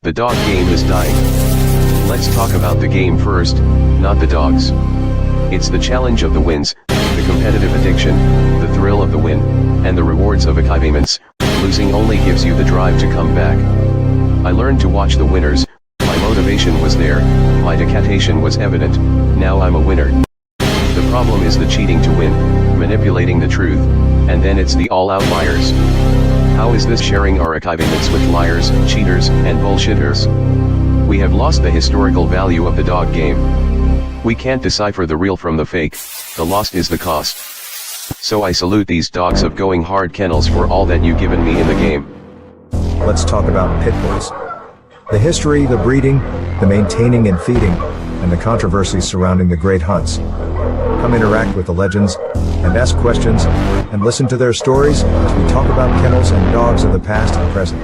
The dog game is dying. Let's talk about the game first, not the dogs. It's the challenge of the wins, the competitive addiction, the thrill of the win, and the rewards of achievements. Losing only gives you the drive to come back. I learned to watch the winners, my motivation was there, my dedication was evident, now I'm a winner. The problem is the cheating to win, manipulating the truth, and then it's the all outliers. How is this sharing our achievements with liars, cheaters, and bullshitters? We have lost the historical value of the dog game. We can't decipher the real from the fake, the lost is the cost. So I salute these dogs of going hard kennels for all that you've given me in the game. Let's talk about pit bulls. The history, the breeding, the maintaining and feeding, and the controversies surrounding the great hunts. Come interact with the legends, and ask questions, and listen to their stories as we talk about kennels and dogs of the past and present.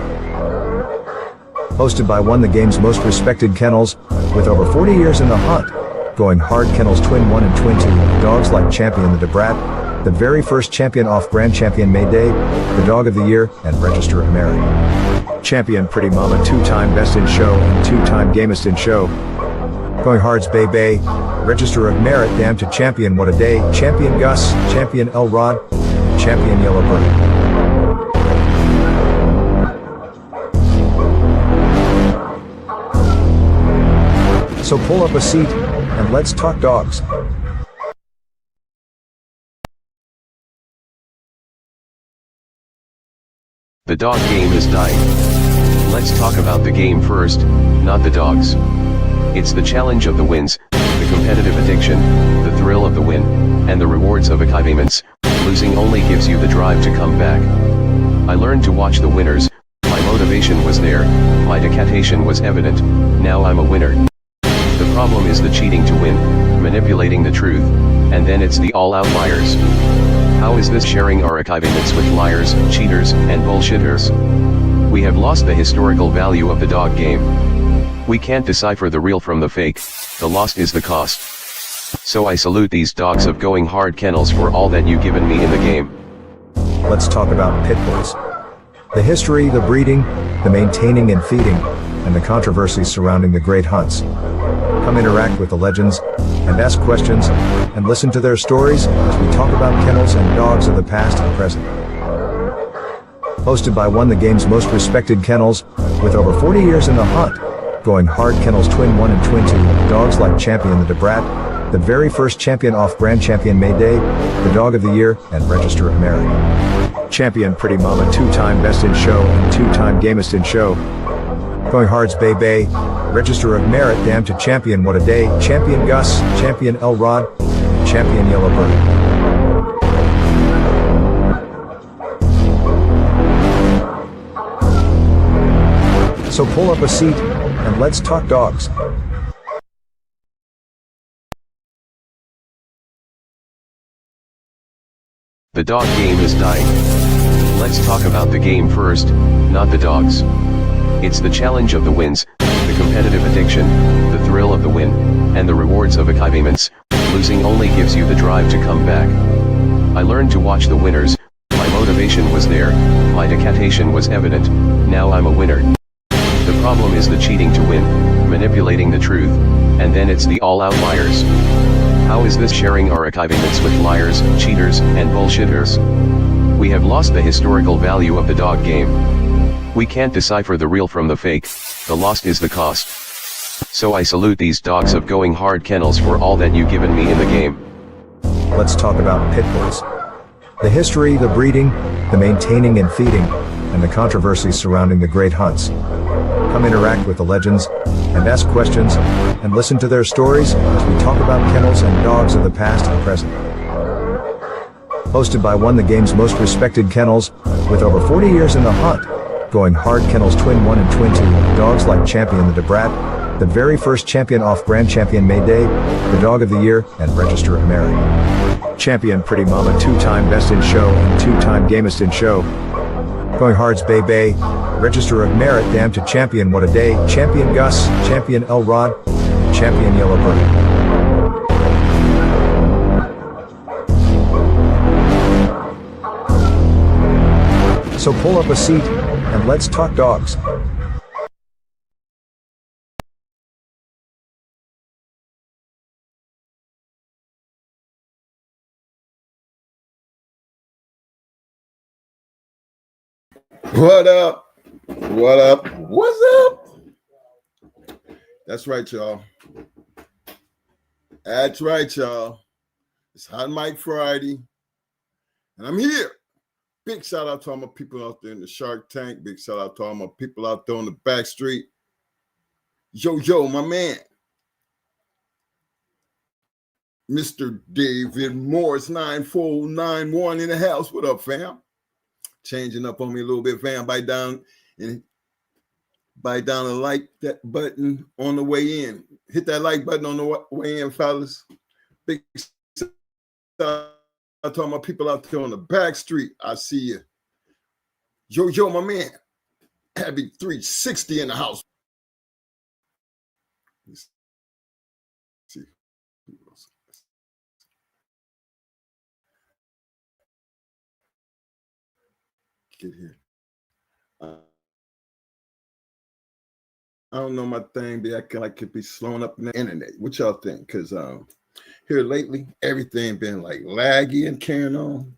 Hosted by one of the game's most respected kennels, with over 40 years in the hunt, going hard kennels Twin 1 and Twin 2, dogs like Champion the Debrat, the very first champion off Grand Champion Mayday, the Dog of the Year, and Register of Merit. Champion Pretty Mama, 2-time Best in Show and 2-time Gamest in Show. Going Hard's Bay Bay, Register of Merit, Damn to Champion What a Day, Champion Gus, Champion Elrod, Champion Yellowbird. So pull up a seat, and let's talk dogs. The dog game is dying. Let's talk about the game first, not the dogs. It's the challenge of the wins, the competitive addiction, the thrill of the win, and the rewards of achievements. Losing only gives you the drive to come back. I learned to watch the winners, my motivation was there, my dedication was evident, now I'm a winner. The problem is the cheating to win, manipulating the truth, and then it's the all outliers. How is this sharing our achievements with liars, cheaters, and bullshitters? We have lost the historical value of the dog game. We can't decipher the real from the fake, the lost is the cost. So I salute these dogs of going hard kennels for all that you've given me in the game. Let's talk about pit bulls. The history, the breeding, the maintaining and feeding, and the controversies surrounding the great hunts. Come interact with the legends, and ask questions, and listen to their stories as we talk about kennels and dogs of the past and present. Hosted by one of the game's most respected kennels, with over 40 years in the hunt, going hard kennels Twin 1 and Twin 2, dogs like Champion the Debrat, the very first champion off Grand Champion Mayday, the Dog of the Year, and Register of Merit. Champion Pretty Mama, 2-time Best in Show and 2-time Gamest in Show. Going Hard's Bay Bay, Register of Merit, Damn to Champion What a Day, Champion Gus, Champion Elrod, Champion Yellowbird. So pull up a seat, and let's talk dogs. The dog game is dying. Let's talk about the game first, not the dogs. It's the challenge of the wins, the competitive addiction, the thrill of the win, and the rewards of achievements. Losing only gives you the drive to come back. I learned to watch the winners, my motivation was there, my dedication was evident, now I'm a winner. The problem is the cheating to win, manipulating the truth, and then it's the all outliers. How is this sharing our achievements with liars, cheaters, and bullshitters? We have lost the historical value of the dog game. We can't decipher the real from the fake, the lost is the cost. So I salute these dogs of going hard kennels for all that you've given me in the game. Let's talk about pit bulls. The history, the breeding, the maintaining and feeding, and the controversies surrounding the great hunts. Come interact with the legends, and ask questions, and listen to their stories as we talk about kennels and dogs of the past and present. Hosted by one of the game's most respected kennels, with over 40 years in the hunt, going hard kennels Twin 1 and Twin 2, dogs like Champion the Debrat, the very first champion off Grand Champion Mayday, the Dog of the Year, and Register of Merit. Champion Pretty Mama, 2-time Best in Show and 2-time Gamest in Show. Going Hard's Bay Bay, Register of Merit, Damn to Champion What a Day, Champion Gus, Champion Elrod, Champion Yellowbird. So pull up a seat, and let's talk dogs. What up? What up? What's up? That's right, y'all. That's right, y'all. It's Hot Mic Friday, and I'm here. Big shout out to all my people out there in the Shark Tank. Big shout out to all my people out there on the back street. Yo, my man. Mr. David Morris 9491 in the house. What up, fam? Changing up on me a little bit, fam. Bite down and like that button on the way in. Hit that like button on the way in, fellas. Big shout out to all my people out there on the back street. I see you. Yo, my man. Happy 360 in the house. Let's see. Get here. I don't know, my thing be acting like it be slowing up in the internet. What y'all think? Because here lately, everything been like laggy and carrying on.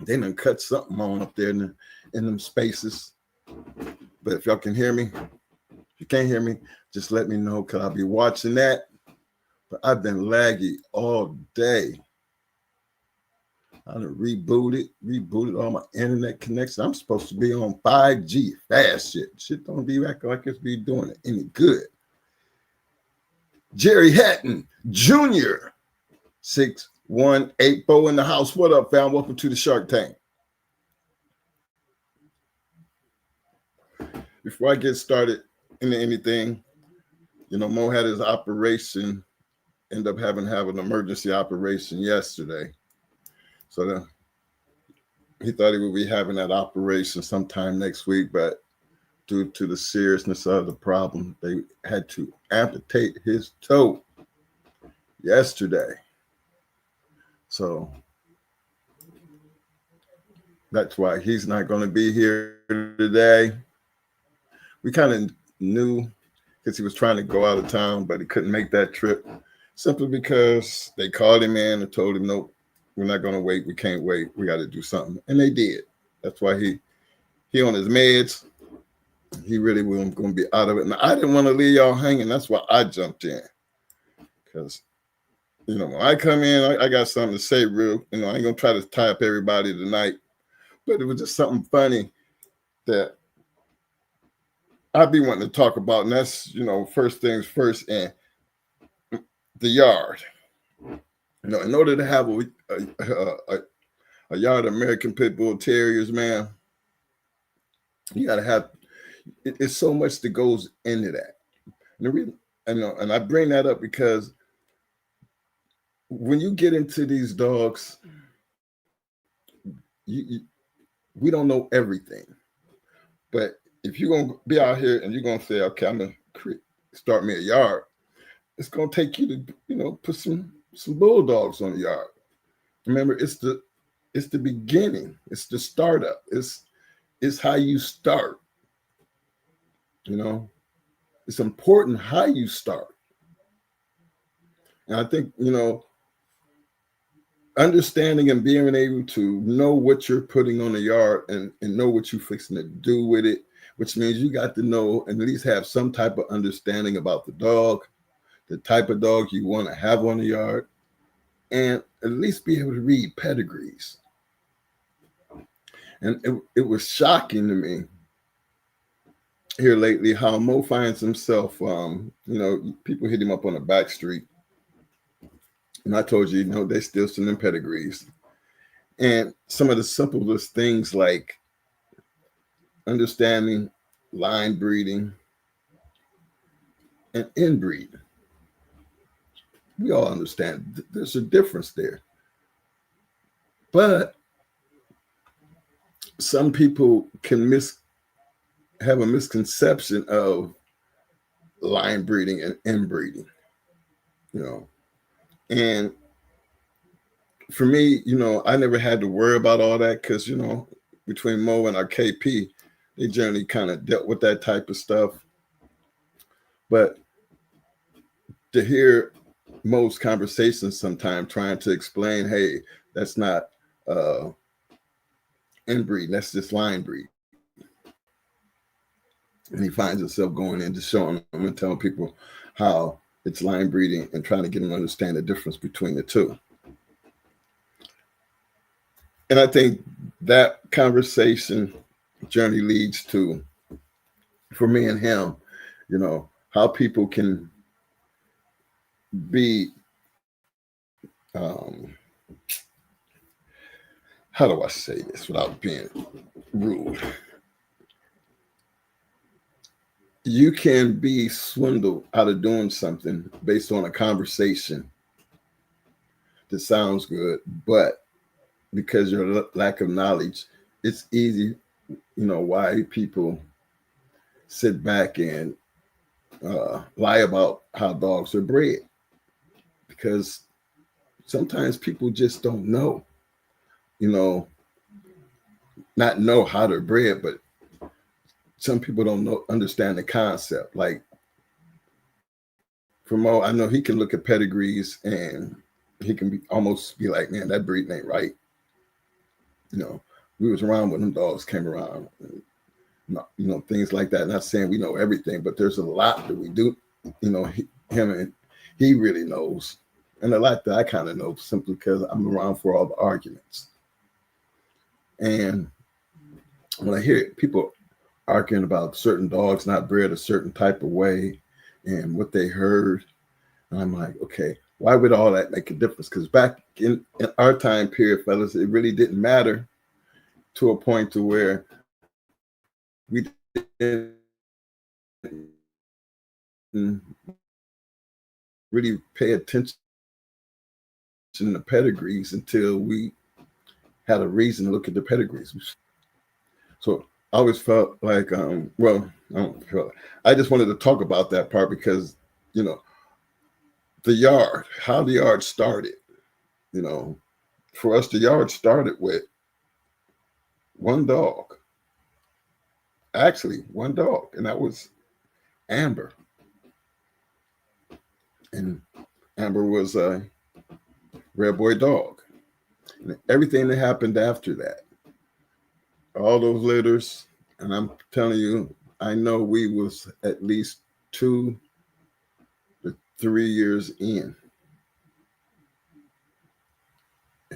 They done cut something on up there in them spaces. But if y'all can hear me, if you can't hear me, just let me know because I'll be watching that. But I've been laggy all day. I done rebooted all my internet connection. I'm supposed to be on 5G, fast shit. Shit don't be acting like it's be doing it any good. Jerry Hatton Jr. 6184 in the house. What up, fam? Welcome to the Shark Tank. Before I get started into anything, Mo had his operation, ended up having to have an emergency operation yesterday. So he thought he would be having that operation sometime next week, but due to the seriousness of the problem, they had to amputate his toe yesterday. So that's why he's not going to be here today. We kind of knew because he was trying to go out of town, but he couldn't make that trip simply because they called him in and told him, nope, we're not going to wait. We can't wait. We got to do something. And they did. That's why he on his meds. He really wasn't going to be out of it. And I didn't want to leave y'all hanging. That's why I jumped in. Because, when I come in, I got something to say real. I ain't going to try to tie up everybody tonight. But it was just something funny that I'd be wanting to talk about. And that's, first things first, and the yard. In order to have a yard of American Pit Bull Terriers, man, you got to have, it's so much that goes into that. And the reason, and I bring that up because when you get into these dogs, we don't know everything. But if you're going to be out here and you're going to say, okay, I'm going to start me a yard, it's going to take you to, put some bulldogs on the yard. Remember, it's the beginning. It's the startup. It's how you start. It's important how you start. And I think, understanding and being able to know what you're putting on the yard and know what you're fixing to do with it, which means you got to know and at least have some type of understanding about the dog, the type of dog you want to have on the yard, and at least be able to read pedigrees. And it was shocking to me here lately how Mo finds himself, people hit him up on the back street. And I told you, they still sending pedigrees. And some of the simplest things like understanding line breeding and inbreeding. We all understand there's a difference there. But some people can have a misconception of line breeding and inbreeding, And for me, I never had to worry about all that because, between Mo and our KP, they generally kind of dealt with that type of stuff. But to hear Mo's conversations sometimes trying to explain, hey, that's not inbreed. That's just line breed. And he finds himself going in, just showing them and telling people how it's line breeding and trying to get them to understand the difference between the two. And I think that conversation journey leads to, for me and him, you know, how people can be, how do I say this without being rude? You can be swindled out of doing something based on a conversation that sounds good, but because your lack of knowledge, it's easy, you know, why people sit back and lie about how dogs are bred, because sometimes people just don't know, you know, not know how they're bred, but some people don't understand the concept. Like for Mo, I know he can look at pedigrees and he can almost be like, man, that breed ain't right. You know, we was around when them dogs came around, and, you know, things like that. Not saying we know everything, but there's a lot that we do. You know, he really knows, and a lot that I kind of know simply because I'm around for all the arguments. And when I hear people arguing about certain dogs not bred a certain type of way and what they heard, and I'm like, okay, why would all that make a difference? Because back in our time period, fellas, it really didn't matter to a point to where we didn't really pay attention to pedigrees until we had a reason to look at the pedigrees. So I always felt like, well, I just wanted to talk about that part because, you know, the yard, how the yard started, you know, for us, the yard started with one dog. Actually, one dog, and that was Amber. And Amber was a red boy dog. And everything that happened after that, all those litters, and I'm telling you, I know we was at least 2 to 3 years in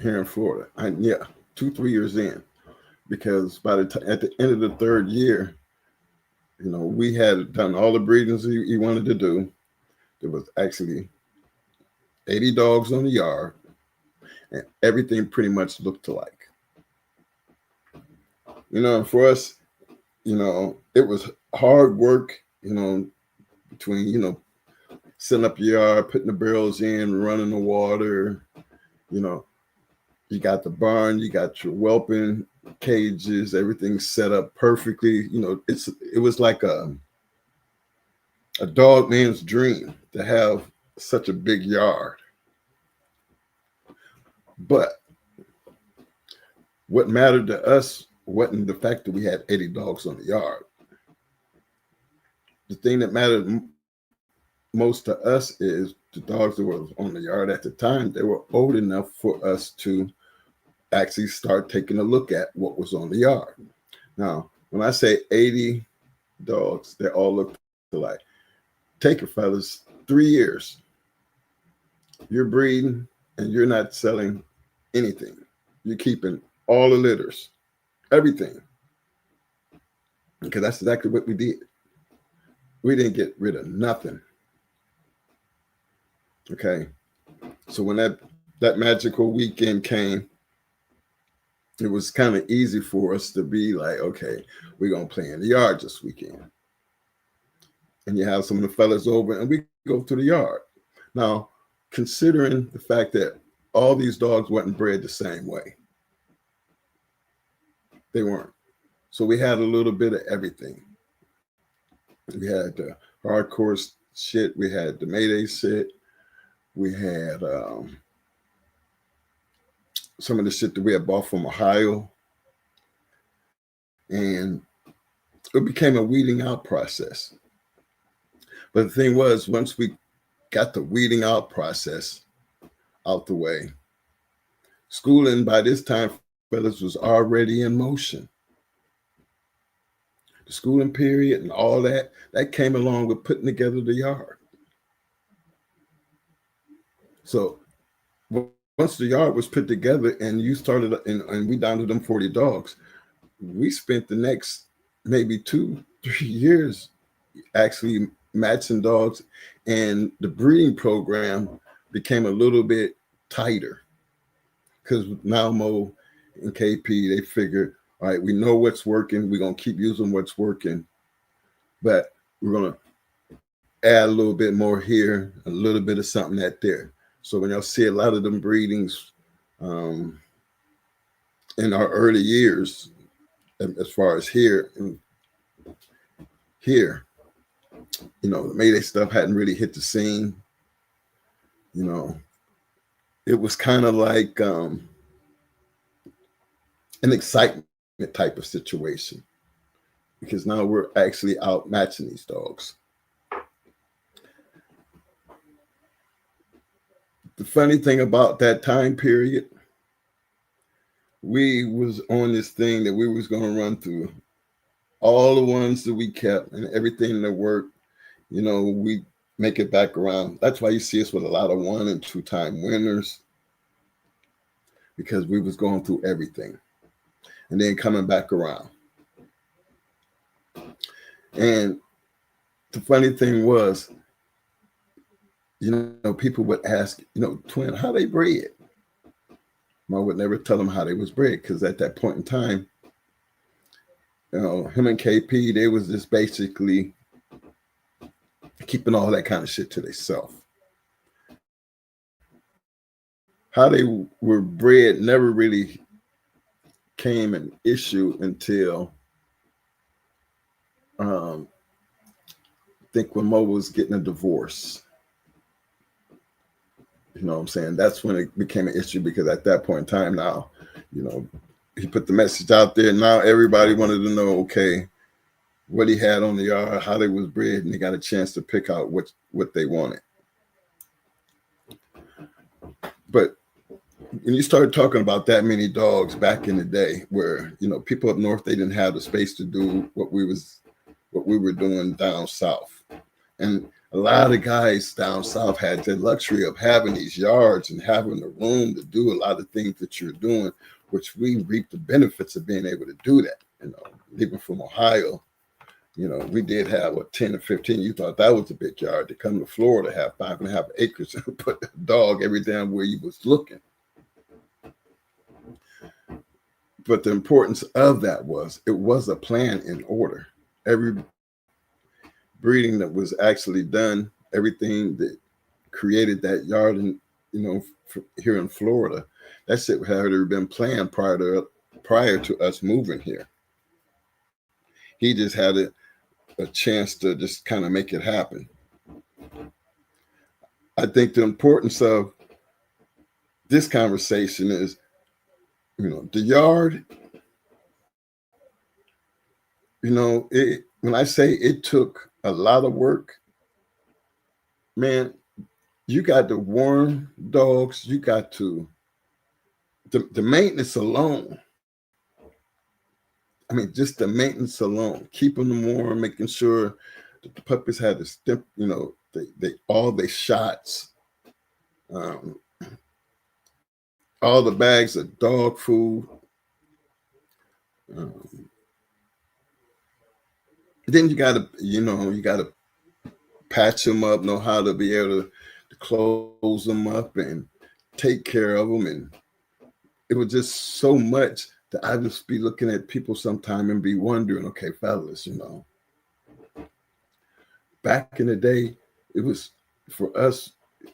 here in Florida. 2-3 years in, because by the time at the end of the 3rd year, you know, we had done all the breedings he wanted to do. There was actually 80 dogs on the yard, and everything pretty much looked alike. You know, and for us, you know, it was hard work, you know, between, you know, setting up your yard, putting the barrels in, running the water, you know, you got the barn, you got your whelping cages, everything set up perfectly. You know, it was like a dog man's dream to have such a big yard. But what mattered to us wasn't the fact that we had 80 dogs on the yard. The thing that mattered most to us is the dogs that were on the yard at the time, they were old enough for us to actually start taking a look at what was on the yard. Now, when I say 80 dogs, they all look alike. Take it, fellas, 3 years. You're breeding and you're not selling anything. You're keeping all the litters, everything. Because that's exactly what we did. We didn't get rid of nothing. Okay. So when that magical weekend came, it was kind of easy for us to be like, okay, we're going to play in the yard this weekend. And you have some of the fellas over and we go to the yard. Now, considering the fact that all these dogs weren't bred the same way, they weren't. So we had a little bit of everything. We had the hardcore shit. We had the Mayday shit. We had some of the shit that we had bought from Ohio. And it became a weeding out process. But the thing was, once we got the weeding out process out the way, schooling by this time brothers was already in motion. The schooling period and all that came along with putting together the yard. So once the yard was put together and you started, and we down to them 40 dogs, we spent the next maybe 2-3 years actually matching dogs, and the breeding program became a little bit tighter because now Mo and KP, they figured, all right, we know what's working. We're going to keep using what's working, but we're going to add a little bit more here, a little bit of something that there. So when y'all see a lot of them breedings in our early years, as far as here, you know, the Mayday stuff hadn't really hit the scene. You know, it was kind of like an excitement type of situation, because now we're actually out matching these dogs. The funny thing about that time period, we was on this thing that we was going to run through all the ones that we kept and everything that worked. You know, we make it back around. That's why you see us with a lot of 1- and 2-time winners, because we was going through everything and then coming back around. And the funny thing was, you know, people would ask, you know, twin, how they bred? Mom would never tell them how they was bred, because at that point in time, you know, him and KP, they was just basically keeping all that kind of shit to themselves. How they were bred never really came an issue until I think when Mo was getting a divorce. You know what I'm saying? That's when it became an issue, because at that point in time now, you know, he put the message out there. Now everybody wanted to know, okay, what he had on the yard, how they was bred, and they got a chance to pick out what they wanted. But when you started talking about that many dogs back in the day, where, you know, people up north, they didn't have the space to do what we were doing down south. And a lot of guys down south had the luxury of having these yards and having the room to do a lot of things that you're doing, which we reap the benefits of being able to do that. You know, even from Ohio, you know, we did have 10 or 15. You thought that was a big yard. To come to Florida, have 5.5 acres and put a dog every damn where you was looking. But the importance of that was, it was a plan in order. Every breeding that was actually done, everything that created that yard, and, you know, here in Florida, that shit had already been planned prior to us moving here. He just had a chance to just kind of make it happen. I think the importance of this conversation is, you know, the yard, you know, when I say it took a lot of work, man, you got to warm dogs. You got to, the maintenance alone. I mean, just the maintenance alone, keeping them warm, making sure that the puppies had the step, you know, they all their shots, all the bags of dog food. Then you got to patch them up, know how to be able to close them up and take care of them. And it was just so much that I just be looking at people sometime and be wondering, okay, fellas, you know, back in the day, it was, for us,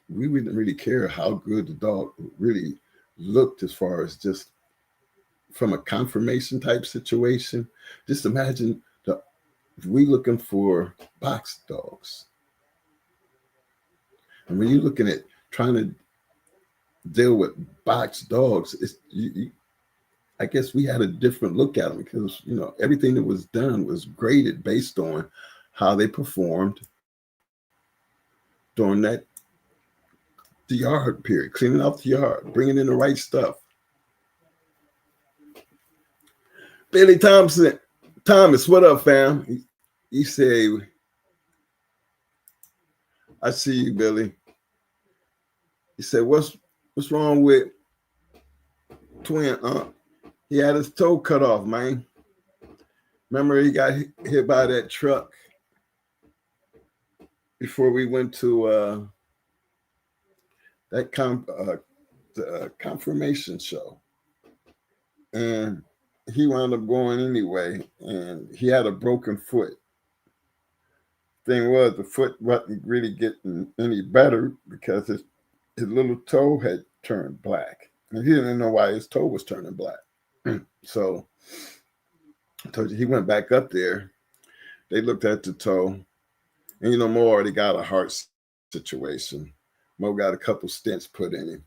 we didn't really care how good the dog really looked, as far as just from a confirmation type situation. Just imagine we looking for box dogs. And when you're looking at trying to deal with box dogs, I guess we had a different look at them, because, you know, everything that was done was graded based on how they performed during the yard period, cleaning out the yard, bringing in the right stuff. Billy Thomas, what up, fam? He said, I see you, Billy. He said, what's wrong with Twin? He had his toe cut off, man. Remember he got hit by that truck before we went to that confirmation show. And he wound up going anyway, and he had a broken foot. Thing was, the foot wasn't really getting any better because his little toe had turned black. And he didn't know why his toe was turning black. So I told you, he went back up there. They looked at the toe. And, you know, Mo already got a heart situation. Mo got a couple stents put in him.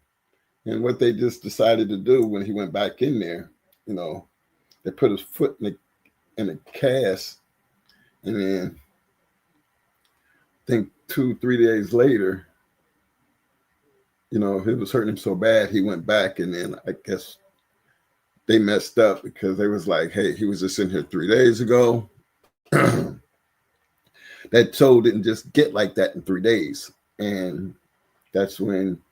And what they just decided to do when he went back in there, you know, they put his foot in a cast. And then I think 2-3 days later, you know, it was hurting him so bad, he went back. And then I guess they messed up because they was like, hey, he was just in here 3 days ago. That toe didn't just get like that in 3 days. And that's when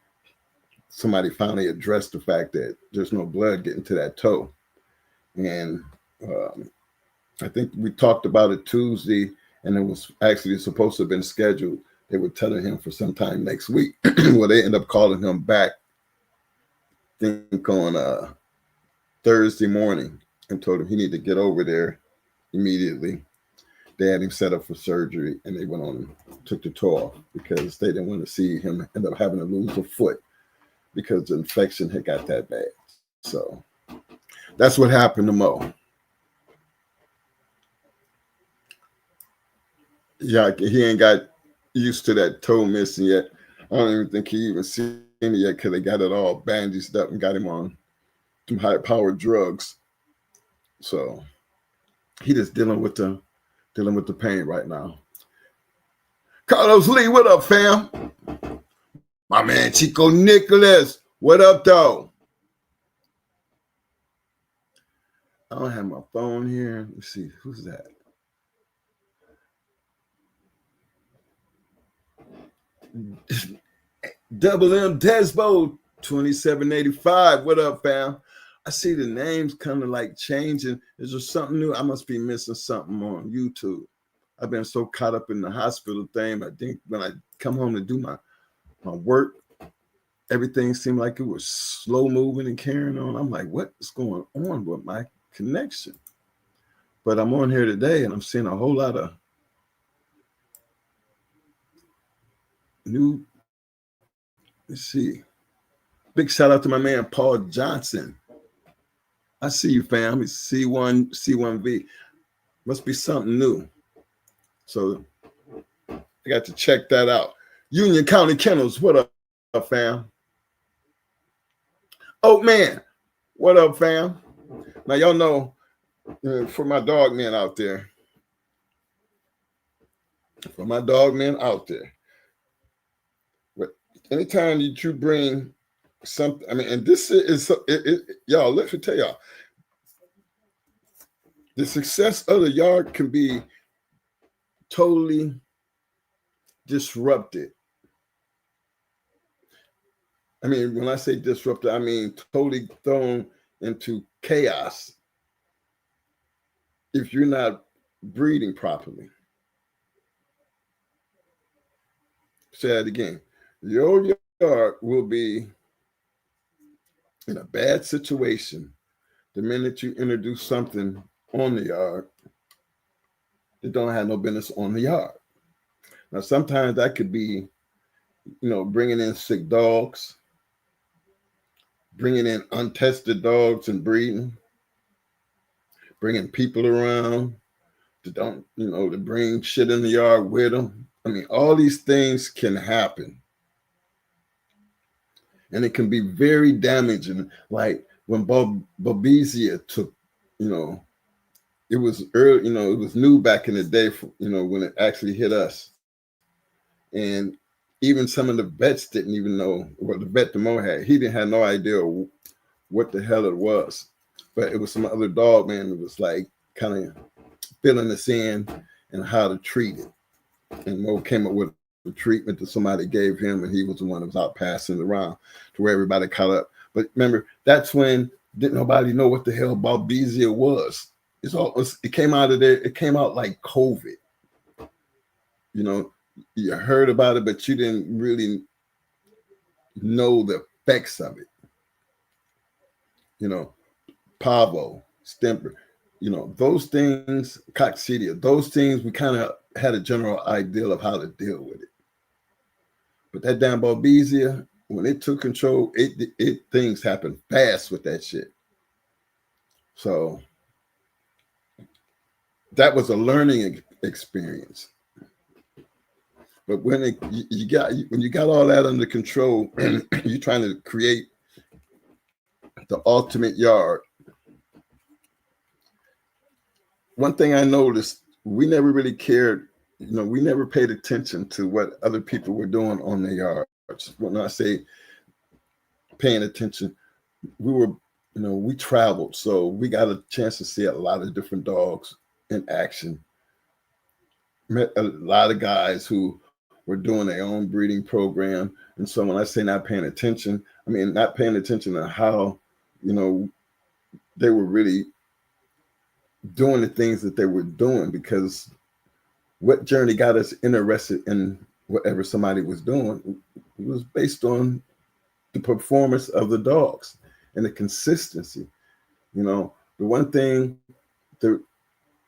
somebody finally addressed the fact that there's no blood getting to that toe. And I think we talked about it Tuesday, and it was actually supposed to have been scheduled. They were telling him for some time next week. Well, they ended up calling him back, I think on Thursday morning, and told him he needed to get over there immediately. They had him set up for surgery, and they went on and took the toe off because they didn't want to see him end up having to lose a foot because the infection had got that bad. So that's what happened to Mo. Yeah, he ain't got used to that toe missing yet. I don't even think he even seen it yet because they got it all bandaged up and got him on some high-powered drugs. So he just dealing with the pain right now. Carlos Lee, what up, fam? My man Chico Nicholas, what up, though? I don't have my phone here. Let's see, who's that? Double M Desbo 2785. What up, fam? I see the names kind of like changing. Is there something new? I must be missing something on YouTube. I've been so caught up in the hospital thing. I think when I come home to do my work, everything seemed like it was slow moving and carrying on. I'm like, what is going on with my connection? But I'm on here today and I'm seeing a whole lot of new. Let's see. Big shout out to my man Paul Johnson. I see you, fam. It's C1V. Must be something new. So I got to check that out. Union County Kennels, what up, fam? Oh, man, what up, fam? Now, y'all know, for my dog men out there, anytime that you bring something, I mean, and this is y'all, let me tell y'all, the success of the yard can be totally disrupted. I mean, when I say disrupted, I mean totally thrown into chaos if you're not breeding properly. Say that again. Your yard will be in a bad situation the minute you introduce something on the yard that don't have no business on the yard. Now, sometimes that could be, you know, bringing in sick dogs, bringing in untested dogs and breeding, bringing people around to bring shit in the yard with them. I mean, all these things can happen. And it can be very damaging. Like when Babesia took, it was early, it was new back in the day, when it actually hit us. And even some of the vets didn't even know what the vet Mo had. He didn't have no idea what the hell it was. but it was some other dog man that was like kind of filling us in and how to treat it. And Mo came up with a treatment that somebody gave him, and he was the one that was out passing it around to where everybody caught up. But remember, that's when didn't nobody know what the hell Balbesia was. It came out of there. It came out like COVID. You know, you heard about it, but you didn't really know the effects of it. You know, Pavo, Stemper, you know, those things, Coccidia, those things, we kind of had a general idea of how to deal with it. But that damn Balbesia, when it took control, it things happened fast with that shit. So that was a learning experience. But when you got all that under control, and you're trying to create the ultimate yard. One thing I noticed, we never really cared. You know, we never paid attention to what other people were doing on their yards. When I say paying attention, we were, you know, we traveled, so we got a chance to see a lot of different dogs in action. Met a lot of guys who were doing their own breeding program. And so when I say not paying attention, I mean not paying attention to how, you know, they were really doing the things that they were doing, because what journey got us interested in whatever somebody was doing was based on the performance of the dogs and the consistency. You know, the one thing that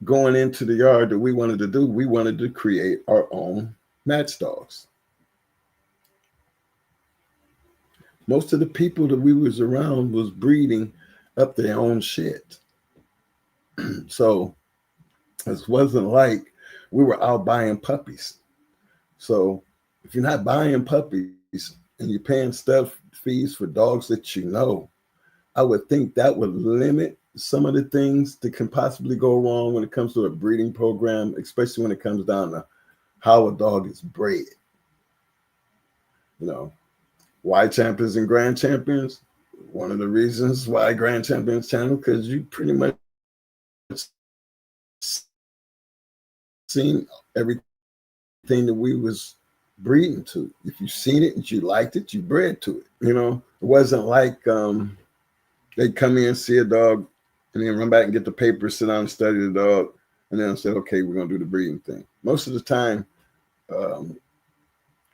going into the yard that we wanted to do, we wanted to create our own match dogs. Most of the people that we was around was breeding up their own shit. So it wasn't like we were out buying puppies. So if you're not buying puppies and you're paying stuff fees for dogs that you know, I would think that would limit some of the things that can possibly go wrong when it comes to a breeding program, especially when it comes down to how a dog is bred. You know, why champions and grand champions? One of the reasons why grand champions channel, because you pretty much seen everything that we was breeding to. If you seen it and you liked it, you bred to it. You know, it wasn't like they'd come in, see a dog, and then run back and get the paper, sit down and study the dog, and then say, okay, we're gonna do the breeding thing. Most of the time,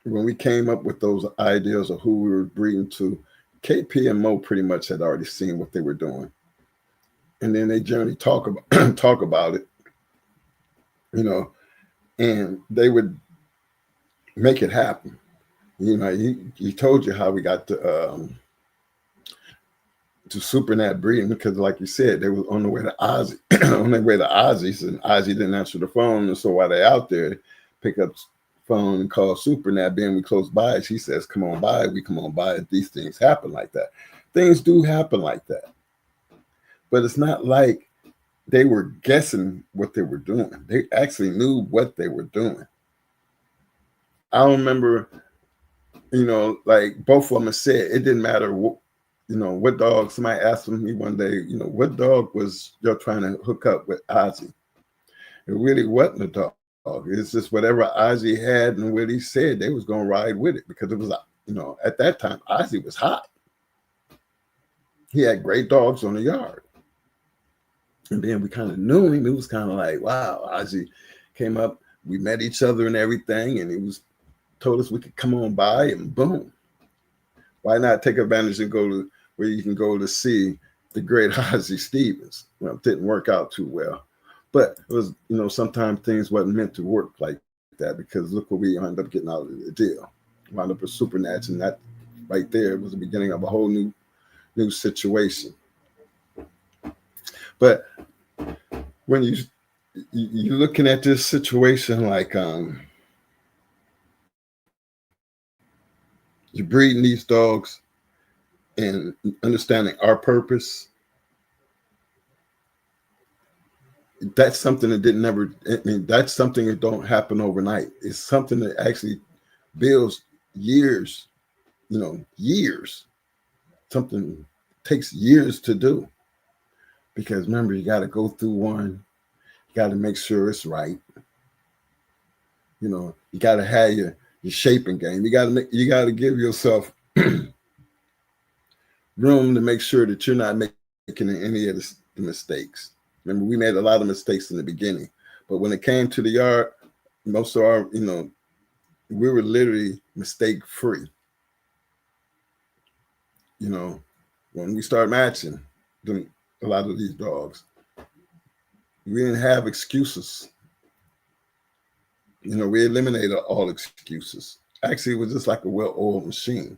when we came up with those ideas of who we were breeding to, KP and Mo pretty much had already seen what they were doing. And then they generally talk about it, you know, and they would make it happen. You know, he told you how we got to Supernat breeding, because like you said, they was on the way to Ozzy, on their way to Ozzy's, and Ozzy didn't answer the phone. And so while they're out there, pick up phone and call Supernat, being we close by, she says, come on by, we come on by. These things happen like that. Things do happen like that. But it's not like they were guessing what they were doing. They actually knew what they were doing. I remember, you know, like both of them said, it didn't matter what, you know, what dog. Somebody asked me one day, you know, what dog was y'all trying to hook up with Ozzy? It really wasn't a dog. It's just whatever Ozzy had and what he said, they was going to ride with it, because it was, you know, at that time, Ozzy was hot. He had great dogs on the yard. And then we kind of knew him. It was kind of like, wow, Ozzy came up, we met each other and everything, and he was told us we could come on by, and boom. Why not take advantage and go to where you can go to see the great Ozzy Stevens? Well, it didn't work out too well. But it was, you know, sometimes things wasn't meant to work like that, because look what we ended up getting out of the deal. Wound up with Supernats, and that right there was the beginning of a whole new situation. But when you're looking at this situation, like you're breeding these dogs and understanding our purpose, that's something that didn't never, I mean, that's something that don't happen overnight. It's something that actually builds years, you know, years. Something takes years to do. because remember, you got to go through one. You got to make sure it's right. You know, you got to have your shaping game. You got to give yourself room to make sure that you're not making any of the mistakes. Remember, we made a lot of mistakes in the beginning, but when it came to the yard, most of our, we were literally mistake free. You know, when we start matching a lot of these dogs, we didn't have excuses. You know, we eliminated all excuses. Actually, it was just like a well-oiled machine.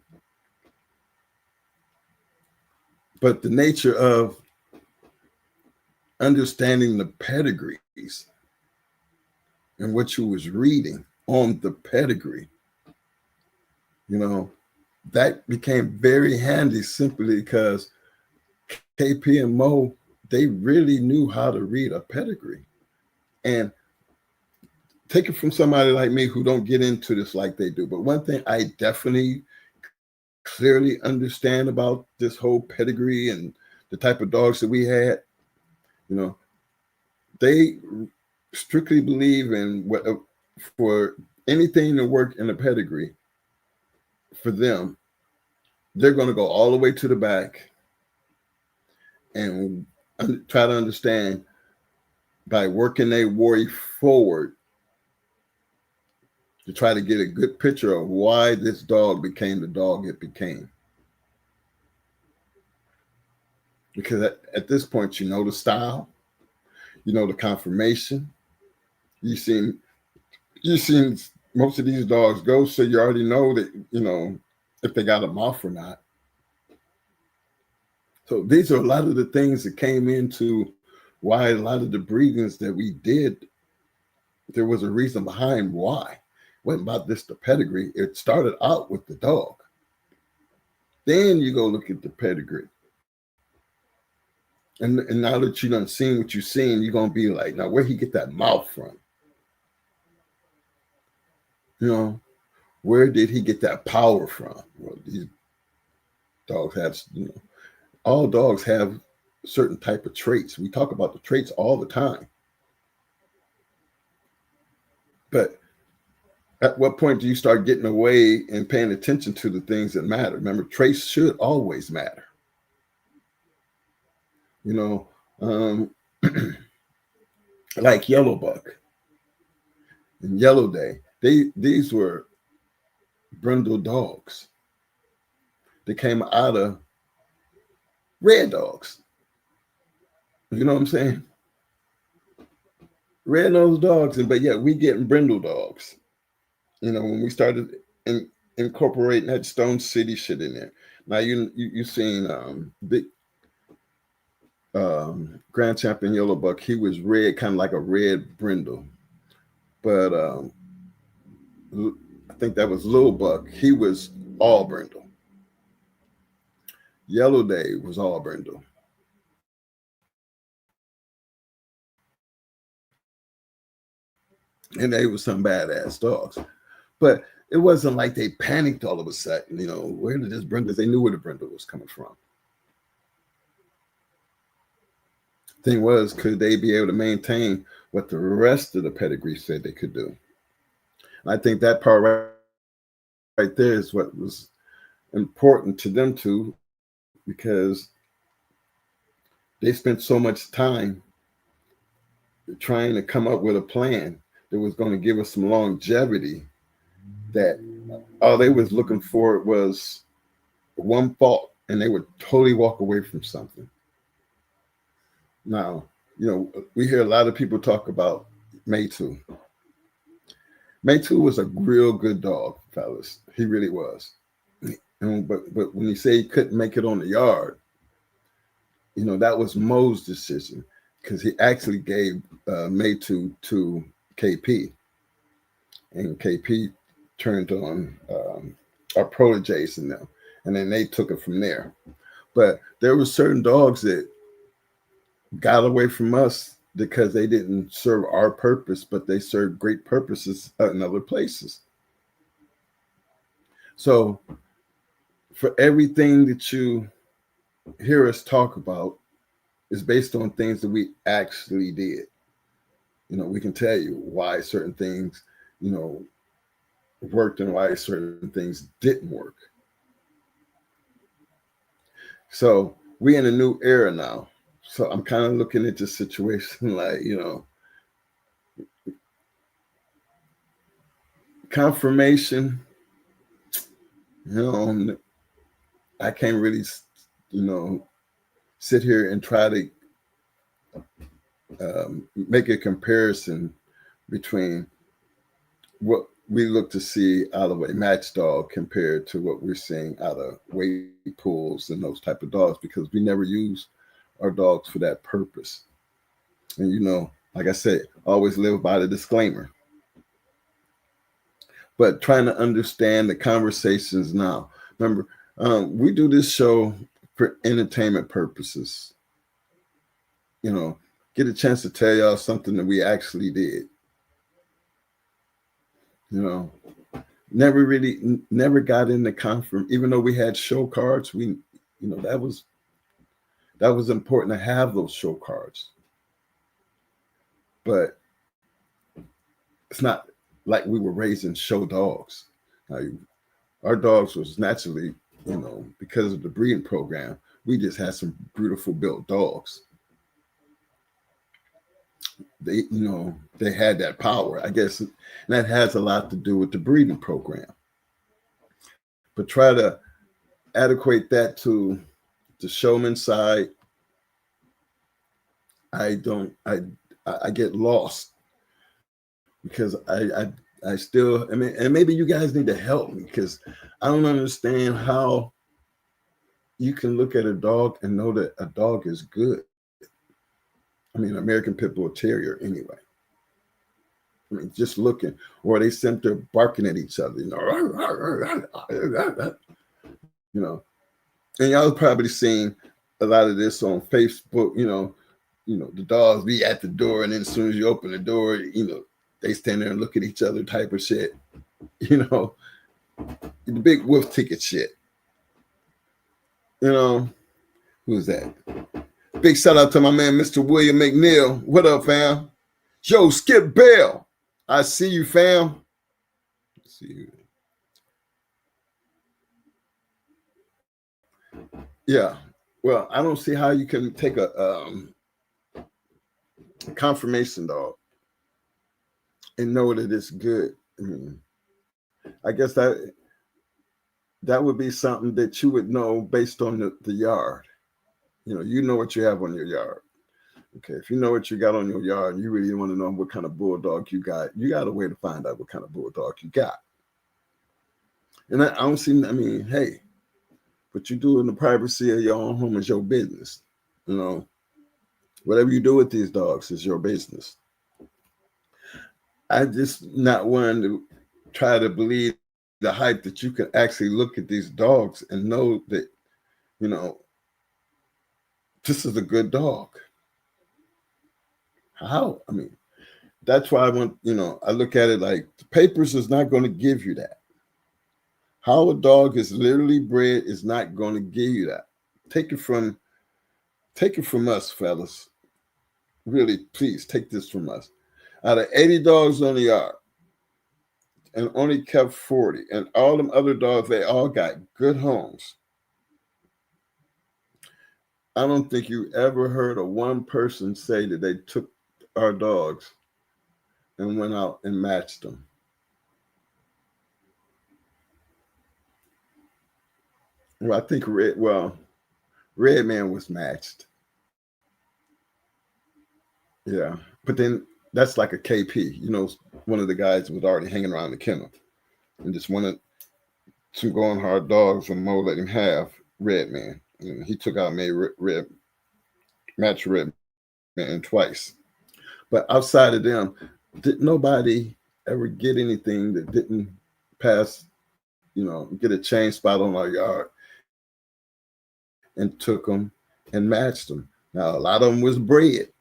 But the nature of understanding the pedigrees and what you was reading on the pedigree, that became very handy simply because KP and Mo, they really knew how to read a pedigree. And take it from somebody like me who don't get into this like they do. But one thing I definitely clearly understand about this whole pedigree and the type of dogs that we had, they strictly believe in what for anything to work in a pedigree for them, they're going to go all the way to the back and try to understand by working their way forward to try to get a good picture of why this dog became the dog it became. Because at this point, you know the style, you know the conformation. You've seen most of these dogs go, so you already know that, if they got a mouth or not. So these are a lot of the things that came into why a lot of the breedings that we did, there was a reason behind why. It wasn't about this, the pedigree. It started out with the dog. Then you go look at the pedigree. And now that you done seen what you seen, you're going to be like, now where'd he get that mouth from? Where did he get that power from? Well, these dogs have, all dogs have certain type of traits. We talk about the traits all the time. But at what point do you start getting away and paying attention to the things that matter? Remember, traits should always matter. Like Yellow Buck and Yellow Day, these were brindle dogs. They came out of red dogs. You know what I'm saying? Red-nosed dogs, but yeah, we getting brindle dogs. When we started incorporating that Stone City shit in there. Now you seen big Grand Champion Yellow Buck. He was red, kind of like a red brindle. But I think that was Lil Buck. He was all brindle. Yellow Day was all brindle. And they were some badass dogs. But it wasn't like they panicked all of a sudden, where did this brindle? They knew where the brindle was coming from. Thing was, could they be able to maintain what the rest of the pedigree said they could do? And I think that part right there is what was important to them too, because they spent so much time trying to come up with a plan that was going to give us some longevity, that all they was looking for was one fault, and they would totally walk away from something. Now, we hear a lot of people talk about Maytu. Maytu was a real good dog, fellas. He really was. But when you say he couldn't make it on the yard, that was Mo's decision, because he actually gave Maytu to KP. And KP turned on our proteges in them, and then they took it from there. But there were certain dogs that got away from us because they didn't serve our purpose, but they served great purposes in other places. So for everything that you hear us talk about, is based on things that we actually did. We can tell you why certain things, worked and why certain things didn't work. So we're in a new era now. So I'm kind of looking at the situation like, confirmation, I can't really, sit here and try to make a comparison between what we look to see out of a match dog compared to what we're seeing out of weight pools and those type of dogs, because we never use our dogs for that purpose. And, like I said, always live by the disclaimer. But trying to understand the conversations now. Remember, we do this show for entertainment purposes. Get a chance to tell y'all something that we actually did. Never got into confirm, even though we had show cards. That was important to have those show cards. But it's not like we were raising show dogs. Our dogs was naturally, because of the breeding program, we just had some beautiful built dogs. They had that power, I guess, and that has a lot to do with the breeding program. But try to adequate that to the showman side. I get lost, because I still, and maybe you guys need to help me, because I don't understand how you can look at a dog and know that a dog is good. American Pit Bull Terrier anyway. Just looking, or they sit there barking at each other, And y'all probably seen a lot of this on Facebook. The dogs be at the door, and then as soon as you open the door, they stand there and look at each other, type of shit. The big wolf ticket shit. Who's that? Big shout out to my man, Mr. William McNeil. What up, fam? Yo, Skip Bell. I see you, fam. See you. Yeah. Well, I don't see how you can take a confirmation dog and know that it's good. I guess that would be something that you would know based on the yard. You know what you have on your yard. Okay, if you know what you got on your yard and you really want to know what kind of bulldog you got a way to find out what kind of bulldog you got. And I don't see, hey, what you do in the privacy of your own home is your business. Whatever you do with these dogs is your business. I just not one to try to believe the hype that you can actually look at these dogs and know that, this is a good dog. How? That's why I want, I look at it like the papers is not going to give you that. How a dog is literally bred is not going to give you that. Take it from us, fellas. Really, please take this from us. Out of 80 dogs on the yard, and only kept 40, and all them other dogs, they all got good homes. I don't think you ever heard of one person say that they took our dogs and went out and matched them. Well, I think Red Man was matched. Yeah, but then that's like a KP. One of the guys was already hanging around the kennel and just wanted some going hard dogs, and Mo let him have Red Man. He took out match Red Man twice. But outside of them, did nobody ever get anything that didn't pass, get a chain spot on our yard and took them and matched them. Now, a lot of them was bred.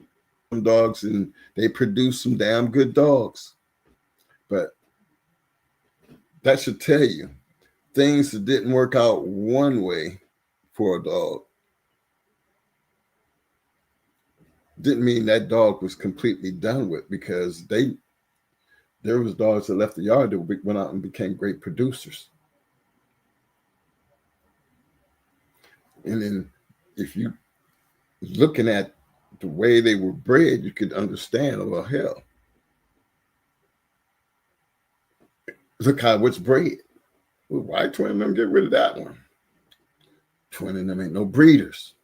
Some dogs, and they produced some damn good dogs. But that should tell you things that didn't work out one way for a dog didn't mean that dog was completely done with, because there was dogs that left the yard that went out and became great producers. And then if you looking at the way they were bred, you could understand, oh, well, hell, look how it's bred. Well, why 20 of them get rid of that one? 20 of them ain't no breeders.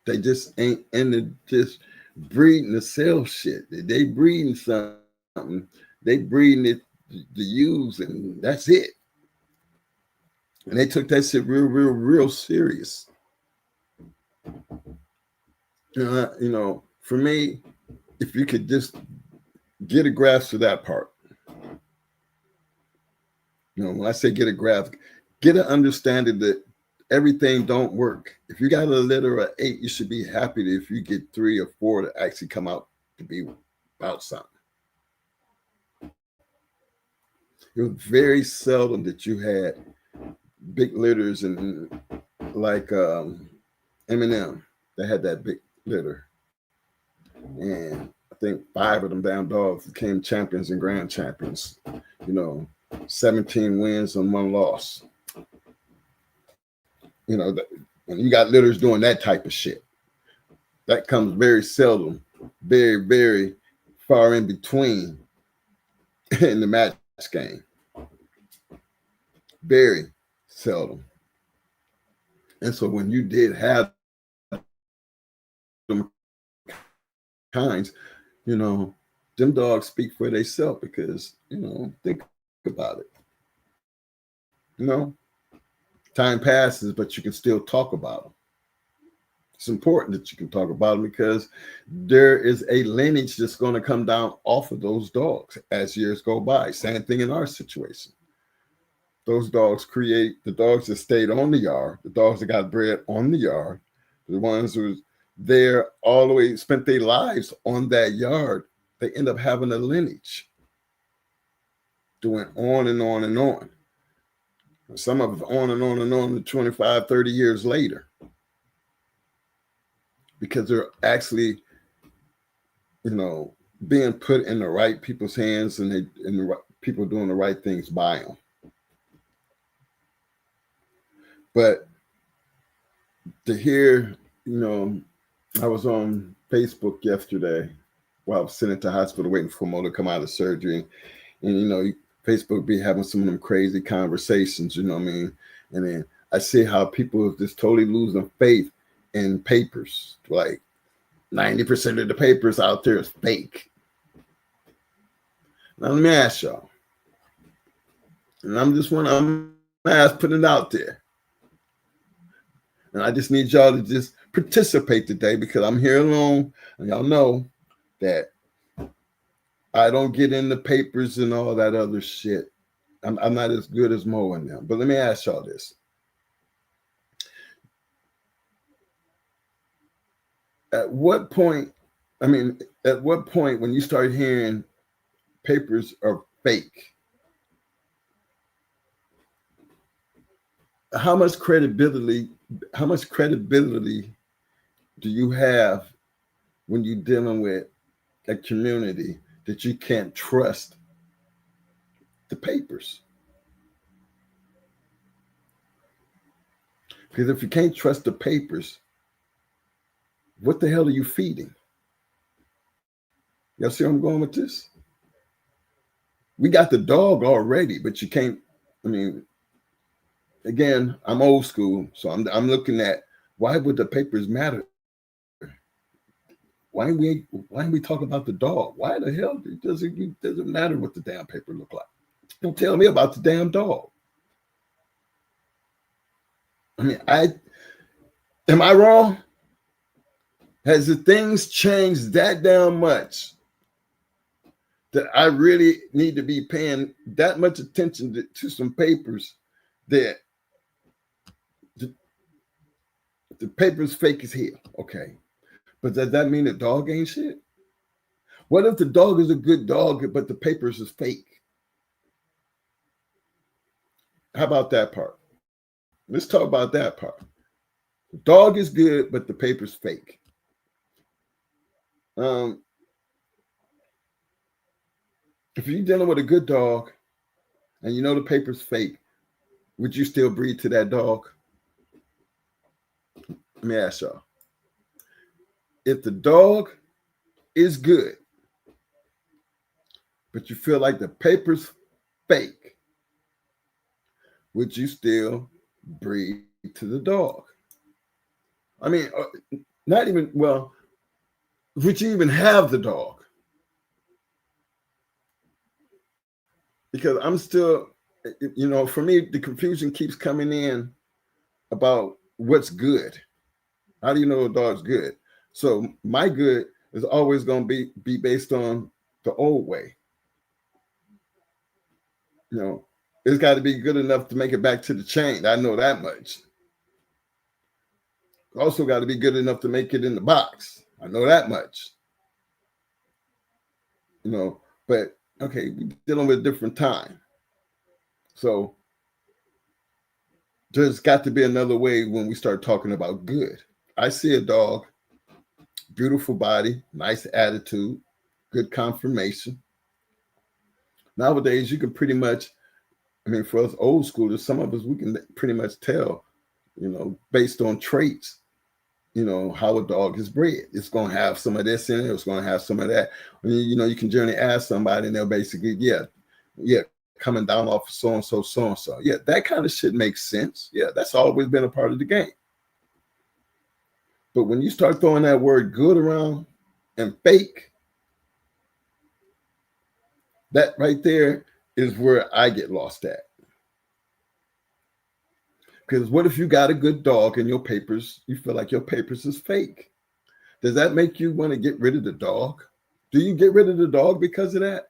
They just ain't into just breeding to sell shit. They breeding something. They breeding it to use, and that's it. And they took that shit real serious. For me, if you could just get a grasp of that part. When I say get a grasp, get an understanding that everything don't work. If you got a litter of 8, you should be happy that if you get 3 or 4 to actually come out to be about something. It was very seldom that you had big litters, and like Eminem, they had that big litter. And I think 5 of them damn dogs became champions and grand champions. 17 wins and 1 loss. When you got litters doing that type of shit, that comes very seldom, very, very far in between in the match game. Very seldom. And so when you did have them kinds, them dogs speak for themselves, because, think about it. Time passes, but you can still talk about them. It's important that you can talk about them, because there is a lineage that's going to come down off of those dogs as years go by. Same thing in our situation. Those dogs create the dogs that stayed on the yard, the dogs that got bred on the yard, the ones who was there all the way, spent their lives on that yard. They end up having a lineage doing on and on and on. Some of it on and on and on to 25, 30 years later, because they're actually, being put in the right people's hands, and the right people doing the right things by them. But to hear, I was on Facebook yesterday while I was sitting at the hospital waiting for Mo to come out of surgery, and Facebook be having some of them crazy conversations, you know what I mean? And then I see how people are just totally losing faith in papers. Like 90% of the papers out there is fake. Now let me ask y'all, and I'm putting it out there. And I just need y'all to just participate today, because I'm here alone, and y'all know that I don't get in the papers and all that other shit. I'm not as good as Mo in them. But let me ask y'all this. At what point when you start hearing papers are fake, how much credibility do you have when you're dealing with a community that you can't trust the papers? Because if you can't trust the papers, what the hell are you feeding? Y'all see where I'm going with this? We got the dog already, but you can't. Again, I'm old school, so I'm looking at, why would the papers matter? Why we talk about the dog? Why the hell it doesn't matter what the damn paper look like? Don't tell me about the damn dog. Am I wrong? Has the things changed that damn much that I really need to be paying that much attention to some papers that the paper's fake as hell? Okay. But does that mean the dog ain't shit? What if the dog is a good dog, but the papers is fake? How about that part? Let's talk about that part. The dog is good, but the paper's fake. Um, if you're dealing with a good dog and you know the paper's fake, would you still breed to that dog? Let me ask y'all. If the dog is good, but you feel like the paper's fake, would you still breed to the dog? I mean, not even, well, would you even have the dog? Because I'm still, for me, the confusion keeps coming in about what's good. How do you know a dog's good? So my good is always going to be based on the old way. It's got to be good enough to make it back to the chain. I know that much. Also got to be good enough to make it in the box. I know that much. But okay, we're dealing with a different time. So there's got to be another way when we start talking about good. I see a dog, beautiful body, nice attitude, good conformation. Nowadays, you can pretty much, for us old schoolers, some of us, we can pretty much tell, based on traits, how a dog is bred. It's going to have some of this in it. It's going to have some of that. You can generally ask somebody and they'll basically, yeah, coming down off of so-and-so, so-and-so. Yeah, that kind of shit makes sense. Yeah, that's always been a part of the game. But when you start throwing that word good around and fake, that right there is where I get lost at. Because what if you got a good dog and your papers, you feel like your papers is fake? Does that make you want to get rid of the dog? Do you get rid of the dog because of that?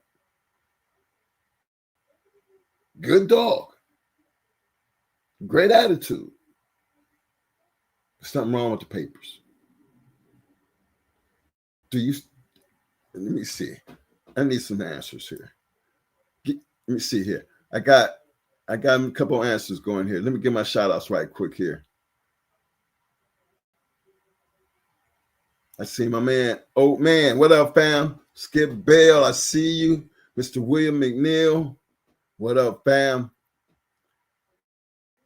Good dog. Great attitude. There's something wrong with the papers. Let me see. I need some answers here. Let me see here. I got a couple answers going here. Let me get my shout outs right quick here. I see my man, Old Man. What up, fam? Skip Bell, I see you. Mr. William McNeil. What up, fam?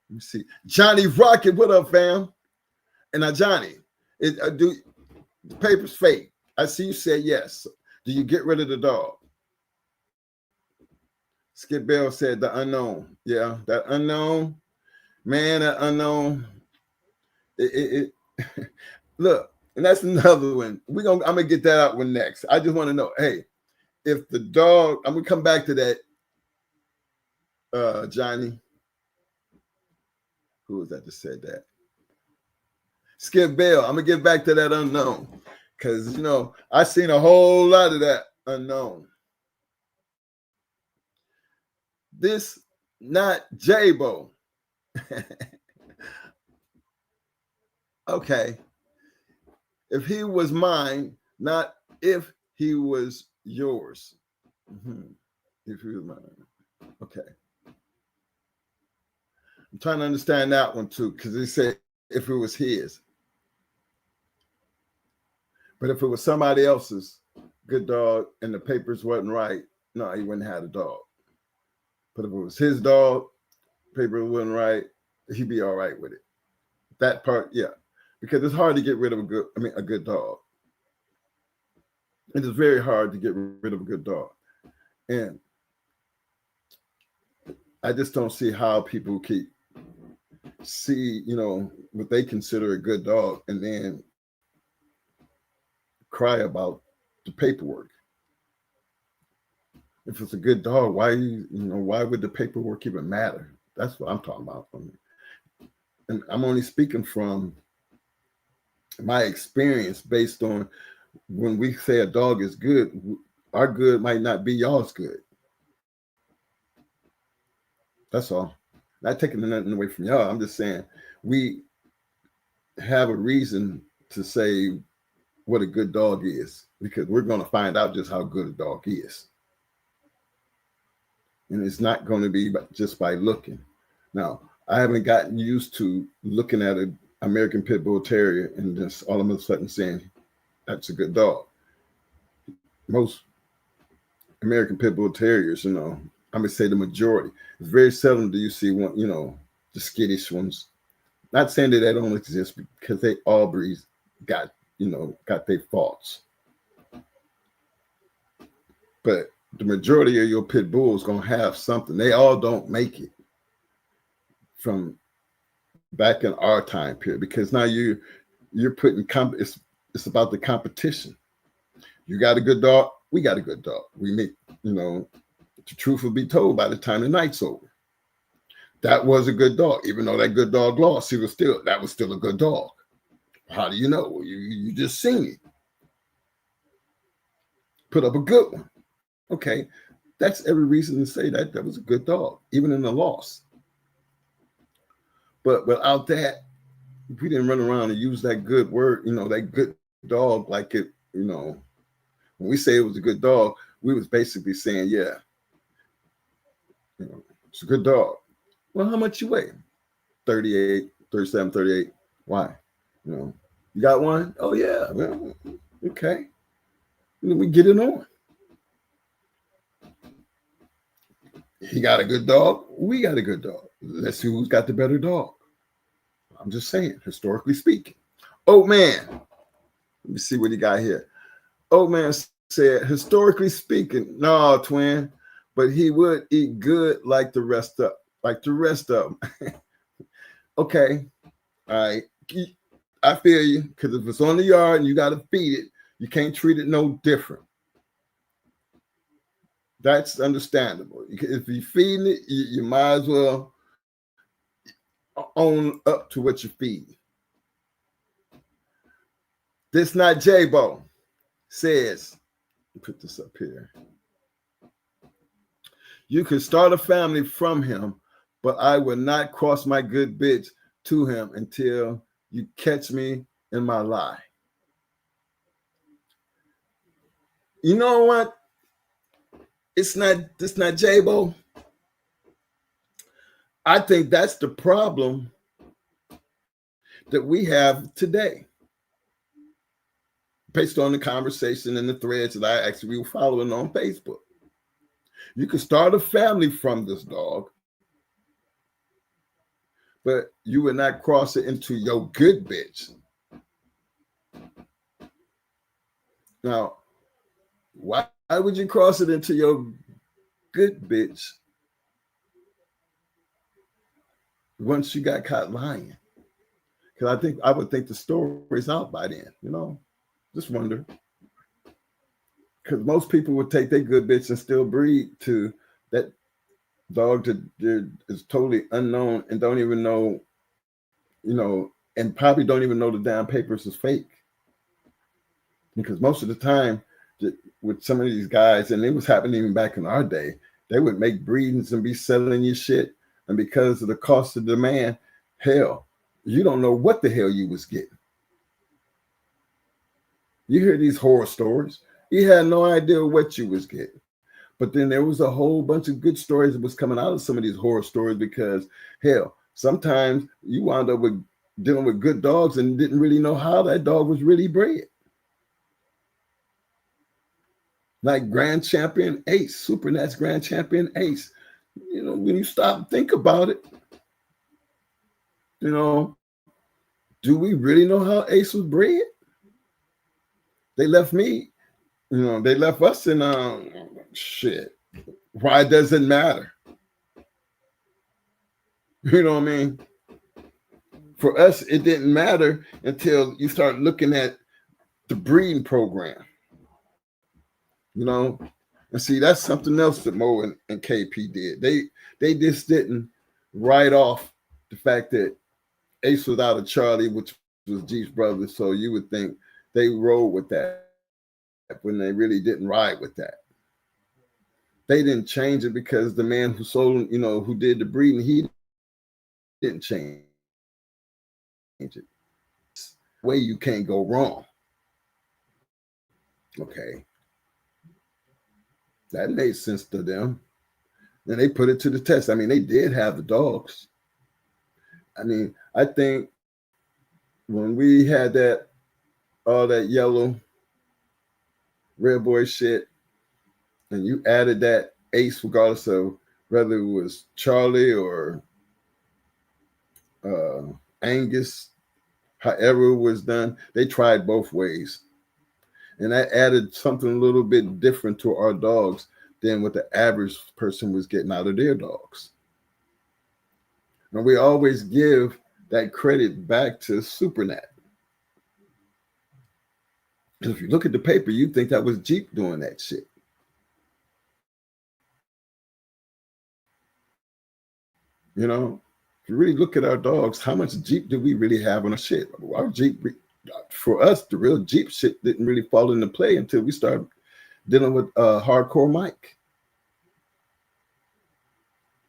Let me see. Johnny Rocket, what up, fam? And now, Johnny, the paper's fake. I see you said yes. Do you get rid of the dog? Skip Bell said the unknown. Yeah, that unknown. Man, that unknown. Look, and that's another one. I'm gonna get that out one next. I just want to know, hey, if the dog, I'm gonna come back to that. Johnny, who was that just said that? Skip Bell. I'm gonna get back to that unknown because I seen a whole lot of that unknown. This not J-Bo. Okay. If he was mine, not if he was yours. Mm-hmm. If he was mine. Okay. I'm trying to understand that one too, because they said if it was his. But if it was somebody else's good dog and the papers wasn't right, no, he wouldn't have a dog. But if it was his dog, paper wasn't right, he'd be all right with it. That part, yeah. Because it's hard to get rid of a good dog. It is very hard to get rid of a good dog. And I just don't see how people see, what they consider a good dog and then cry about the paperwork. If it's a good dog, why would the paperwork even matter? That's what I'm talking about. And I'm only speaking from my experience based on when we say a dog is good, our good might not be y'all's good. That's all. Not taking nothing away from y'all. I'm just saying we have a reason to say what a good dog is because we're going to find out just how good a dog is. And it's not going to be just by looking. Now, I haven't gotten used to looking at an American Pit Bull Terrier and just all of a sudden saying, that's a good dog. most American Pit Bull Terriers, I'm going to say the majority. It's very seldom do you see one, the skittish ones. Not saying that they don't exist because they all breeds got their faults. But the majority of your pit bulls going to have something. They all don't make it from back in our time period, because now you're putting it's about the competition. You got a good dog, we got a good dog. We make, the truth will be told by the time the night's over. That was a good dog, even though that good dog lost. That was still a good dog. How do you know? You just seen it. Put up a good one. Okay, that's every reason to say that was a good dog, even in the loss. But without that, we didn't run around and use that good word, that good dog, like it, when we say it was a good dog, we was basically saying, yeah, it's a good dog. Well, how much you weigh? 38, 37, 38. Why? You got one? Oh, yeah. Well, okay. We get it on. He got a good dog. We got a good dog. Let's see who's got the better dog. I'm just saying, historically speaking. Oh, man. Let me see what he got here. Oh, man said, historically speaking, no, twin, but he would eat good like the rest of them. Okay. All right. I feel you, because if it's on the yard and you got to feed it, you can't treat it no different. That's understandable. If you're feeding it, you might as well own up to what you feed. This not J-Bo says, put this up here. You can start a family from him, but I will not cross my good bitch to him until you catch me in my lie. You know what? It's not J-Bo. I think that's the problem that we have today, based on the conversation and the threads that I actually was following on Facebook. You can start a family from this dog, but you would not cross it into your good bitch. Now, why would you cross it into your good bitch once you got caught lying? Because I would think the story's out by then, just wonder. Because most people would take their good bitch and still breed to that dog that is totally unknown and don't even know, and probably don't even know the damn papers is fake. Because most of the time, with some of these guys, and it was happening even back in our day, they would make breedings and be selling you shit. And because of the cost of demand, hell, you don't know what the hell you was getting. You hear these horror stories. You had no idea what you was getting. But then there was a whole bunch of good stories that was coming out of some of these horror stories, because, hell, sometimes you wound up dealing with good dogs and didn't really know how that dog was really bred. Like Grand Champion Ace, Supernat's Grand Champion Ace. When you stop and think about it, do we really know how Ace was bred? They left me, they left us in shit. Why does it matter? You know what I mean? For us, it didn't matter until you start looking at the breeding program. And see, that's something else that Mo and KP did. They just didn't write off the fact that Ace was out of Charlie, which was Jeep's brother. So you would think they rolled with that when they really didn't ride with that. They didn't change it because the man who sold, who did the breeding, he didn't change it. Way you can't go wrong. Okay. That made sense to them. And they put it to the test. I mean, they did have the dogs. I mean, I think when we had all that yellow, Red Boy shit, and you added that ace, regardless of whether it was Charlie or Angus, however it was done, they tried both ways. And that added something a little bit different to our dogs than what the average person was getting out of their dogs. And we always give that credit back to Supernat. If you look at the paper, you think that was Jeep doing that shit. You know, if you really look at our dogs, how much Jeep do we really have on a shit? Our Jeep, for us, the real Jeep shit didn't really fall into play until we started dealing with Hardcore Mike.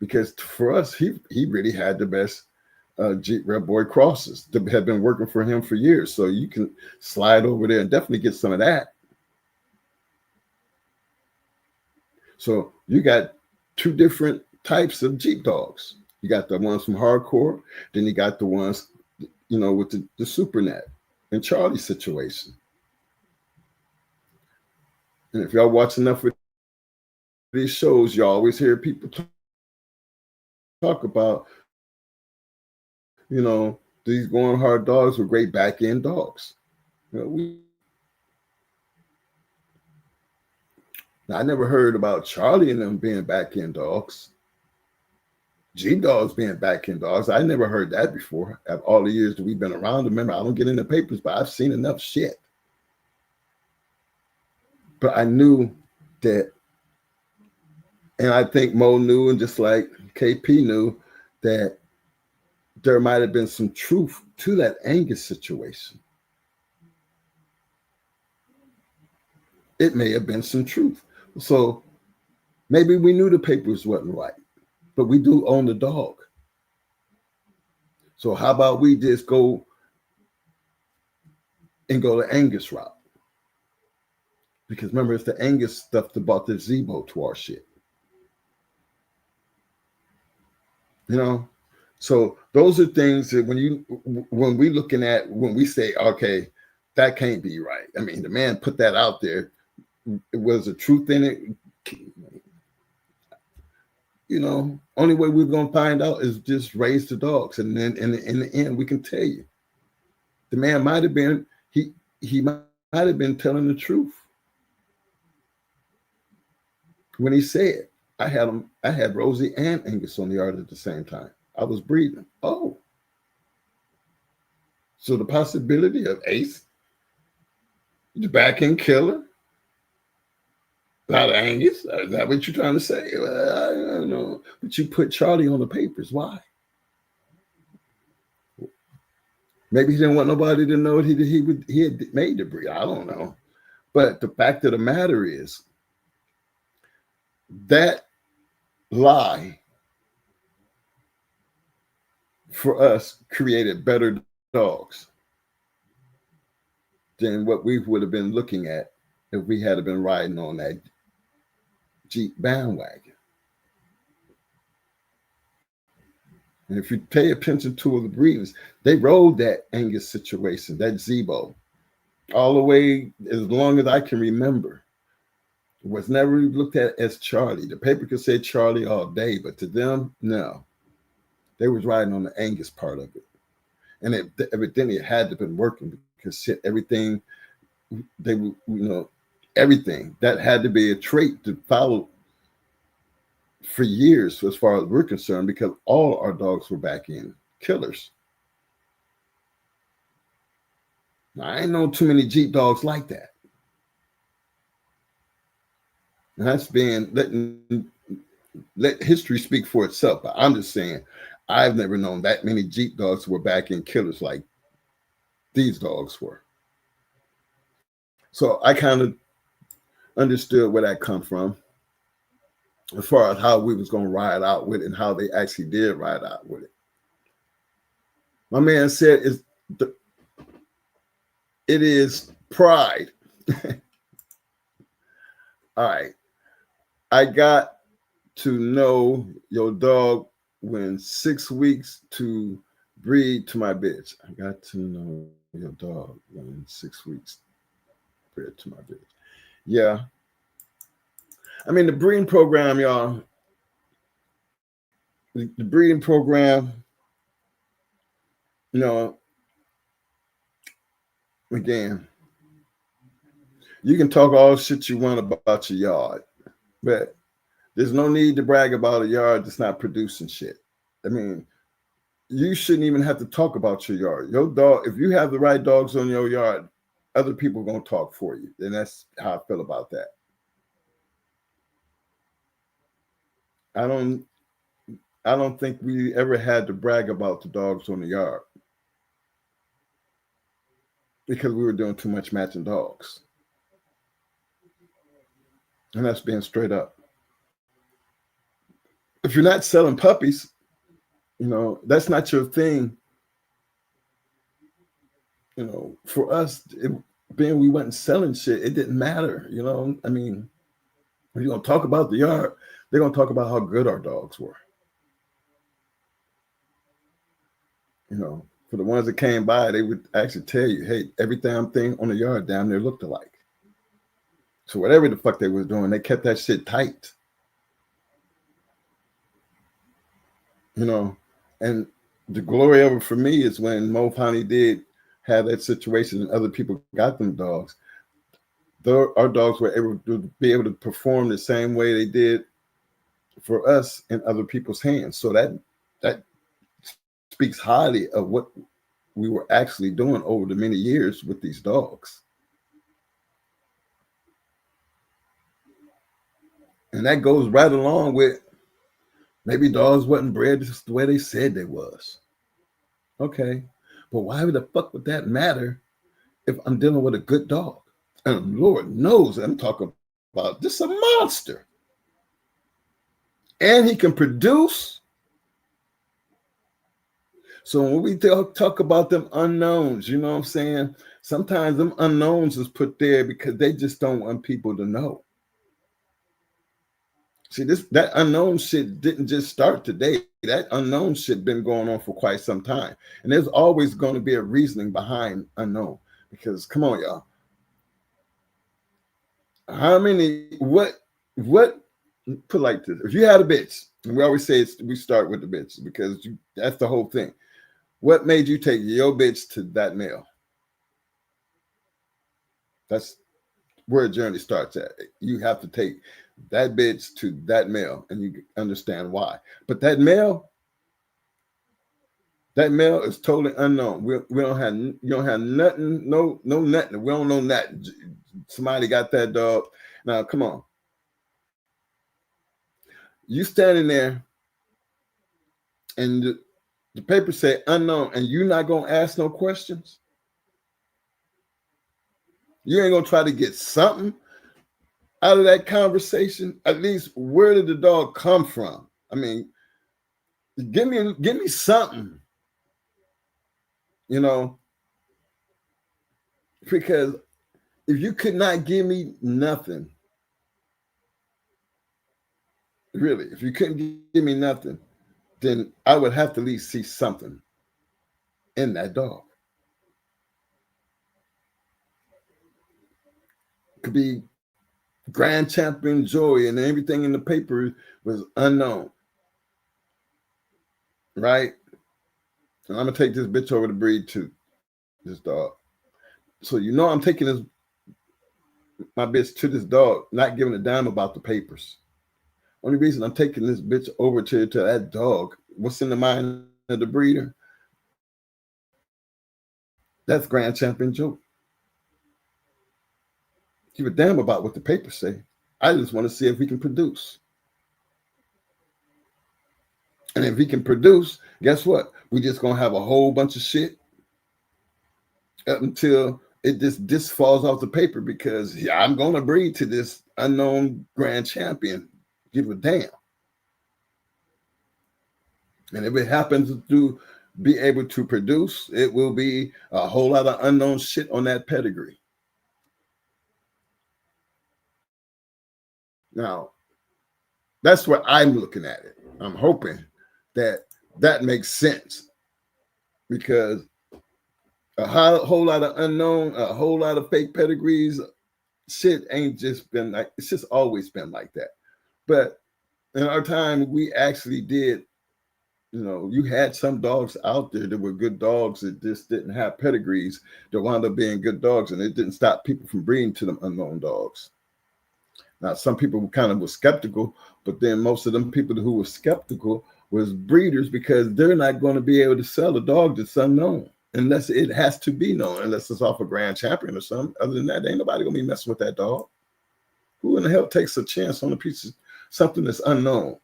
Because for us, he really had the best Jeep Red Boy crosses that had been working for him for years. So you can slide over there and definitely get some of that. So you got two different types of Jeep dogs. You got the ones from Hardcore, then you got the ones, you know, with the Supernet and Charlie situation. And if y'all watch enough of these shows, you always hear people talk about, you know, these going hard dogs were great back end dogs. You know, I never heard about Charlie and them being back end dogs. Jeep dogs being back end dogs. I never heard that before. At all the years that we've been around, remember, I don't get in the papers, but I've seen enough shit. But I knew that, and I think Mo knew, and just like KP knew, that there might have been some truth to that Angus situation. It may have been some truth. So maybe we knew the papers wasn't right, but we do own the dog. So how about we just go the Angus route? Because remember, it's the Angus stuff that brought the Zebo to our shit. You know? So those are things that when we say, okay, that can't be right. I mean, the man put that out there. Was the truth in it? You know, only way we're gonna find out is just raise the dogs, and then in the end, we can tell you. The man might have been he might have been telling the truth when he said, I had Rosie and Angus on the yard at the same time. I was breathing. Oh. So the possibility of Ace, the back end killer, not Angus, is that what you're trying to say? Well, I don't know. But you put Charlie on the papers. Why? Maybe he didn't want nobody to know he had made the breed. I don't know. But the fact of the matter is that lie for us created better dogs than what we would have been looking at if we had been riding on that Jeep bandwagon. And if you pay attention to the breeders, they rode that Angus situation, that Zebo, all the way as long as I can remember. It was never looked at as Charlie. The paper could say Charlie all day, but to them, no. They was riding on the Angus part of it. And evidently it had to have been working because shit, everything, they were, you know, everything. That had to be a trait to follow for years as far as we're concerned, because all our dogs were back in killers. Now, I ain't know too many Jeep dogs like that. And that's let history speak for itself. But I'm just saying, I've never known that many Jeep dogs were back in killers like these dogs were. So I kind of understood where that come from as far as how we was going to ride out with it and how they actually did ride out with it. My man said it is pride. All right. I got to know your dog when 6 weeks to breed to my bitch. I got to know your dog when 6 weeks. bred to my village. Yeah. I mean, the breeding program, y'all, the breeding program, you know, again, you can talk all shit you want about your yard, but there's no need to brag about a yard that's not producing shit. I mean, you shouldn't even have to talk about your yard. Your dog, if you have the right dogs on your yard, other people are going to talk for you. And that's how I feel about that. I don't think we ever had to brag about the dogs on the yard because we were doing too much matching dogs. And that's being straight up. If you're not selling puppies, you know, that's not your thing. You know, for us, being we wasn't selling shit, it didn't matter. You know, I mean, if you're going to talk about the yard, they're going to talk about how good our dogs were. You know, for the ones that came by, they would actually tell you, hey, every damn thing on the yard down there looked alike. So whatever the fuck they was doing, they kept that shit tight. You know, and the glory of it for me is when Mo finally did have that situation and other people got them dogs. Our dogs were able to be able to perform the same way they did for us in other people's hands. So that speaks highly of what we were actually doing over the many years with these dogs. And that goes right along with maybe dogs wasn't bred just the way they said they was. Okay, but why the fuck would that matter if I'm dealing with a good dog? And Lord knows I'm talking about this a monster. And he can produce. So when we talk about them unknowns, you know what I'm saying? Sometimes them unknowns is put there because they just don't want people to know. See, that unknown shit didn't just start today. That unknown shit been going on for quite some time. And there's always going to be a reasoning behind unknown. Because come on, y'all. How many, what put like this? If you had a bitch, and we always say we start with the bitch because that's the whole thing. What made you take your bitch to that male? That's where a journey starts at. You have to take that bitch to that male, and you understand why. But that male is totally unknown. You don't have nothing, no nothing. We don't know nothing. Somebody got that dog. Now, come on. You standing there, and the paper say unknown, and you're not gonna ask no questions. You ain't gonna try to get something out of that conversation. At least, where did the dog come from? I mean, give me something. You know, because if you could not give me nothing, really, if you couldn't give me nothing, then I would have to at least see something in that dog. Could be grand champion joy, and everything in the paper was unknown, right? And I'm gonna take this bitch over to breed to this dog. So you know I'm taking my bitch to this dog, not giving a damn about the papers. Only reason I'm taking this bitch over to that dog, what's in the mind of the breeder? That's grand champion joy. Give a damn about what the papers say. I just want to see if we can produce. And if he can produce, guess what? We just gonna have a whole bunch of shit up until it just falls off the paper because I'm gonna breed to this unknown grand champion. Give a damn. And if it happens to be able to produce, it will be a whole lot of unknown shit on that pedigree. Now, that's what I'm looking at it. I'm hoping that makes sense because a whole lot of unknown, a whole lot of fake pedigrees shit ain't just been like, it's just always been like that. But in our time, we actually did, you had some dogs out there that were good dogs that just didn't have pedigrees that wound up being good dogs, and it didn't stop people from breeding to them unknown dogs. Now, some people kind of were skeptical, but then most of them people who were skeptical was breeders, because they're not going to be able to sell a dog that's unknown unless it has to be known, unless it's off a grand champion or something. Other than that, ain't nobody going to be messing with that dog. Who in the hell takes a chance on a piece of something that's unknown?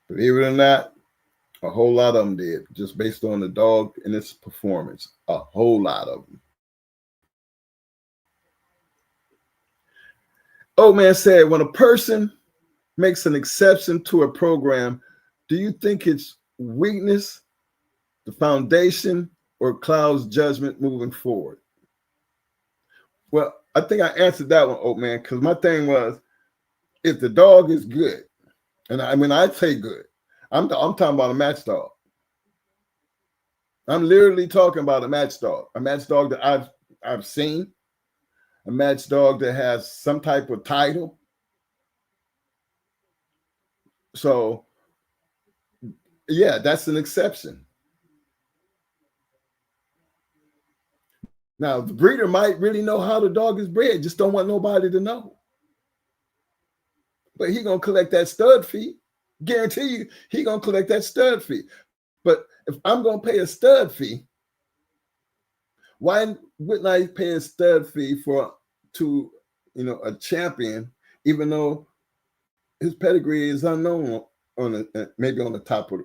Believe it or not, a whole lot of them did, just based on the dog and its performance. A whole lot of them. Old man said, when a person makes an exception to a program, do you think it's weakness, the foundation, or clouds judgment moving forward? Well, I think I answered that one, old man, because my thing was, if the dog is good, and I say good, I'm talking about a match dog. I'm literally talking about a match dog that I've seen, a match dog that has some type of title. So, yeah, that's an exception. Now, the breeder might really know how the dog is bred, just don't want nobody to know. But he gonna collect that stud fee. Guarantee you, he gonna collect that stud fee. But if I'm gonna pay a stud fee, why wouldn't I pay a stud fee to a champion, even though his pedigree is unknown maybe on the top of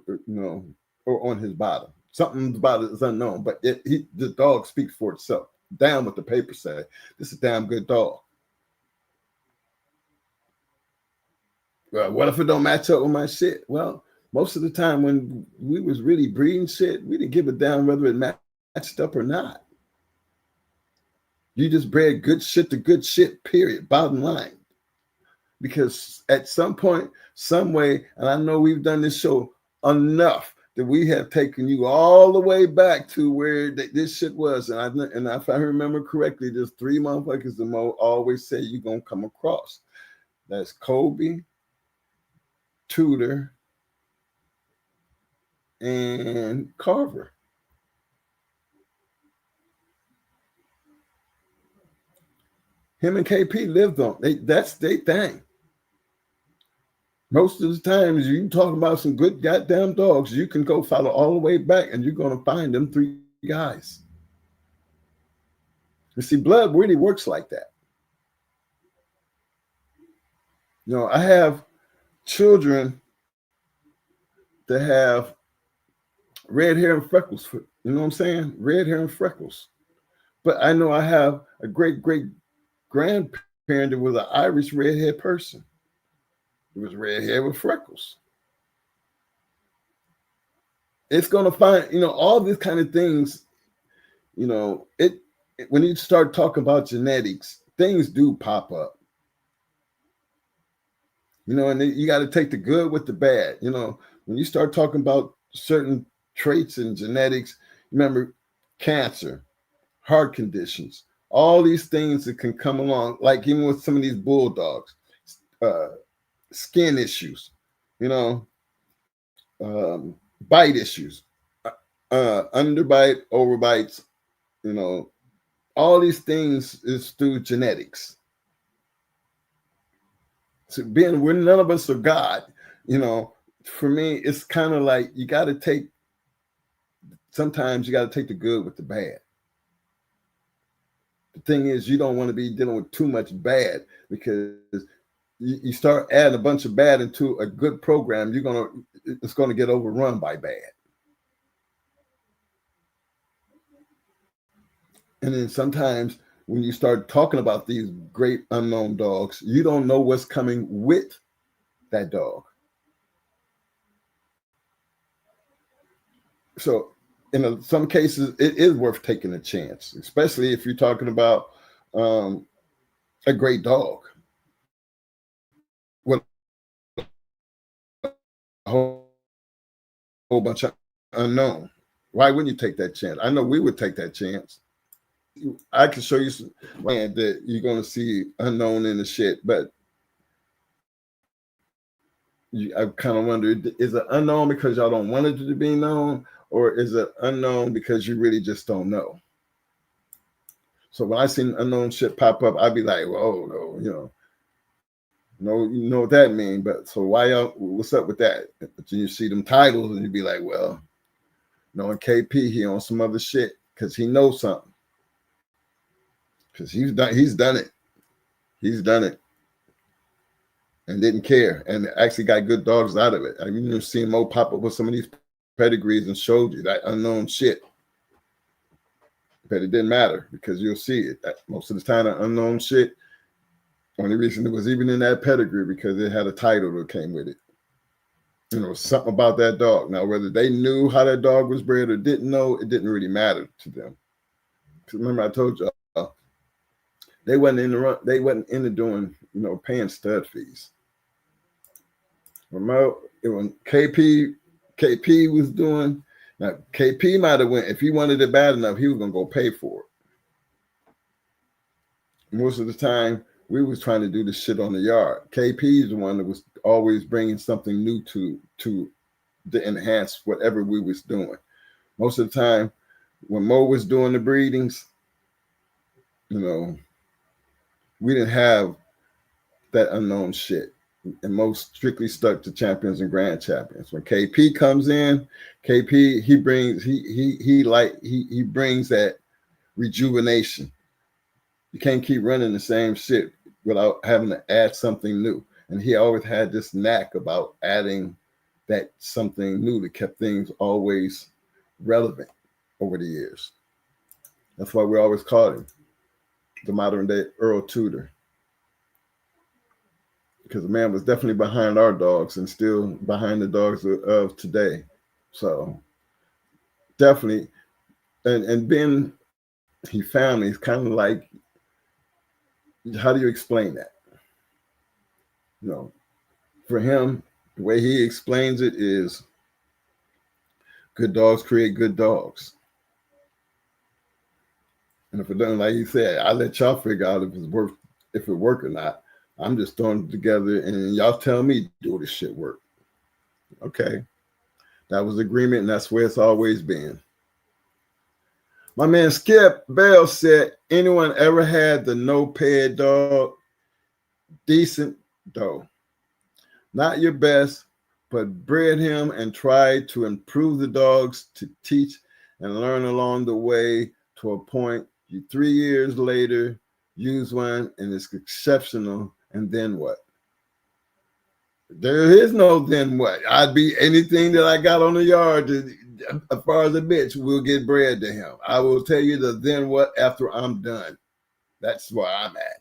or on his bottom? Something about it is unknown, but the dog speaks for itself. Damn what the papers say. This is a damn good dog. Well, what if it don't match up with my shit? Well, most of the time when we was really breeding shit, we didn't give a damn whether it matched up or not. You just bred good shit to good shit, period, bottom line. Because at some point, some way, and I know we've done this show enough that we have taken you all the way back to where this shit was. And if I remember correctly, there's 3 motherfuckers that always say you're going to come across. That's Kobe, Tudor, and Carver. Him and KP lived on. That's their thing. Most of the times you talk about some good goddamn dogs, you can go follow all the way back and you're going to find them 3 guys. You see, blood really works like that. I have children that have red hair and freckles. You know what I'm saying? Red hair and freckles. But I know I have a great grandparent that was an Irish redhead person. It was red hair with freckles. It's going to find, all these kind of things, when you start talking about genetics, things do pop up. And you got to take the good with the bad. When you start talking about certain traits and genetics, remember cancer, heart conditions, all these things that can come along, like even with some of these bulldogs, skin issues, bite issues, underbite, overbites, all these things is through genetics. So when none of us are God, for me, it's kind of like sometimes you got to take the good with the bad. The thing is, you don't want to be dealing with too much bad, because you start adding a bunch of bad into a good program, it's going to get overrun by bad. And then sometimes when you start talking about these great unknown dogs, you don't know what's coming with that dog. So in some cases, it is worth taking a chance, especially if you're talking about a great dog with a whole bunch of unknown. Why wouldn't you take that chance? I know we would take that chance. I can show you some land that you're gonna see unknown in the shit, but I kind of wonder, is it unknown because y'all don't want it to be known, or is it unknown because you really just don't know? So when I see unknown shit pop up, I'd be like, "Whoa, no, no, you know what that means." But so why y'all? What's up with that? But then you see them titles, and you be like, "Well, knowing KP, he on some other shit because he knows something. Because he's done it, and didn't care, and actually got good dogs out of it. I mean, you've seen Mo pop up with some of these pedigrees and showed you that unknown shit, but it didn't matter because you'll see it. Most of the time, the unknown shit, only reason it was even in that pedigree because it had a title that came with it. Something about that dog. Now, whether they knew how that dog was bred or didn't know, it didn't really matter to them. Because remember, I told you they wasn't in the run. They wasn't into doing, paying stud fees. When KP was doing. Now, KP might have went, if he wanted it bad enough, he was going to go pay for it. Most of the time, we was trying to do this shit on the yard. KP is the one that was always bringing something new to enhance whatever we was doing. Most of the time, when Mo was doing the breedings, we didn't have that unknown shit. And most strictly stuck to champions and grand champions. When KP comes in, KP he brings that rejuvenation. You can't keep running the same shit without having to add something new. And he always had this knack about adding that something new that kept things always relevant over the years. That's why we always called him the modern day Earl Tudor. Because the man was definitely behind our dogs and still behind the dogs of today. So definitely, and being he family is kind of like, how do you explain that? For him, the way he explains it is good dogs create good dogs. And if it doesn't, like he said, I let y'all figure out if it work or not. I'm just throwing it together and y'all tell me, do this shit work. Okay. That was agreement, and that's where it's always been. My man Skip Bell said, anyone ever had the no-ped dog? Decent though. Not your best, but bred him and tried to improve the dogs to teach and learn along the way to a point. 3 years later, use one and it's exceptional. And then what? There is no then what. I'd be anything that I got on the yard as far as a bitch will get bred to him. I will tell you the then what after I'm done. That's where I'm at.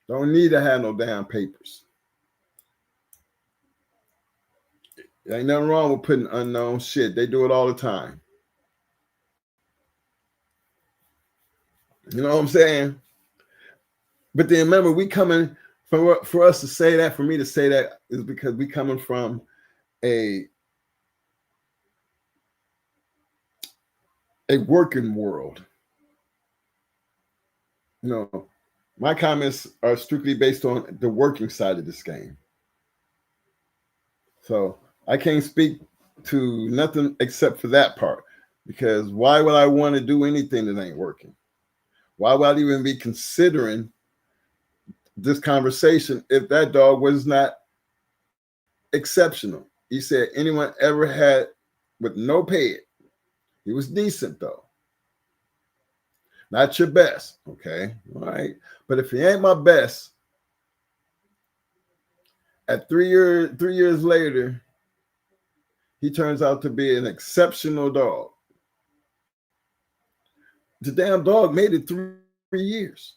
Don't need to have no damn papers. There ain't nothing wrong with putting unknown shit. They do it all the time. You know what I'm saying? But then remember, we coming for us to say that, for me to say that, is because we coming from a working world. My comments are strictly based on the working side of this game. So I can't speak to nothing except for that part, because why would I want to do anything that ain't working? Why would I even be considering this conversation if that dog was not exceptional? He said, anyone ever had with no ped? He was decent though. Not your best, okay? All right. But if he ain't my best, at 3 years later, he turns out to be an exceptional dog. The damn dog made it 3 years.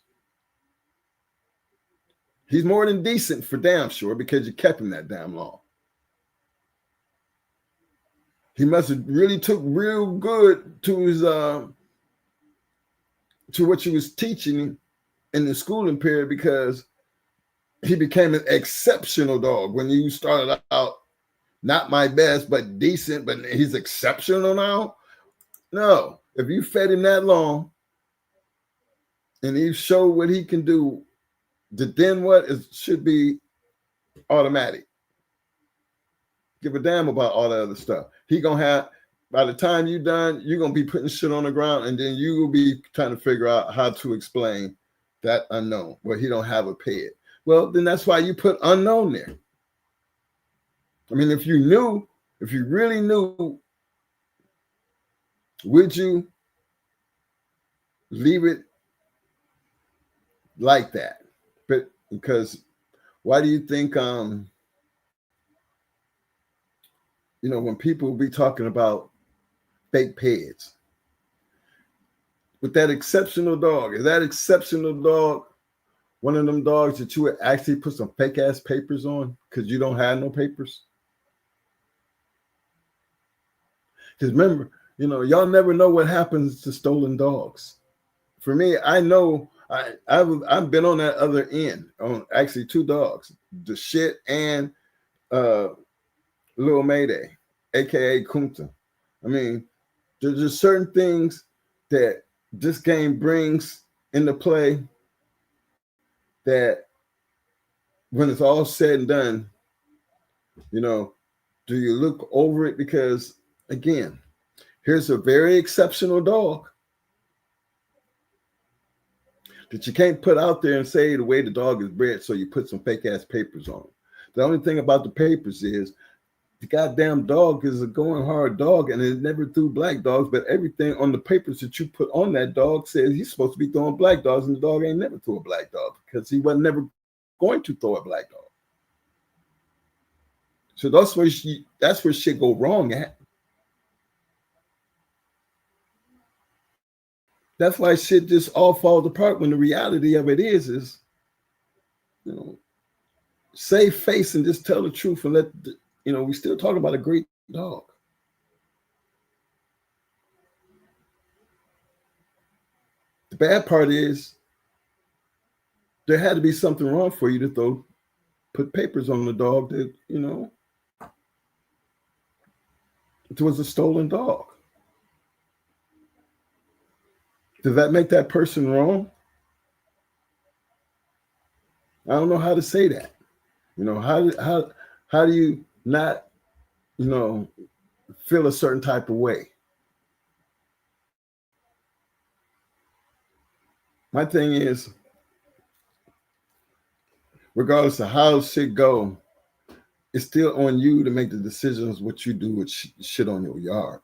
He's more than decent for damn sure, because you kept him that damn long. He must have really took real good to his to what you was teaching in the schooling period, because he became an exceptional dog when you started out. Not my best, but decent, but he's exceptional now. No, if you fed him that long and he showed what he can do, then what is should be automatic. Give a damn about all that other stuff. He gonna have, by the time you done, you're gonna be putting shit on the ground, and then you will be trying to figure out how to explain that unknown where he don't have a pet. Well, then that's why you put unknown there. I mean, if you really knew, would you leave it like that? But because why do you think when people be talking about fake pets with that exceptional dog, is that exceptional dog one of them dogs that you would actually put some fake ass papers on because you don't have no papers? Because remember, y'all never know what happens to stolen dogs. For me, I know I've been on that other end on actually two dogs, the shit and Lil Mayday, aka Kunta. I mean, there's just certain things that this game brings into play that when it's all said and done, do you look over it? Because again, here's a very exceptional dog that you can't put out there and say the way the dog is bred, so you put some fake ass papers on it. The only thing about the papers is the goddamn dog is a going hard dog, and it never threw black dogs, but everything on the papers that you put on that dog says he's supposed to be throwing black dogs, and the dog ain't never threw a black dog because he was never going to throw a black dog. So that's where shit go wrong at. That's why shit just all falls apart when the reality of it is save face and just tell the truth and let we still talk about a great dog. The bad part is there had to be something wrong for you to put papers on the dog that, it was a stolen dog. Does that make that person wrong? I don't know how to say that. How do you not, feel a certain type of way? My thing is, regardless of how shit go, it's still on you to make the decisions what you do with shit on your yard.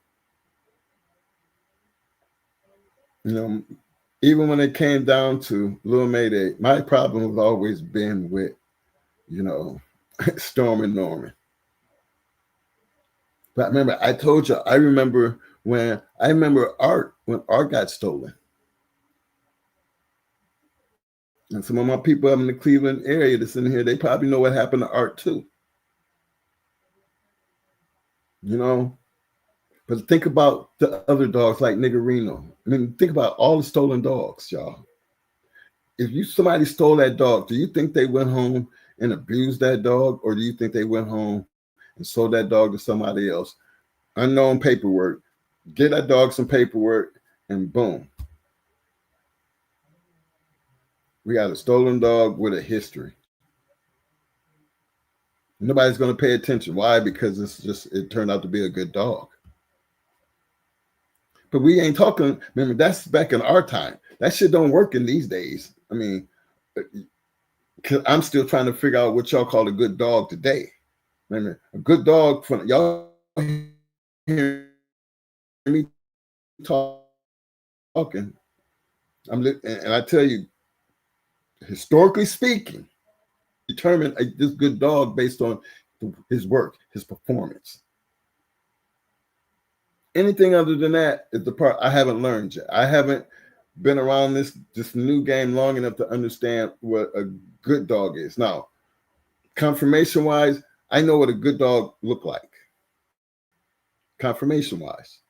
Even when it came down to Lil Mayday, my problem has always been with, Storm and Norman. But remember, I told you, I remember Art, when Art got stolen. And some of my people up in the Cleveland area that's in here, they probably know what happened to Art too. But think about the other dogs like Niggerino. I mean, think about all the stolen dogs, y'all. If somebody stole that dog, do you think they went home and abused that dog? Or do you think they went home and sold that dog to somebody else? Unknown paperwork. Get that dog some paperwork and boom. We got a stolen dog with a history. Nobody's going to pay attention. Why? Because it turned out to be a good dog. But we ain't talking, remember, that's back in our time. That shit don't work in these days. I mean, because I'm still trying to figure out what y'all call a good dog today. Remember, a good dog, y'all hear me talking, and I tell you, historically speaking, determine this good dog based on his work, his performance. Anything other than that is the part I haven't learned yet. I haven't been around this new game long enough to understand what a good dog is. Now, confirmation wise, I know what a good dog look like. Confirmation wise,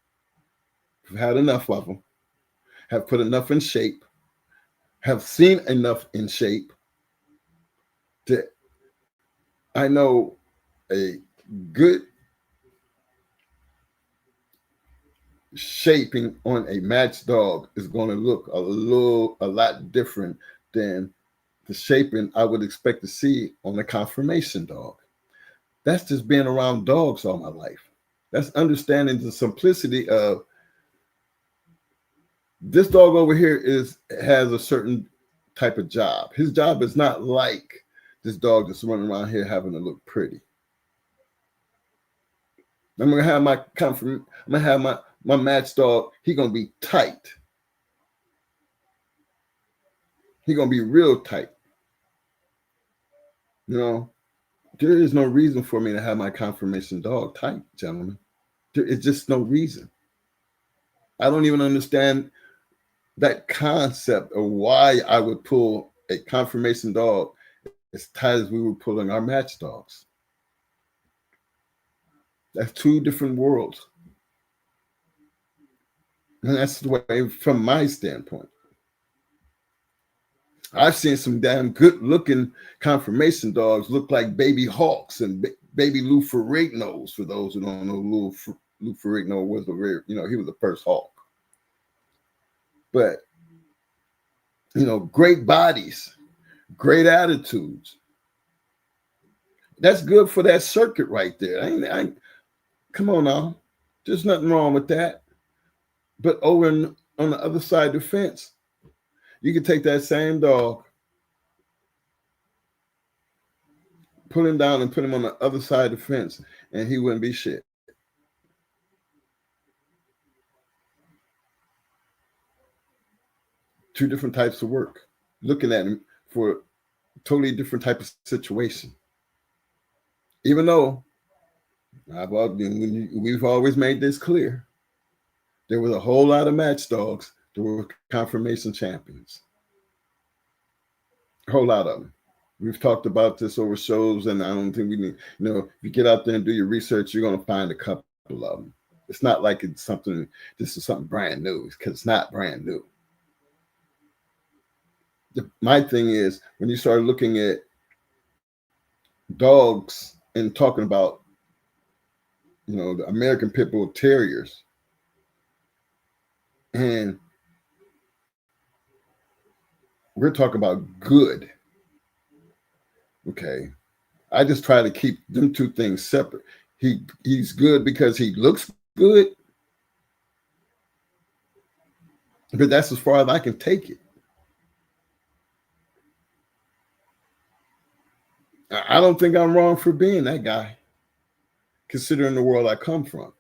I've had enough of them, have put enough in shape, have seen enough in shape that I know a good shaping on a matched dog is going to look a lot different than the shaping I would expect to see on a conformation dog. That's just being around dogs all my life. That's understanding the simplicity of this dog over here has a certain type of job. His job is not like this dog that's running around here having to look pretty. I'm gonna have my match dog. He gonna be tight. He gonna be real tight. You know, there is no reason for me to have my conformation dog tight, gentlemen. There is just no reason. I don't even understand that concept of why I would pull a conformation dog as tight as we were pulling our match dogs. That's two different worlds. And that's the way, from my standpoint. I've seen some damn good looking conformation dogs look like baby hawks and baby Lou Ferrignos. For those who don't know, Lou Ferrigno was he was the first hawk. But, great bodies, great attitudes. That's good for that circuit right there. Come on now. There's nothing wrong with that. But over on the other side of the fence, you could take that same dog, pull him down and put him on the other side of the fence, and he wouldn't be shit. Two different types of work. Looking at him for a totally different type of situation. Even though we've always made this clear, there was a whole lot of match dogs that were conformation champions. A whole lot of them. We've talked about this over shows, and I don't think we need, if you get out there and do your research, you're going to find a couple of them. It's not like this is something brand new, because it's not brand new. My thing is, when you start looking at dogs and talking about, the American Pit Bull Terriers, and we're talking about good. Okay. I just try to keep them two things separate. He's good because he looks good, but that's as far as I can take it. I don't think I'm wrong for being that guy, considering the world I come from.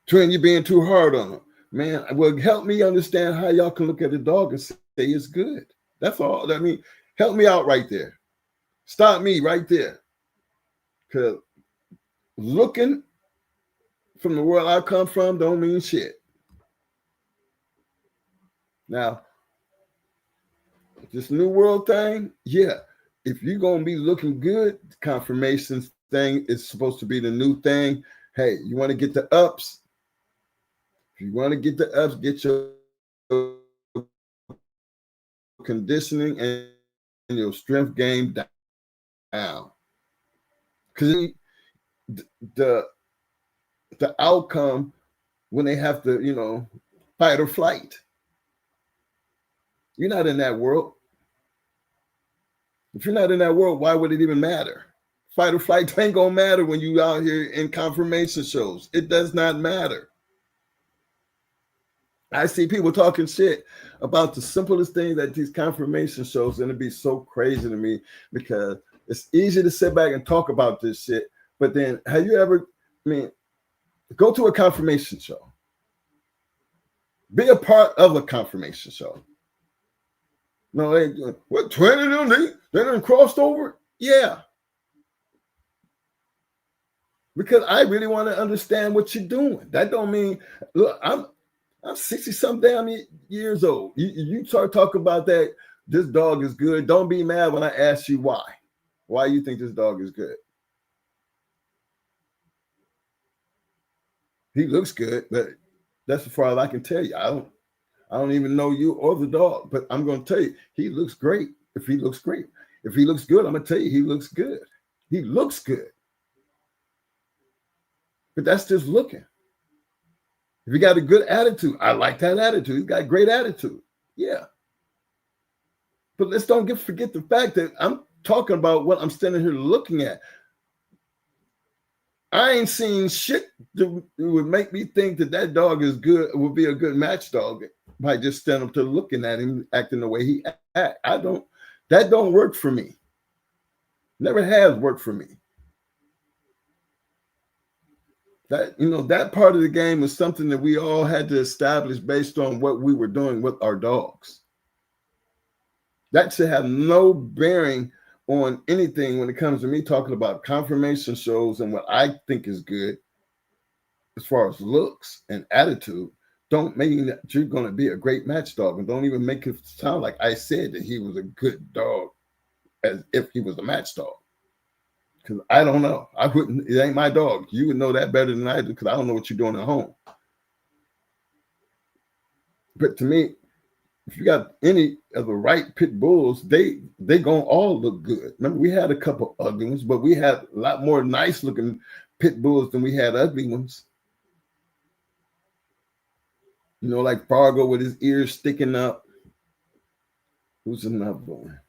Twin, you're being too hard on him. Man, well, help me understand how y'all can look at a dog and say it's good. That's all. Help me out right there. Stop me right there. Because looking from the world I come from don't mean shit. Now, this new world thing, yeah. If you're going to be looking good, the confirmation thing is supposed to be the new thing. Hey, you want to get the ups? If you want to get the ups, get your conditioning and your strength game down. Because the outcome when they have to, fight or flight. You're not in that world. If you're not in that world, why would it even matter? Fight or flight ain't gonna matter when you out here in confirmation shows. It does not matter. I see people talking shit about the simplest things at these confirmation shows, and it'd be so crazy to me because it's easy to sit back and talk about this shit. But then, have you ever, go to a confirmation show. Be a part of a confirmation show. No, what 20 of them? They done crossed over? Yeah. Because I really want to understand what you're doing. That don't mean, look, I'm 60-something damn years old. You start talking about that, this dog is good. Don't be mad when I ask you why. Why you think this dog is good? He looks good, but that's as far as I can tell you. I don't even know you or the dog, but I'm going to tell you, he looks great. If he looks great. If he looks good, I'm going to tell you, he looks good. He looks good. But that's just looking. If you got a good attitude, I like that attitude. He's got great attitude. Yeah. But let's don't forget the fact that I'm talking about what I'm standing here looking at. I ain't seen shit that would make me think that that dog is good, would be a good match dog by just standing up to looking at him acting the way he act. That don't work for me. Never has worked for me. That, that part of the game was something that we all had to establish based on what we were doing with our dogs. That should have no bearing on anything when it comes to me talking about confirmation shows and what I think is good as far as looks and attitude. Don't mean that you're going to be a great match dog, and don't even make it sound like I said that he was a good dog as if he was a match dog. Because I don't know. It ain't my dog. You would know that better than I do, because I don't know what you're doing at home. But to me, if you got any of the right pit bulls, they gonna all look good. Remember, we had a couple ugly ones, but we had a lot more nice looking pit bulls than we had ugly ones. Like Fargo with his ears sticking up. Who's another one?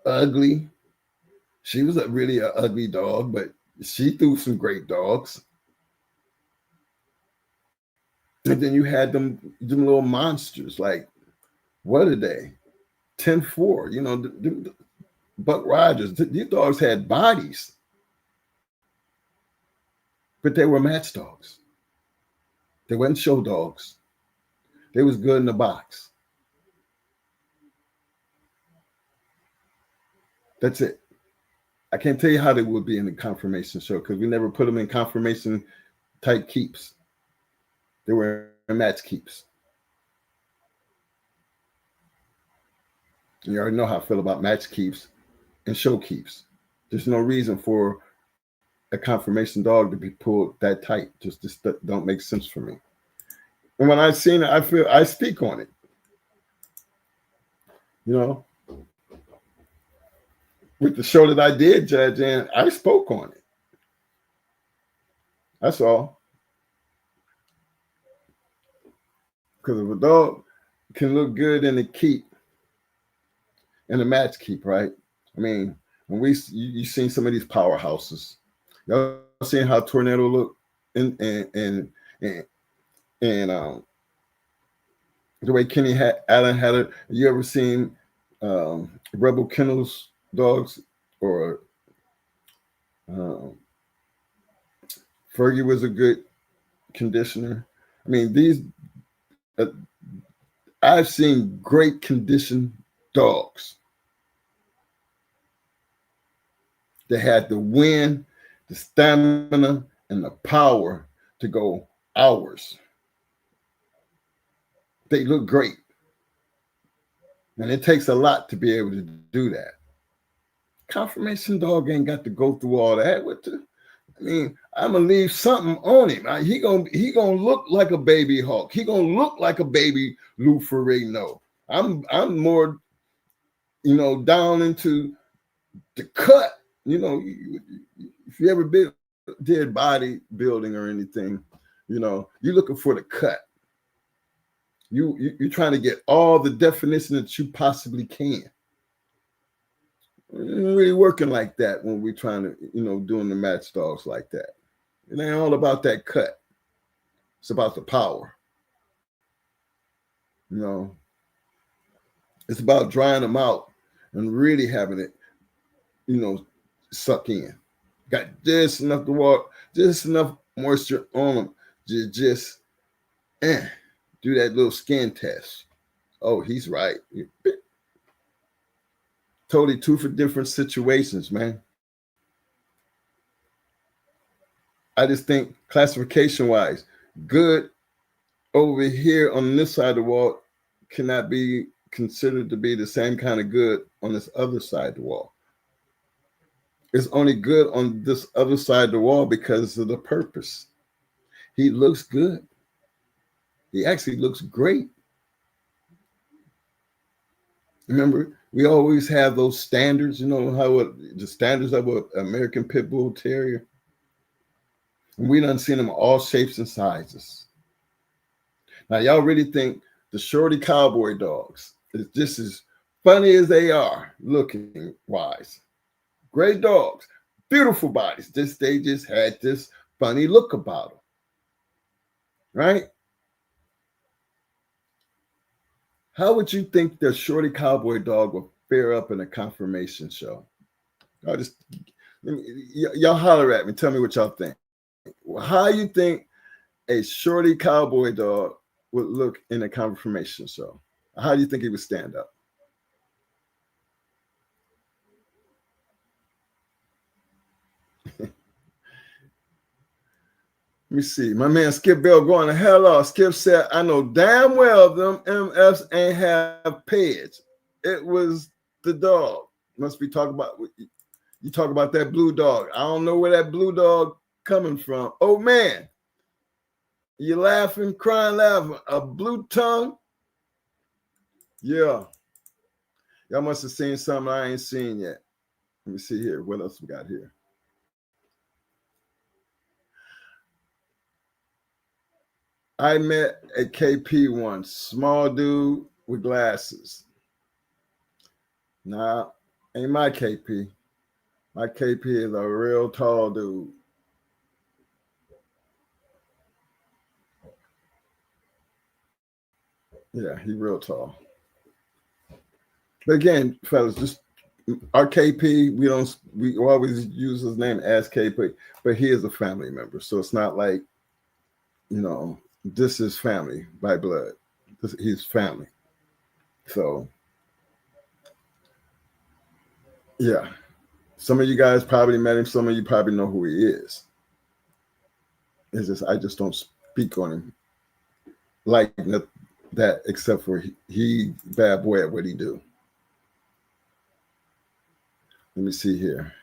Ugly. She was really an ugly dog, but she threw some great dogs. And then you had them little monsters, like, what are they? 10-4, Buck Rogers. These dogs had bodies, but they were match dogs. They weren't show dogs. They was good in the box. That's it. I can't tell you how they would be in the confirmation show because we never put them in confirmation type keeps. They were match keeps. You already know how I feel about match keeps and show keeps. There's no reason for a confirmation dog to be pulled that tight. Just don't make sense for me. And when I've seen it, I speak on it. With the show that I did, Judge, and I spoke on it. That's all. Because if a dog can look good in a keep, in a match keep, right? I mean, when you seen some of these powerhouses, y'all seen how Tornado look and the way Allen had it. You ever seen Rebel Kennels dogs, or Fergie was a good conditioner. I mean, I've seen great conditioned dogs. They had the wind, the stamina, and the power to go hours. They look great. And it takes a lot to be able to do that. Confirmation dog ain't got to go through all that. I'm gonna leave something on him. He gonna look like a baby hawk. He gonna look like a baby Lou Ferrigno. I'm more, down into the cut. If you ever did bodybuilding or anything, you're looking for the cut. You're trying to get all the definition that you possibly can. We're not really working like that when we're trying to, doing the match dogs like that. It ain't all about that cut. It's about the power. It's about drying them out and really having it, suck in. Got just enough to walk, just enough moisture on them to just do that little skin test. Oh, he's right. Totally two for different situations, man. I just think classification-wise, good over here on this side of the wall cannot be considered to be the same kind of good on this other side of the wall. It's only good on this other side of the wall because of the purpose. He looks good. He actually looks great. Remember, we always have those standards, how the standards of an American Pit Bull Terrier. And we done seen them all shapes and sizes. Now, y'all really think the shorty cowboy dogs is just as funny as they are looking wise? Great dogs, beautiful bodies. They just had this funny look about them, right? How would you think the shorty cowboy dog will fare up in a confirmation show? Y'all holler at me. Tell me what y'all think. How you think a shorty cowboy dog would look in a confirmation show? How do you think he would stand up? Let me see. My man Skip Bell going to hell off. Skip said, I know damn well them MFs ain't have pads. It was the dog. Must be talking about, you talk about that blue dog. I don't know where that blue dog coming from. Oh man, you laughing, crying, laughing. A blue tongue? Yeah. Y'all must have seen something I ain't seen yet. Let me see here. What else we got here? I met a KP once, small dude with glasses. Nah, ain't my KP. My KP is a real tall dude. Yeah, he real tall. But again, fellas, just our KP, we always use his name as KP, but he is a family member. So it's not like, this is family by blood. He's family. So, yeah. Some of you guys probably met him. Some of you probably know who he is. It's just, I just don't speak on him like that, except for he bad boy at what he do. Let me see here.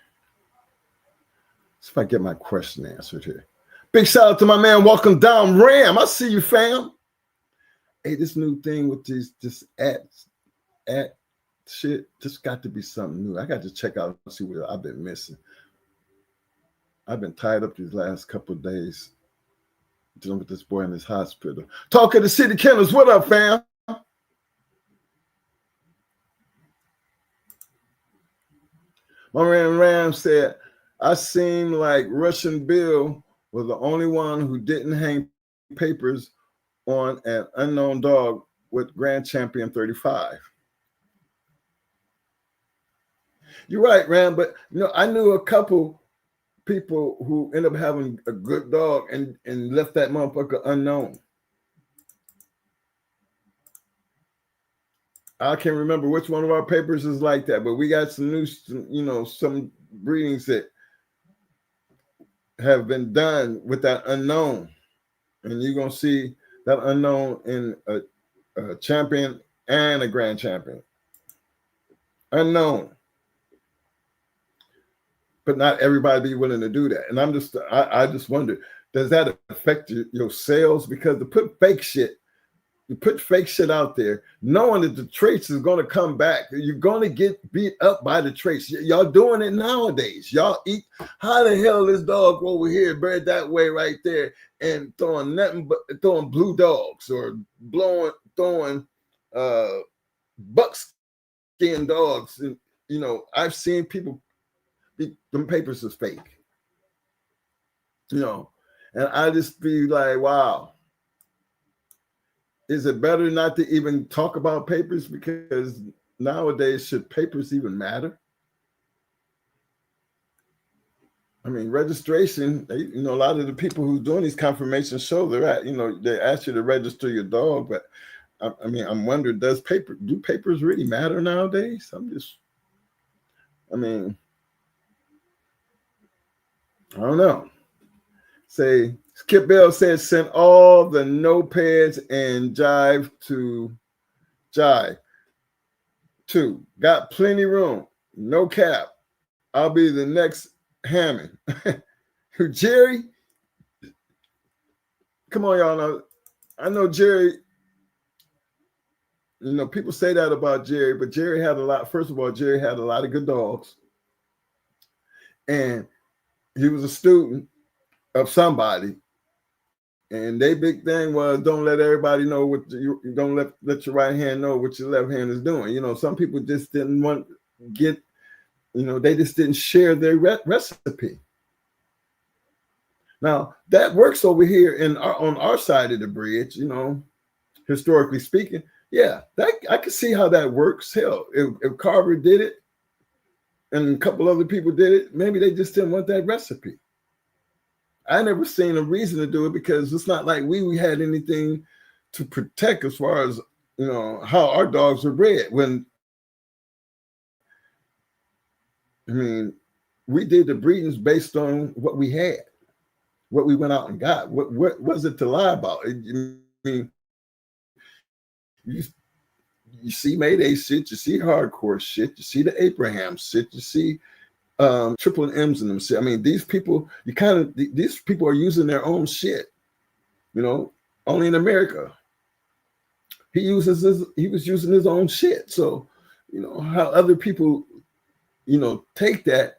See if I get my question answered here. Big shout out to my man, Welcome Down Ram. I see you, fam. Hey, this new thing with this at shit, this got to be something new. I got to check out and see what I've been missing. I've been tied up these last couple of days dealing with this boy in this hospital. Talking to City Kennels. What up, fam? My man Ram said, I seem like Russian Bill was the only one who didn't hang papers on an unknown dog with Grand Champion 35. You're right, Ram, but I knew a couple people who ended up having a good dog and left that motherfucker unknown. I can't remember which one of our papers is like that, but we got some new, some breedings that have been done with that unknown. And you're going to see that unknown in a champion and a grand champion. Unknown. But not everybody be willing to do that. And I just wonder, does that affect your sales? Because to put fake shit, you put fake shit out there, knowing that the traits is going to come back. You're going to get beat up by the traits. Y'all doing it nowadays. Y'all eat, how the hell this dog over here bred that way right there and throwing nothing but throwing blue dogs or throwing buckskin dogs. And, I've seen people, them papers is fake. And I just be like, wow. Is it better not to even talk about papers? Because nowadays, should papers even matter? I mean, registration, a lot of the people who doing these confirmation shows, they ask you to register your dog, but I'm wondering, do papers really matter nowadays? I don't know. Say, Skip Bell said, send all the notepads and jive to Jive. 2, got plenty room. No cap. I'll be the next Hammond. Jerry, come on, y'all. Know. I know Jerry, people say that about Jerry, but Jerry had first of all, Jerry had a lot of good dogs. And he was a student. of somebody. And their big thing was don't let everybody know what you don't let your right hand know what your left hand is doing. You know, some people just didn't want to get, you know, they just didn't share their recipe. Now that works over here on our side of the bridge, you know, historically speaking. Yeah, that I can see how that works. Hell, if Carver did it and a couple other people did it, maybe they just didn't want that recipe. I never seen a reason to do it because it's not like we had anything to protect as far as, you know, how our dogs were bred. When, I mean, we did the breedings based on what we had, what we went out and got. What was it to lie about? I mean, you see Mayday shit, you see hardcore shit, you see the Abraham shit, you see triple M's in them shit. I mean, these people, these people are using their own shit, you know, only in America. He was using his own shit. So, you know, how other people, you know, take that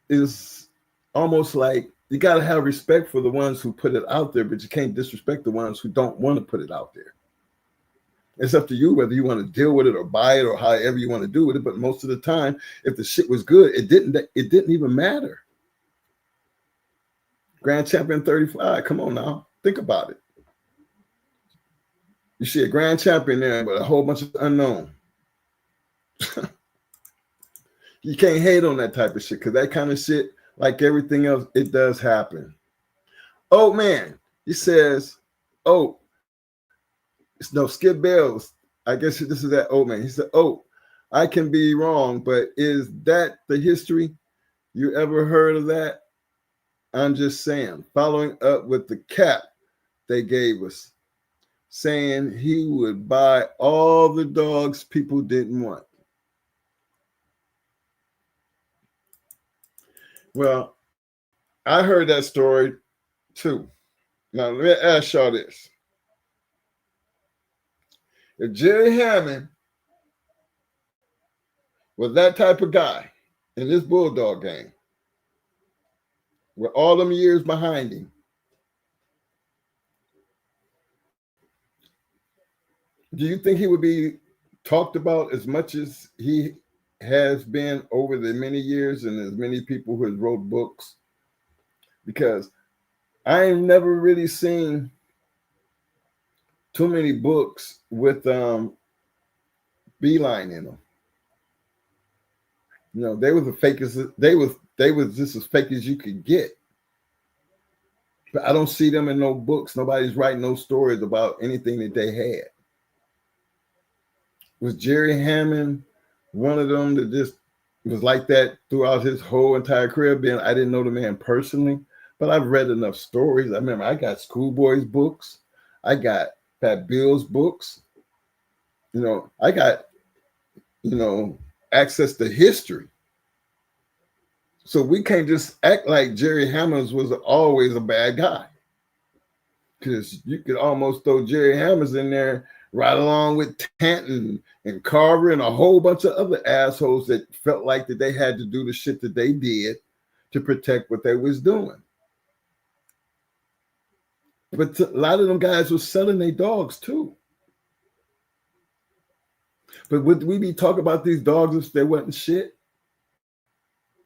is almost like you got to have respect for the ones who put it out there, but you can't disrespect the ones who don't want to put it out there. It's up to you whether you want to deal with it or buy it or however you want to do with it. But most of the time, if the shit was good, it didn't even matter. Grand Champion 35. Come on now. Think about it. You see a grand champion there, but a whole bunch of unknown. You can't hate on that type of shit because that kind of shit, like everything else, it does happen. Oh man, he says, oh, no, Skip Bells. I guess this is that old man. He said, oh, I can be wrong, but is that the history? You ever heard of that? I'm just saying, following up with the cap they gave us, saying he would buy all the dogs people didn't want. Well, I heard that story too. Now, let me ask y'all this. If Jerry Hammond was that type of guy in this Bulldog game, with all them years behind him, do you think he would be talked about as much as he has been over the many years and as many people who have wrote books? Because I ain't never really seen too many books with Beeline in them. You know, they were the fakest. They was just as fake as you could get. But I don't see them in no books. Nobody's writing no stories about anything that they had. Was Jerry Hammond one of them that just was like that throughout his whole entire career? I didn't know the man personally, but I've read enough stories. I remember I got Schoolboy's books. I got Fat Bill's books. You know, I got, you know, access to history. So we can't just act like Jerry Hammond was always a bad guy. Because you could almost throw Jerry Hammond in there right along with Tanton and Carver and a whole bunch of other assholes that felt like that they had to do the shit that they did to protect what they was doing. But a lot of them guys were selling their dogs too. But would we be talking about these dogs if they wasn't shit?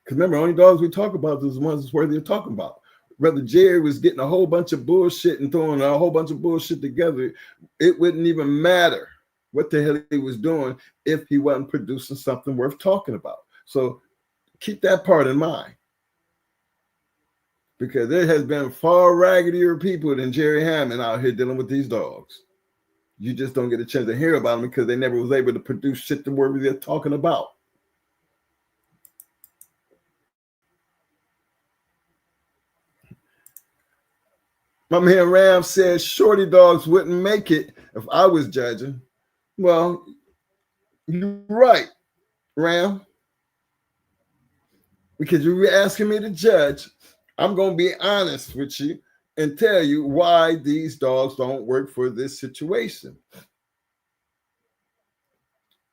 Because remember, only dogs we talk about is the ones that's worthy of talking about. Brother Jerry was getting a whole bunch of bullshit and throwing a whole bunch of bullshit together. It wouldn't even matter what the hell he was doing if he wasn't producing something worth talking about. So keep that part in mind. Because there has been far raggedier people than Jerry Hammond out here dealing with these dogs. You just don't get a chance to hear about them because they never was able to produce shit to worthy they're talking about. My man Ram says shorty dogs wouldn't make it if I was judging. Well, you're right, Ram. Because you were asking me to judge, I'm going to be honest with you and tell you why these dogs don't work for this situation.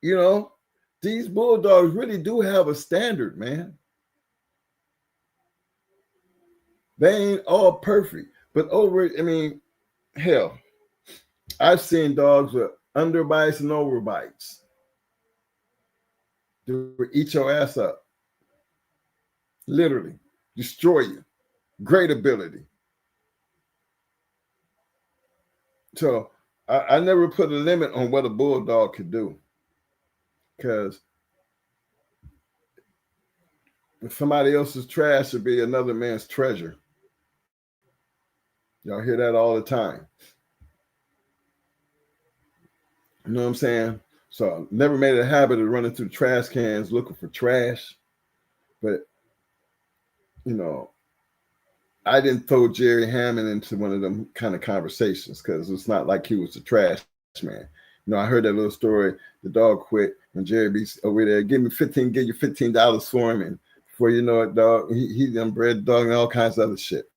You know, these bulldogs really do have a standard, man. They ain't all perfect, but I mean, hell, I've seen dogs with underbites and overbites. They will eat your ass up, literally, destroy you. Great ability. So I never put a limit on what a bulldog could do, because somebody else's trash should be another man's treasure. Y'all hear that all the time. You know what I'm saying? So I never made it a habit of running through trash cans looking for trash. But, you know, I didn't throw Jerry Hammond into one of them kind of conversations, because it's not like he was the trash man. You know, I heard that little story. The dog quit, and Jerry be over there, give you $15 for him. And before you know it, dog, he done bred dog and all kinds of other shit.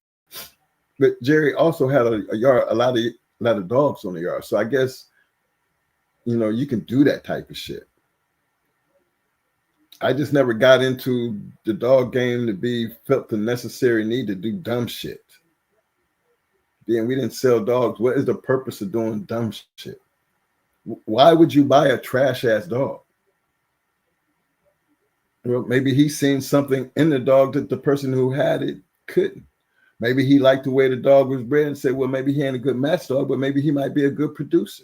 But Jerry also had a yard, a lot of dogs on the yard. So I guess, you know, you can do that type of shit. I just never got into the dog game to be felt the necessary need to do dumb shit. Then we didn't sell dogs. What is the purpose of doing dumb shit? Why would you buy a trash ass dog? Well, maybe he's seen something in the dog that the person who had it couldn't. Maybe he liked the way the dog was bred and said, well, maybe he ain't a good match dog, but maybe he might be a good producer.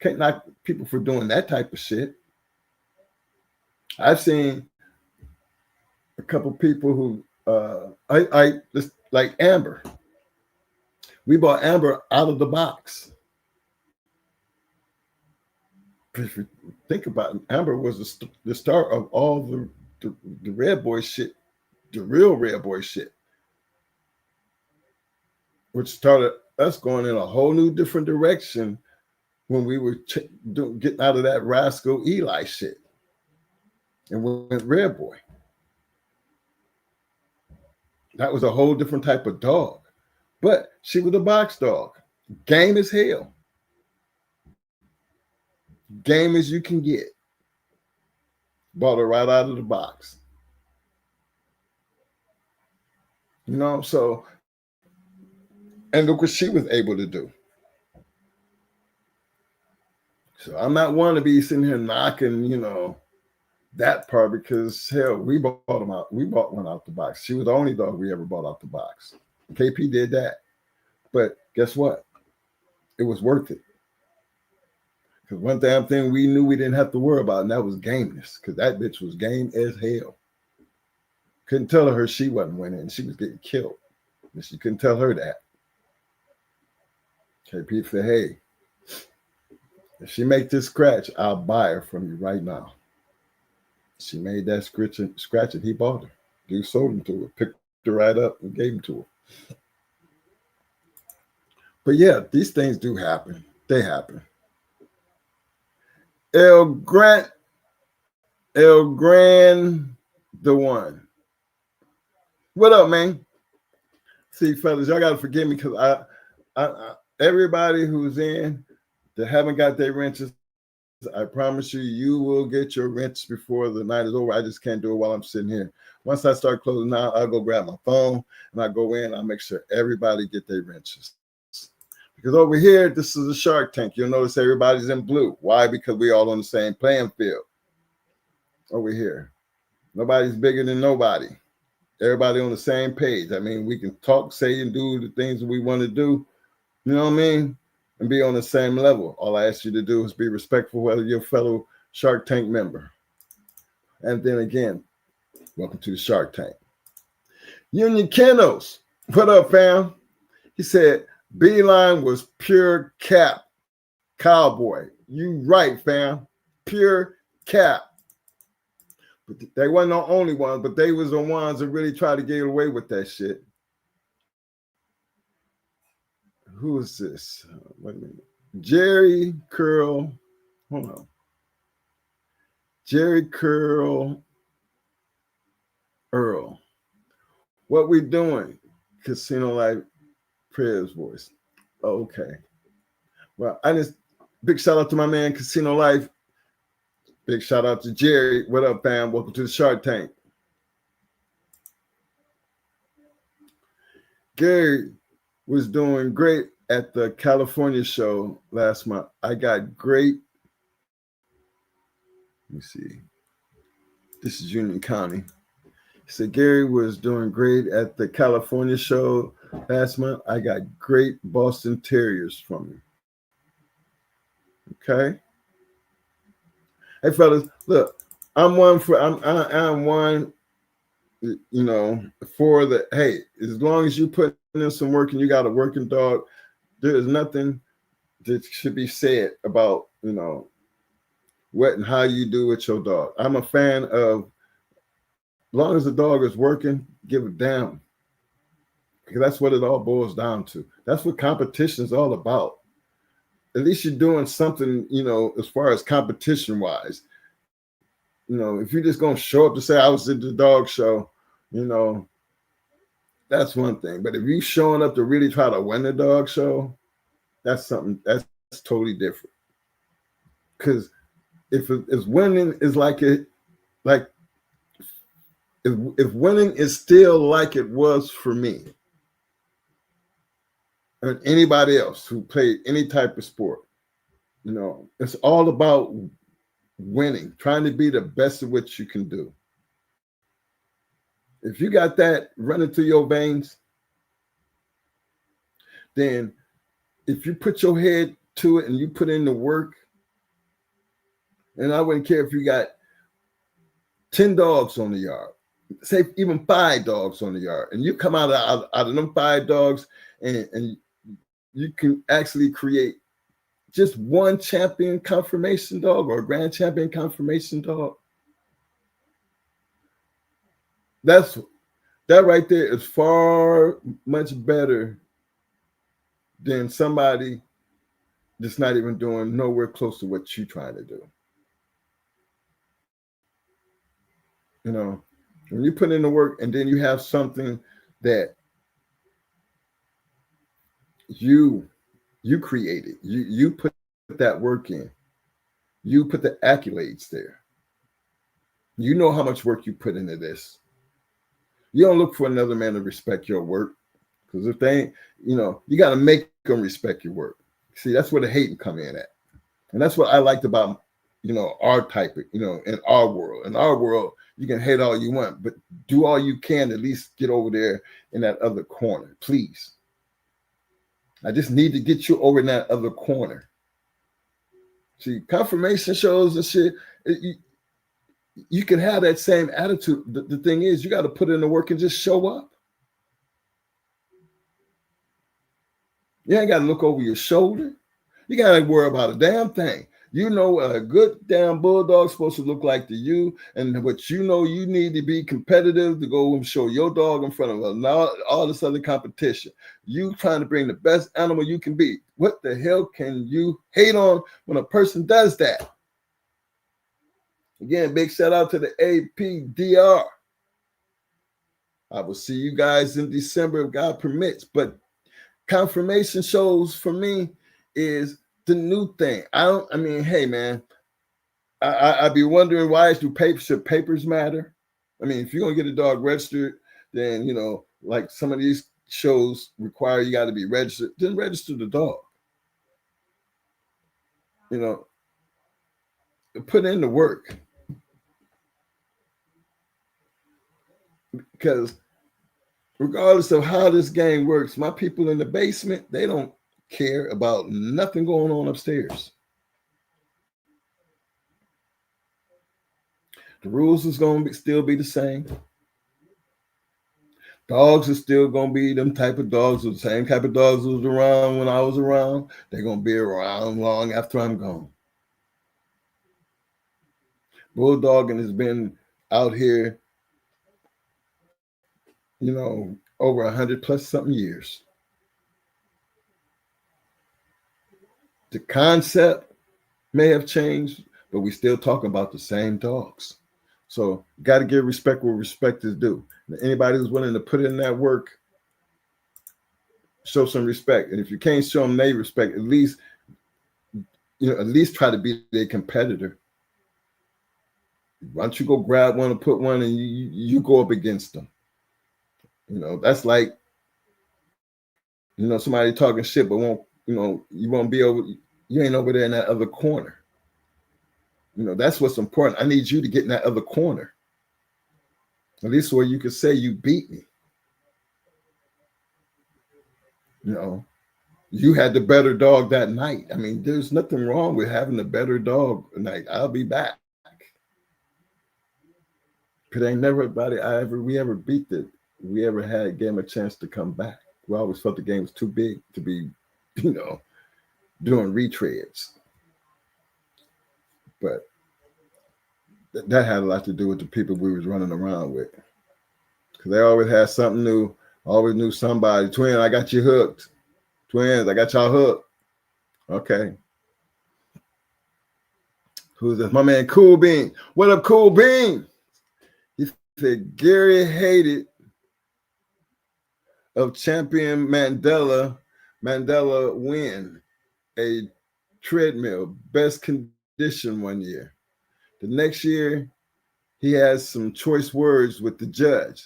Can't knock people for doing that type of shit. I've seen a couple people who, just like Amber. We bought Amber out of the box. If you think about it, Amber was the start of all the red boy shit, the real red boy shit, which started us going in a whole new different direction when we were getting out of that rascal Eli shit and went red boy. That was a whole different type of dog, but she was a box dog, game as hell, game as you can get. Bought her right out of the box. You know, so, and look what she was able to do. So I'm not one to be sitting here knocking, you know, that part, because hell, we bought them out. We bought one out the box. She was the only dog we ever bought out the box. KP did that. But guess what? It was worth it. Because one damn thing we knew we didn't have to worry about, and that was gameness, because that bitch was game as hell. Couldn't tell her she wasn't winning. She was getting killed. And she couldn't tell her that. KP said, hey, if she make this scratch, I'll buy her from you right now. She made that scratch and he bought her. Dude sold him to her, picked her right up and gave him to her. But yeah, these things do happen. They happen. El Grant, the one. What up, man? See, fellas, y'all gotta forgive me, because I everybody who's in that haven't got their wrenches, I promise you, you will get your wrench before the night is over. I just can't do it while I'm sitting here. Once I start closing out, I'll go grab my phone and I go in. I'll make sure everybody get their wrenches. Because over here, this is a Shark Tank. You'll notice everybody's in blue. Why? Because we all on the same playing field. Over here, nobody's bigger than nobody. Everybody on the same page. I mean, we can talk, say, and do the things that we want to do. You know what I mean? And be on the same level. All I ask you to do is be respectful of your fellow Shark Tank member. And then again, welcome to the Shark Tank. Union Kennels, what up, fam? He said, Beeline was pure cap. Cowboy. You right, fam. Pure cap. But they weren't the only ones, but they was the ones that really tried to get away with that shit. Who is this? Wait a minute. Jerry Curl. Hold on. Jerry Curl Earl. What we doing? Casino Life Prayers voice. Okay. Well, big shout out to my man Casino Life. Big shout out to Jerry. What up, fam? Welcome to the Shark Tank. Gary was doing great at the California show last month. I got great. Let me see. This is Union County. He said Gary was doing great at the California show last month. I got great Boston Terriers from him. Okay. Hey fellas, look, I'm one, for the, hey, as long as you put in some work and you got a working dog, there is nothing that should be said about, what and how you do with your dog. I'm a fan of, as long as the dog is working, give it down. Because that's what it all boils down to. That's what competition is all about. At least you're doing something, as far as competition wise. If you're just going to show up to say, I was at the dog show, that's one thing. But if you're showing up to really try to win the dog show, that's something that's totally different. Because if winning is if winning is still like it was for me and anybody else who played any type of sport, it's all about winning, trying to be the best of what you can do. If you got that running through your veins, then if you put your head to it and you put in the work, and I wouldn't care if you got 10 dogs on the yard, say even 5 dogs on the yard, and you come out of them 5 dogs and you can actually create just one champion conformation dog or a grand champion conformation dog. That right there is far much better than somebody that's not even doing nowhere close to what you're trying to do. When you put in the work and then you have something that you created, you put that work in, you put the accolades there. You know how much work you put into this. You don't look for another man to respect your work, because if they ain't, you got to make them respect your work. See, that's where the hating come in at. And that's what I liked about, our type of, in our world. In our world, you can hate all you want, but do all you can to at least get over there in that other corner, please. I just need to get you over in that other corner. See, confirmation shows and shit, you can have that same attitude. The thing is, you got to put in the work and just show up. You ain't got to look over your shoulder. You got to worry about a damn thing. You know what a good damn bulldog's supposed to look like to you, and what you need to be competitive to go and show your dog in front of all this other competition. You trying to bring the best animal you can be. What the hell can you hate on when a person does that? Again, big shout out to the APDR. I will see you guys in December if God permits. But confirmation shows for me is the new thing. Hey man, I'd be wondering why should papers matter? I mean, if you're gonna get a dog registered, then like some of these shows require you got to be registered. Then register the dog. Put in the work. Because regardless of how this game works, my people in the basement, they don't care about nothing going on upstairs. The rules is going to still be the same. Dogs are still going to be them type of dogs, the same type of dogs that was around when I was around. They're going to be around long after I'm gone. Bulldogging has been out here, over 100 plus something years. The concept may have changed, but we still talk about the same dogs. So got to give respect where respect is due. Anybody who's willing to put in that work, show some respect. And if you can't show them their respect, at least try to be their competitor. Why don't you go grab one and put one and you go up against them? That's like You know, somebody talking shit, but won't, you know, you won't be over, you ain't over there in that other corner. You know, that's what's important. I need you to get in that other corner. At least where you can say you beat me. You know, you had the better dog that night. I mean, there's nothing wrong with having a better dog tonight. I'll be back. Cause ain't never everybody we ever beat that we ever had gave him a chance to come back. We always felt the game was too big to be, you know, doing retreads. But that had a lot to do with the people we was running around with. Because they always had something new, always knew somebody. Twin, I got you hooked. Twins, I got y'all hooked. Okay. Who's this? My man Cool Bean. What up, Cool Bean? He said Gary hated of champion Mandela win a treadmill, best condition one year. The next year, he has some choice words with the judge.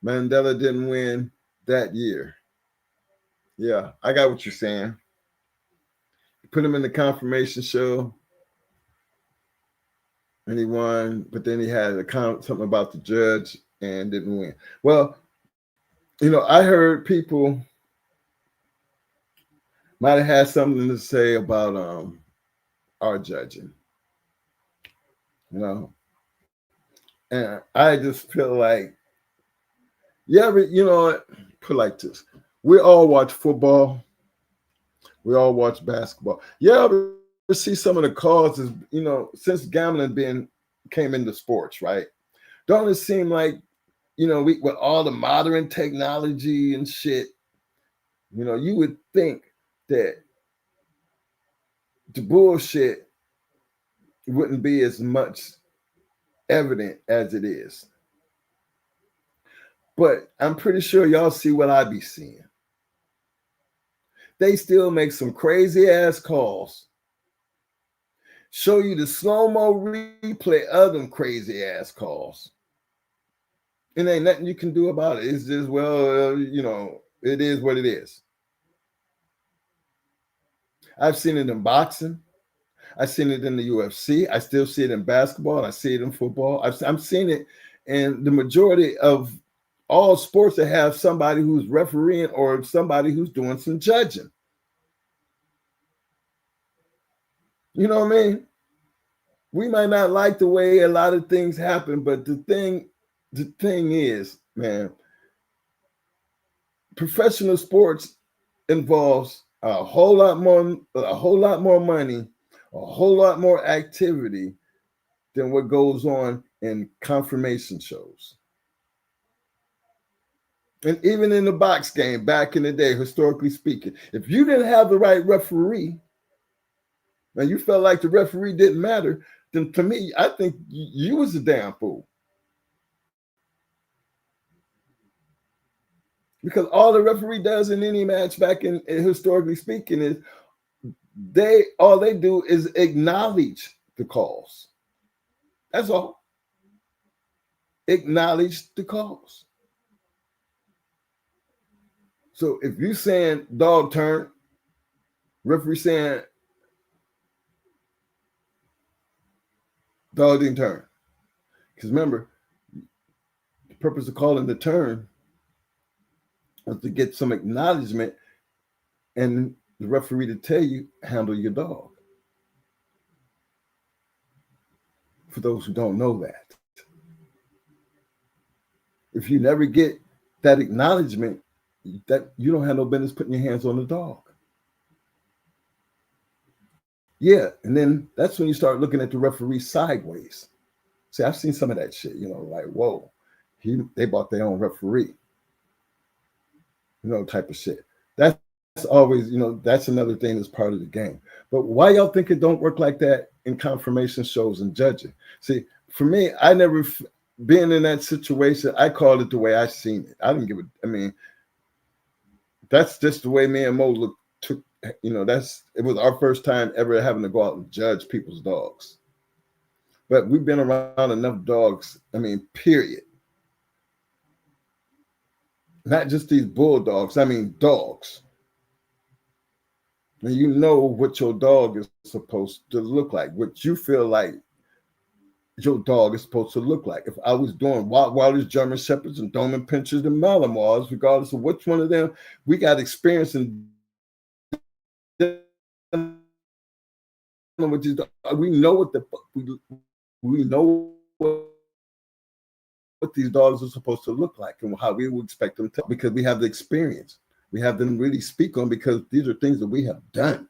Mandela didn't win that year. Yeah, I got what you're saying. Put him in the confirmation show, and he won, but then he had something about the judge and didn't win. Well, you know, I heard people might have had something to say about our judging, you know, and I just feel like, yeah, but you know, put like this: we all watch football, we all watch basketball. Yeah, but see some of the causes, you know, since gambling came into sports, right? Don't it seem like, you know, with all the modern technology and shit, you know, you would think that the bullshit wouldn't be as much evident as it is. But I'm pretty sure y'all see what I be seeing. They still make some crazy ass calls. Show you the slow-mo replay of them crazy ass calls. And ain't nothing you can do about it. It's just, well, you know, it is what it is. I've seen it in boxing. I've seen it in the UFC. I still see it in basketball. I see it in football. I'm seeing it in the majority of all sports that have somebody who's refereeing or somebody who's doing some judging. You know what I mean? We might not like the way a lot of things happen, but the thing is, man, professional sports involves a whole lot more money, a whole lot more activity than what goes on in confirmation shows. And even in the box game back in the day, historically speaking, if you didn't have the right referee, and you felt like the referee didn't matter, then to me, I think you was a damn fool. Because all the referee does in any match back in historically speaking is all they do is acknowledge the calls. That's all. Acknowledge the calls. So if you saying dog turn, referee saying dog didn't turn. Because remember, the purpose of calling the turn was to get some acknowledgement and the referee to tell you, handle your dog. For those who don't know that. If you never get that acknowledgement, that you don't have no business putting your hands on the dog. Yeah, and then that's when you start looking at the referee sideways. See, I've seen some of that shit, you know, like, whoa, they bought their own referee. You know, type of shit. That's always, you know, that's another thing that's part of the game. But why y'all think it don't work like that in confirmation shows and judging? See, for me, I never been in that situation. I called it the way I seen it. I didn't give it. I mean, that's just the way me and Mo took. You know, it was our first time ever having to go out and judge people's dogs. But we've been around enough dogs. I mean, period. Not just these bulldogs. I mean, dogs. And you know what your dog is supposed to look like, what you feel like your dog is supposed to look like. If I was doing Rottweilers, German Shepherds, and Doberman Pinschers, and Malinois, regardless of which one of them, we got experience in with these. We know what we know what these dogs are supposed to look like and how we would expect them to, because we have the experience. We have them really speak on, because these are things that we have done.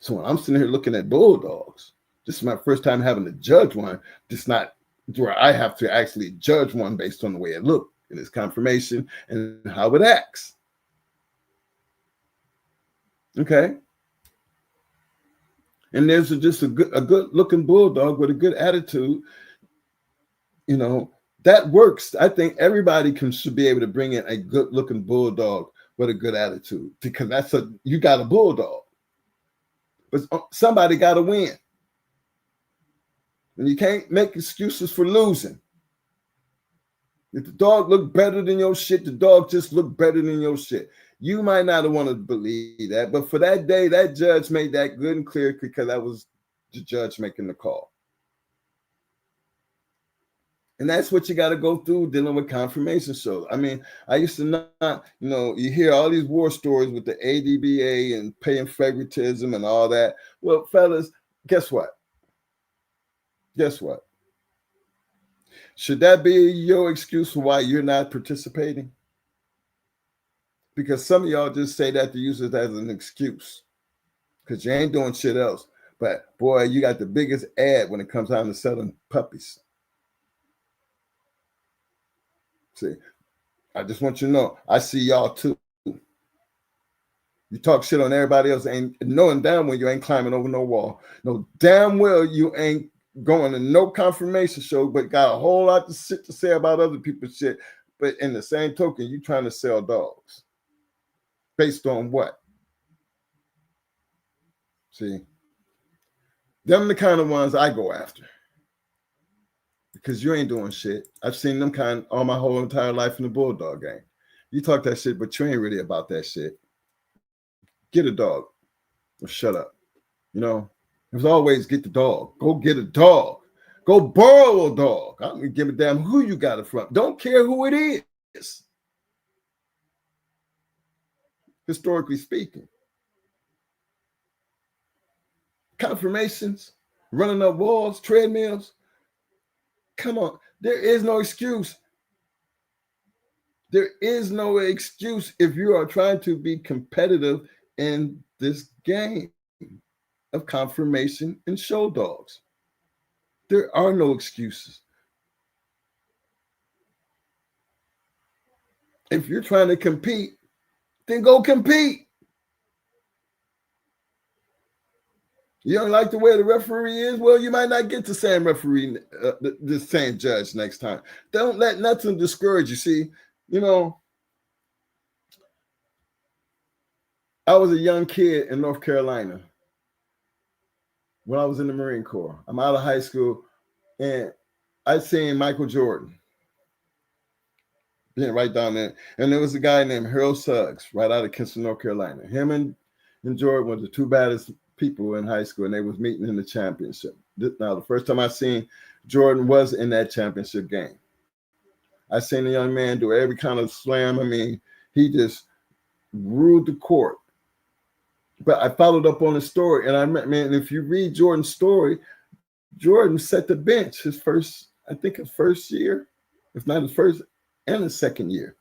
So when I'm sitting here looking at bulldogs, this is my first time having to judge one. It's not where I have to actually judge one based on the way it looks and its conformation and how it acts. Okay. And there's just a good looking bulldog with a good attitude. You know, that works. I think everybody should be able to bring in a good looking bulldog with a good attitude, because you got a bulldog, but somebody got to win. And you can't make excuses for losing. If the dog look better than your shit, the dog just look better than your shit. You might not want to believe that, but for that day, that judge made that good and clear, because that was the judge making the call. And that's what you got to go through dealing with confirmation shows. I mean, I used to not, you hear all these war stories with the ADBA and paying favoritism and all that. Well, fellas, guess what? Guess what? Should that be your excuse for why you're not participating? Because some of y'all just say that to use it as an excuse, because you ain't doing shit else. But boy, you got the biggest ad when it comes down to selling puppies. See, I just want you to know, I see y'all too. You talk shit on everybody else, and knowing damn well you ain't climbing over no wall. No, damn well you ain't going to no confirmation show, but got a whole lot of shit to say about other people's shit. But in the same token, you trying to sell dogs. Based on what? See, them the kind of ones I go after. Because you ain't doing shit. I've seen them kind all my whole entire life in the bulldog game. You talk that shit, but you ain't really about that shit. Get a dog or shut up. There's always get the dog. Go get a dog. Go borrow a dog. I don't give a damn who you got it from. Don't care who it is. Historically speaking. Confirmations, running up walls, treadmills. Come on. There is no excuse. There is no excuse if you are trying to be competitive in this game of confirmation and show dogs. There are no excuses. If you're trying to compete, then go compete. You don't like the way the referee is? Well, you might not get the same referee, the same judge next time. Don't let nothing discourage you. See, I was a young kid in North Carolina when I was in the Marine Corps. I'm out of high school, and I seen Michael Jordan being right down there. And there was a guy named Harold Suggs right out of Kinston, North Carolina. Him and Jordan were the two baddest people in high school, and they was meeting in the championship. Now, the first time I seen Jordan was in that championship game. I seen a young man do every kind of slam. I mean, he just ruled the court. But I followed up on the story, and if you read Jordan's story, Jordan set the bench his first year, if not his first and his second year.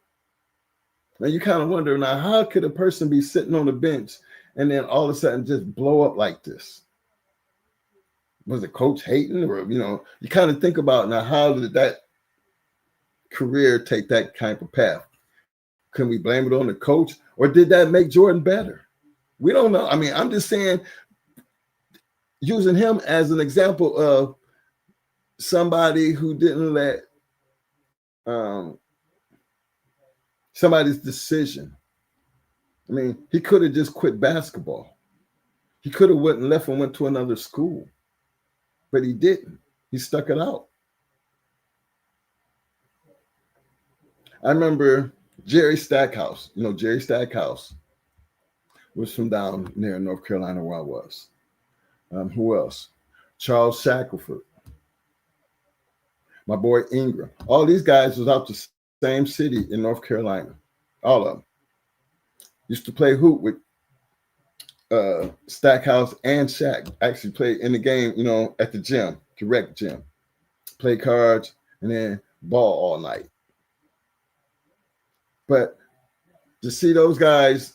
Now you kind of wonder, now how could a person be sitting on the bench and then all of a sudden just blow up like this? Was the coach hating? Or, you kind of think about, now how did that career take that kind of path? Can we blame it on the coach? Or did that make Jordan better? We don't know. I mean, I'm just saying, using him as an example of somebody who didn't let somebody's decision. I mean, he could have just quit basketball. He could have left and went to another school, but he didn't. He stuck it out. I remember Jerry Stackhouse. Jerry Stackhouse was from down near North Carolina where I was. Who else? Charles Shackelford, my boy Ingram. All these guys was out the same city in North Carolina. All of them. Used to play hoop with Stackhouse and Shaq. Actually played in the game, at the gym, direct gym. Play cards and then ball all night. But to see those guys,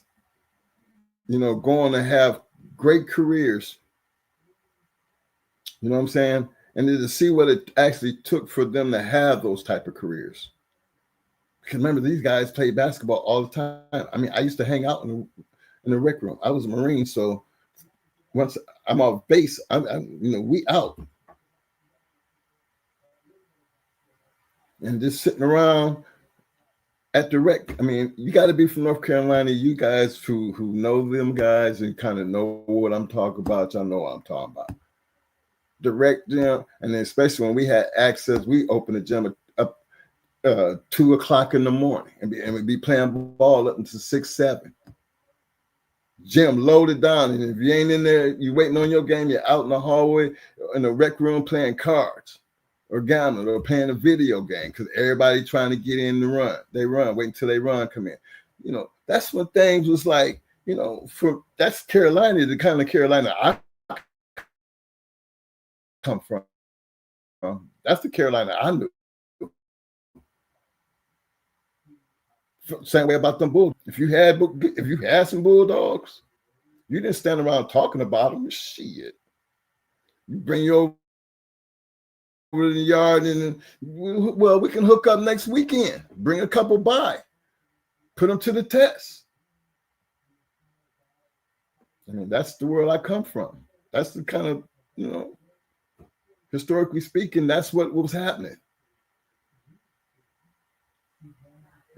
going to have great careers, you know what I'm saying? And then to see what it actually took for them to have those type of careers. Because remember, these guys played basketball all the time. I mean, I used to hang out in the rec room. I was a Marine, so once I'm off base, we out. And just sitting around at the rec. I mean, you got to be from North Carolina. You guys who know them guys and kind of know what I'm talking about, y'all know what I'm talking about. The rec gym, and then especially when we had access, we opened the gym up 2 o'clock in the morning and we'd be playing ball up until 6, 7. Gym loaded down, and if you ain't in there, you waiting on your game, you're out in the hallway in the rec room playing cards or gambling or playing a video game because everybody trying to get in the run. They run, wait until they run come in. That's when things was like, that's Carolina, the kind of Carolina I come from. That's the Carolina I knew. Same way about them Bulldogs. If you had some Bulldogs, you didn't stand around talking about them. Shit, you bring you over to the yard and we can hook up next weekend. Bring a couple by, put them to the test. I mean, that's the world I come from. That's the kind of historically speaking, that's what was happening.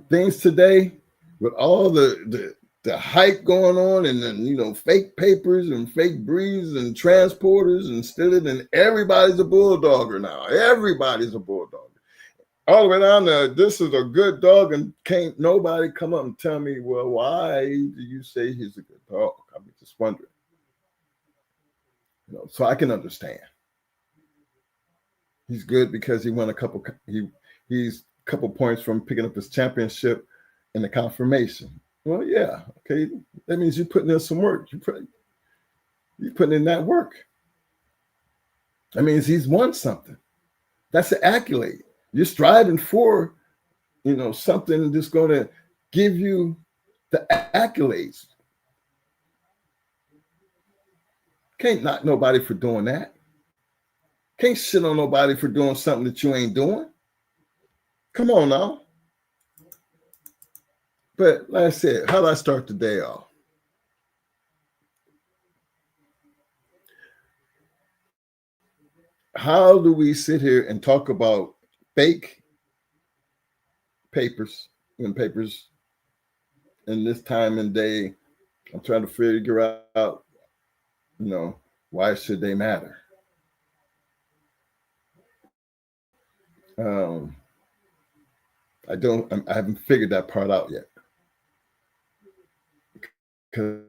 Things today, with all the hype going on, and then fake papers and fake breeds and transporters and stealing, and everybody's a bulldogger now. Everybody's a bulldogger. All the way down to this is a good dog, and can't nobody come up and tell me, well, why do you say he's a good dog? I'm just wondering. So I can understand. He's good because he won a couple. He's couple points from picking up his championship in the confirmation. Well, yeah, okay. That means you're putting in some work. You're putting in that work. That means he's won something. That's an accolade. You're striving for, something that's going to give you the accolades. Can't knock nobody for doing that. Can't shit on nobody for doing something that you ain't doing. Come on now. But like I said, how do I start the day off? How do we sit here and talk about fake papers in this time and day? I'm trying to figure out, why should they matter? I haven't figured that part out yet. Because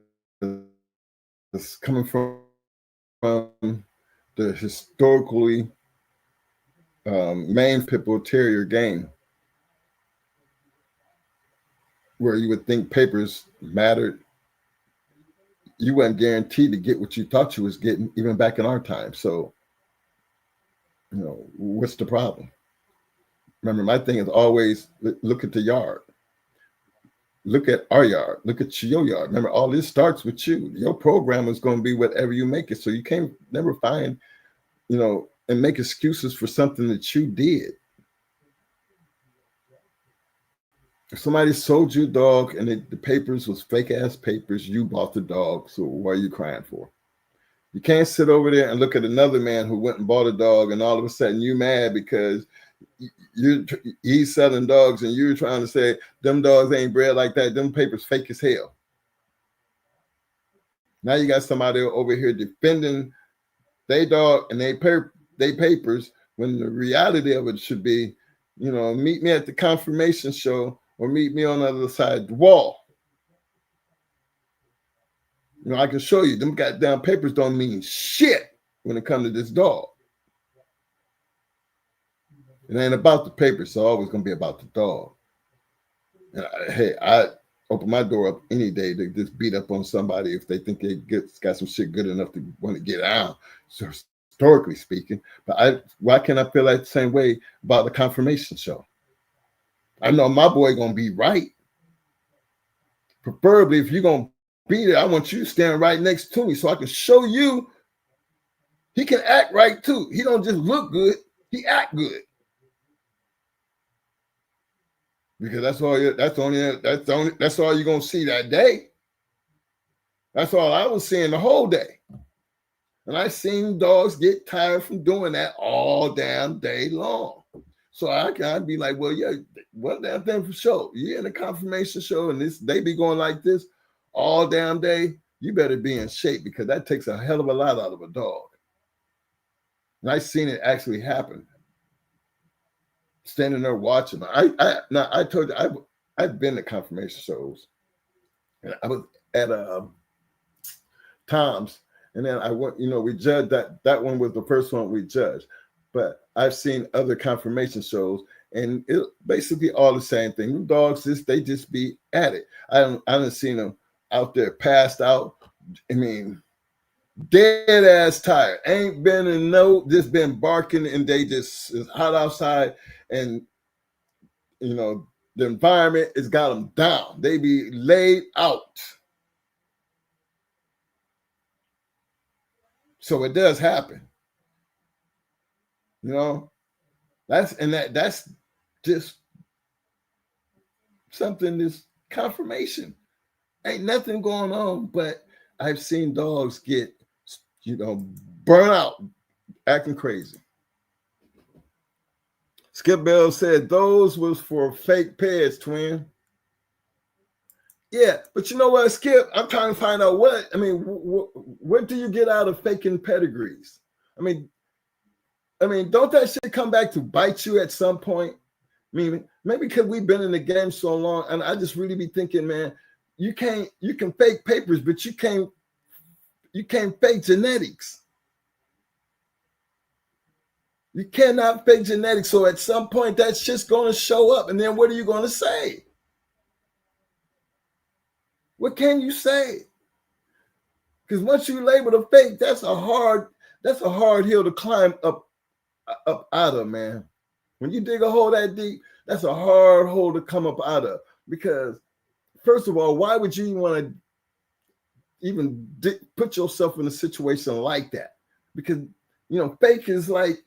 it's coming from the historically main pit bull terrier game, where you would think papers mattered. You weren't guaranteed to get what you thought you was getting, even back in our time. So, what's the problem? Remember, my thing is always look at the yard. Look at our yard. Look at your yard. Remember, all this starts with you. Your program is going to be whatever you make it. So you can't never find, and make excuses for something that you did. If somebody sold you a dog and the papers was fake ass papers, you bought the dog. So what are you crying for? You can't sit over there and look at another man who went and bought a dog, and all of a sudden you mad because he's selling dogs and you're trying to say them dogs ain't bred like that. Them papers fake as hell. Now you got somebody over here defending they dog and they papers, when the reality of it should be, meet me at the confirmation show or meet me on the other side of the wall. You know, I can show you them goddamn papers don't mean shit when it comes to this dog. It ain't about the papers, it's always gonna be about the dog. And I open my door up any day to just beat up on somebody if they think they got some shit good enough to want to get out. So historically speaking, but why can't I feel that the same way about the confirmation show? I know my boy gonna be right. Preferably, if you're gonna be there, I want you to stand right next to me so I can show you he can act right too. He don't just look good, he act good. Because that's all you're gonna see that day. That's all I was seeing the whole day. And I seen dogs get tired from doing that all damn day long. So I can be like, well, yeah, one damn thing for sure. You're in a confirmation show and they be going like this all damn day. You better be in shape because that takes a hell of a lot out of a dog. And I seen it actually happen. Standing there watching. I told you I've been to confirmation shows. And I was at Tom's, and then I went, we judged that one was the first one we judged. But I've seen other confirmation shows, and it basically all the same thing. Them dogs they just be at it. I haven't seen them out there passed out. I mean, dead ass tired. Ain't been just been barking, and they just is hot outside, and the environment has got them down. They be laid out. So it does happen. That's just something that's confirmation. Ain't nothing going on, but I've seen dogs get, burn out, acting crazy. Skip Bell said those was for fake pets, twin. Yeah, but you know what, Skip? I'm trying to find out what do you get out of faking pedigrees? I mean, don't that shit come back to bite you at some point? I mean, maybe because we've been in the game so long, and I just really be thinking, man, you can fake papers, but you can't fake genetics. You cannot fake genetics. So at some point, that's just going to show up. And then what are you going to say? What can you say? Because once you label a fake, that's a hard hill to climb up out of, man. When you dig a hole that deep, that's a hard hole to come up out of. Because first of all, why would you even want to put yourself in a situation like that? Because fake is like,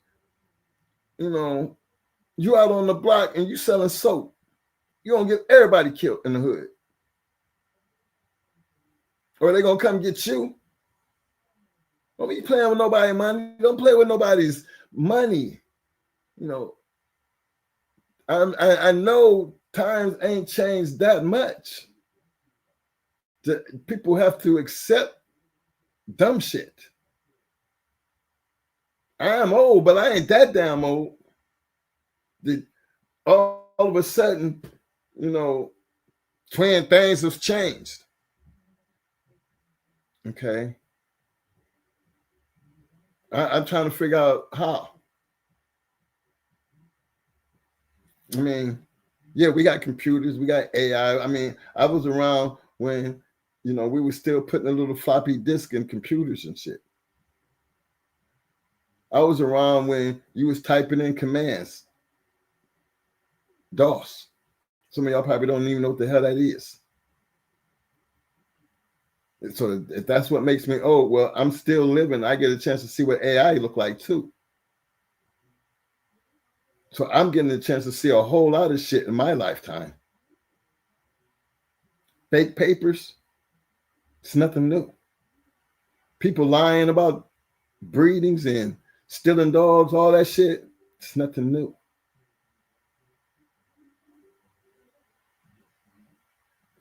you out on the block and you selling soap. You're gonna get everybody killed in the hood. Or they gonna come get you. Don't be playing with nobody's money. Don't play with nobody's money. I know times ain't changed that much. People have to accept dumb shit. I'm old, but I ain't that damn old. All of a sudden, twin, things have changed. Okay. I'm trying to figure out how. I mean, yeah, we got computers, we got AI. I mean, I was around when, we were still putting a little floppy disk in computers and shit. I was around when you was typing in commands. DOS. Some of y'all probably don't even know what the hell that is. So if that's what makes me old, well, I'm still living. I get a chance to see what AI look like too. So I'm getting a chance to see a whole lot of shit in my lifetime. Fake papers, it's nothing new. People lying about breedings and stealing dogs, all that shit, it's nothing new.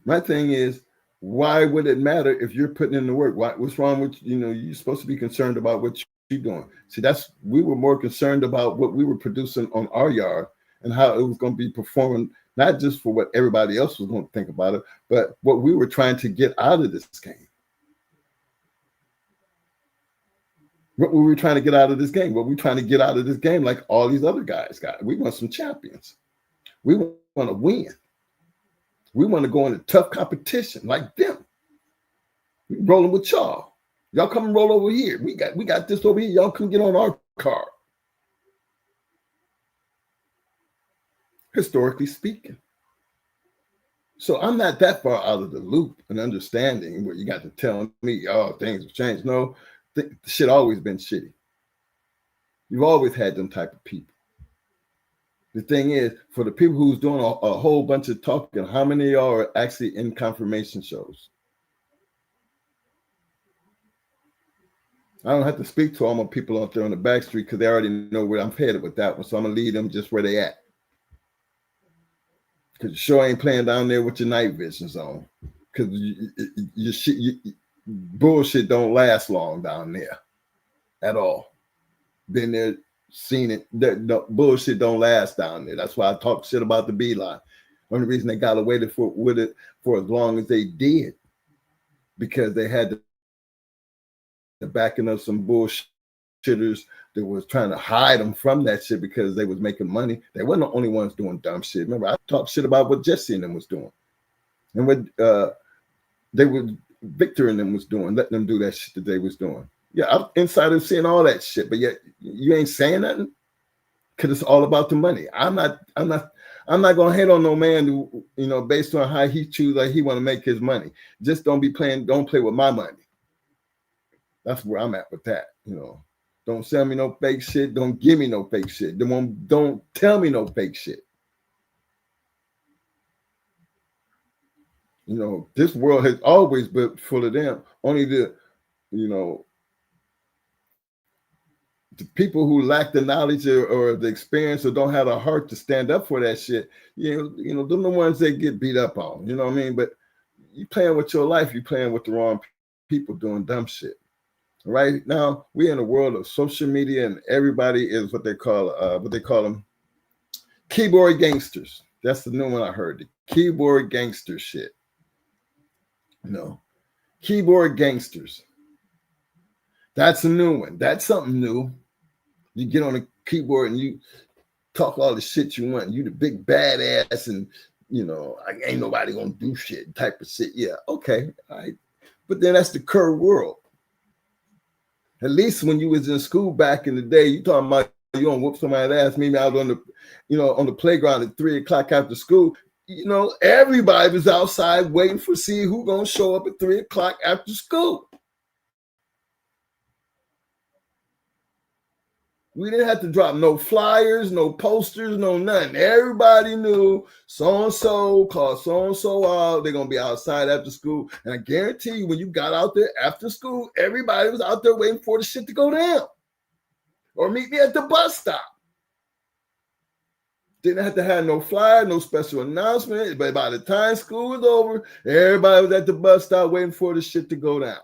My thing is, why would it matter if you're putting in the work? What's wrong with, you're supposed to be concerned about what you're doing. See, we were more concerned about what we were producing on our yard and how it was going to be performing, not just for what everybody else was going to think about it, but what we were trying to get out of this game. What were we trying to get out of this game? What were we trying to get out of this game like all these other guys got? We want some champions. We want to win. We want to go into tough competition like them. We rolling with y'all. Y'all come and roll over here. We got this over here. Y'all come get on our car. Historically speaking. So I'm not that far out of the loop and understanding where you got to tell me, oh, things have changed. No, the shit always been shitty. You've always had them type of people. The thing is, for the people who's doing a whole bunch of talking, how many of y'all are actually in confirmation shows? I don't have to speak to all my people out there on the back street because they already know where I'm headed with that one. So I'm going to lead them just where they at. Because you sure ain't playing down there with your night visions on. Because bullshit don't last long down there at all. Been there, seen it. The bullshit don't last down there. That's why I talk shit about the beeline. Only reason they got away with it for as long as they did, because they had the backing of some bullshitters that was trying to hide them from that shit because they was making money. They weren't the only ones doing dumb shit. Remember, I talked shit about what Jesse and them was doing, and what Victor and them was doing, letting them do that shit that they was doing. Yeah, I'm inside of seeing all that shit, but yet you ain't saying nothing because it's all about the money. I'm not gonna hate on no man who, based on how he choose, like he want to make his money. Just don't play with my money. That's where I'm at with that. Don't sell me no fake shit. Don't give me no fake shit. Don't tell me no fake shit. This world has always been full of them. Only the people who lack the knowledge or the experience or don't have the heart to stand up for that shit, them the ones that get beat up on. You know what I mean? But you playing with your life, you playing with the wrong people doing dumb shit. Right now, we're in a world of social media, and everybody is what they call them keyboard gangsters. That's the new one I heard. The keyboard gangster shit. Keyboard gangsters. That's a new one. That's something new. You get on a keyboard and you talk all the shit you want. You the big badass, and ain't nobody gonna do shit type of shit. Yeah, okay, all right. But then that's the current world. At least when you was in school back in the day, you talking about you gonna whoop somebody's ass. Maybe I was on the playground at 3:00 after school. Everybody was outside waiting for see who gonna show up at 3:00 after school. We didn't have to drop no flyers, no posters, no nothing. Everybody knew so-and-so called so-and-so out. They're going to be outside after school. And I guarantee you, when you got out there after school, everybody was out there waiting for the shit to go down. Or meet me at the bus stop. Didn't have to have no flyer, no special announcement. But by the time school was over, everybody was at the bus stop waiting for the shit to go down.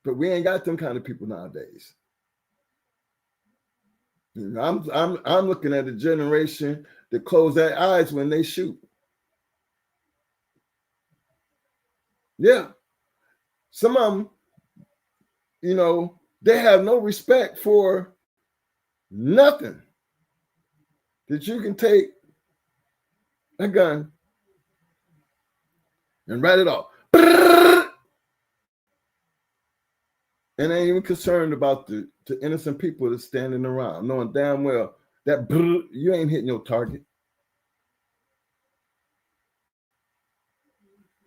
But we ain't got them kind of people nowadays. I'm looking at a generation that close their eyes when they shoot. Yeah. Some of them, they have no respect for nothing. That you can take a gun and write it off. And ain't even concerned about the innocent people that's standing around, knowing damn well that you ain't hitting your target.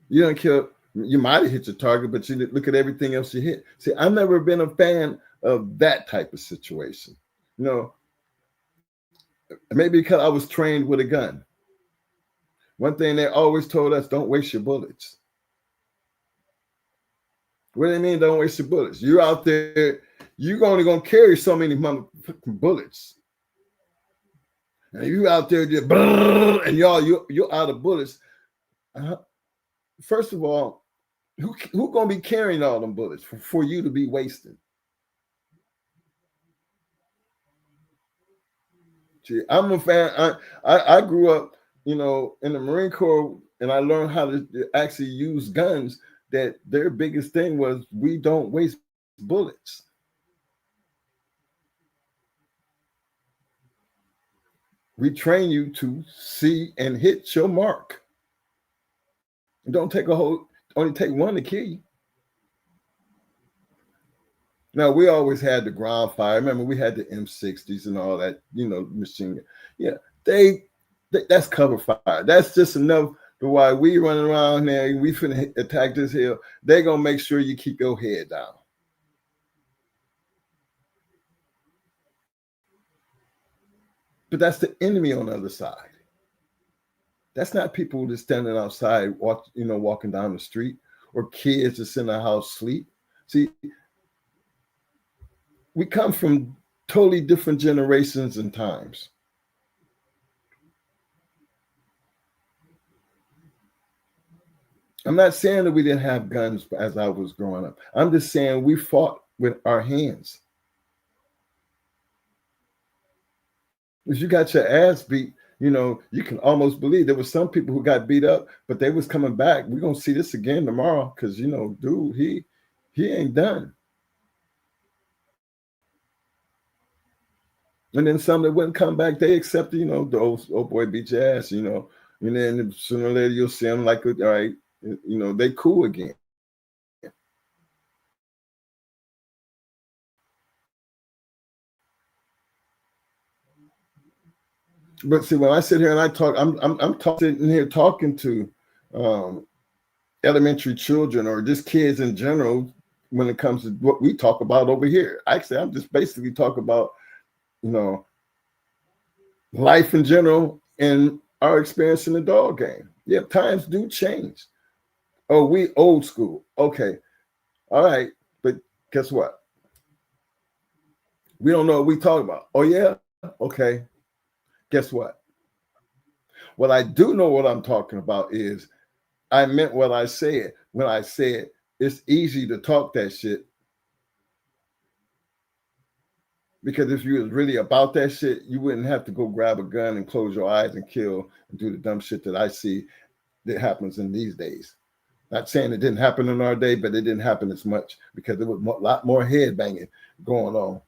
You don't care. You might have hit your target, but you look at everything else you hit. See, I've never been a fan of that type of situation. Maybe because I was trained with a gun. One thing they always told us, don't waste your bullets. What do they mean don't waste your bullets? You're out there, you're only going to carry so many motherfucking bullets. And you out there just, and you're out of bullets. First of all, who going to be carrying all them bullets for you to be wasting? See, I'm a fan. I grew up, in the Marine Corps, and I learned how to actually use guns that their biggest thing was we don't waste bullets. We train you to see and hit your mark. It don't take only take one to kill you. Now, we always had the ground fire. Remember, we had the M60s and all that, machine gun. Yeah, that's cover fire. That's just enough to why we running around there, we finna attack this hill. They're going to make sure you keep your head down. But that's the enemy on the other side. That's not people just standing outside, walking down the street, or kids just in the house sleep. See, we come from totally different generations and times. I'm not saying that we didn't have guns as I was growing up. I'm just saying we fought with our hands. If you got your ass beat, you can almost believe there were some people who got beat up, but they was coming back. We're going to see this again tomorrow because, dude, he ain't done. And then some that wouldn't come back, they accepted, the old boy beat your ass, and then sooner or later you'll see them like, all right, they cool again. But see, when I sit here and I talk, I'm sitting here talking to elementary children or just kids in general when it comes to what we talk about over here. Actually, I'm just basically talking about, life in general and our experience in the dog game. Yeah, times do change. Oh, we old school. Okay. All right. But guess what? We don't know what we talk about. Oh, yeah? Okay. Guess what? What I do know what I'm talking about is I meant what I said when I said it's easy to talk that shit. Because if you was really about that shit, you wouldn't have to go grab a gun and close your eyes and kill and do the dumb shit that I see that happens in these days. Not saying it didn't happen in our day, but it didn't happen as much because there was a lot more head banging going on.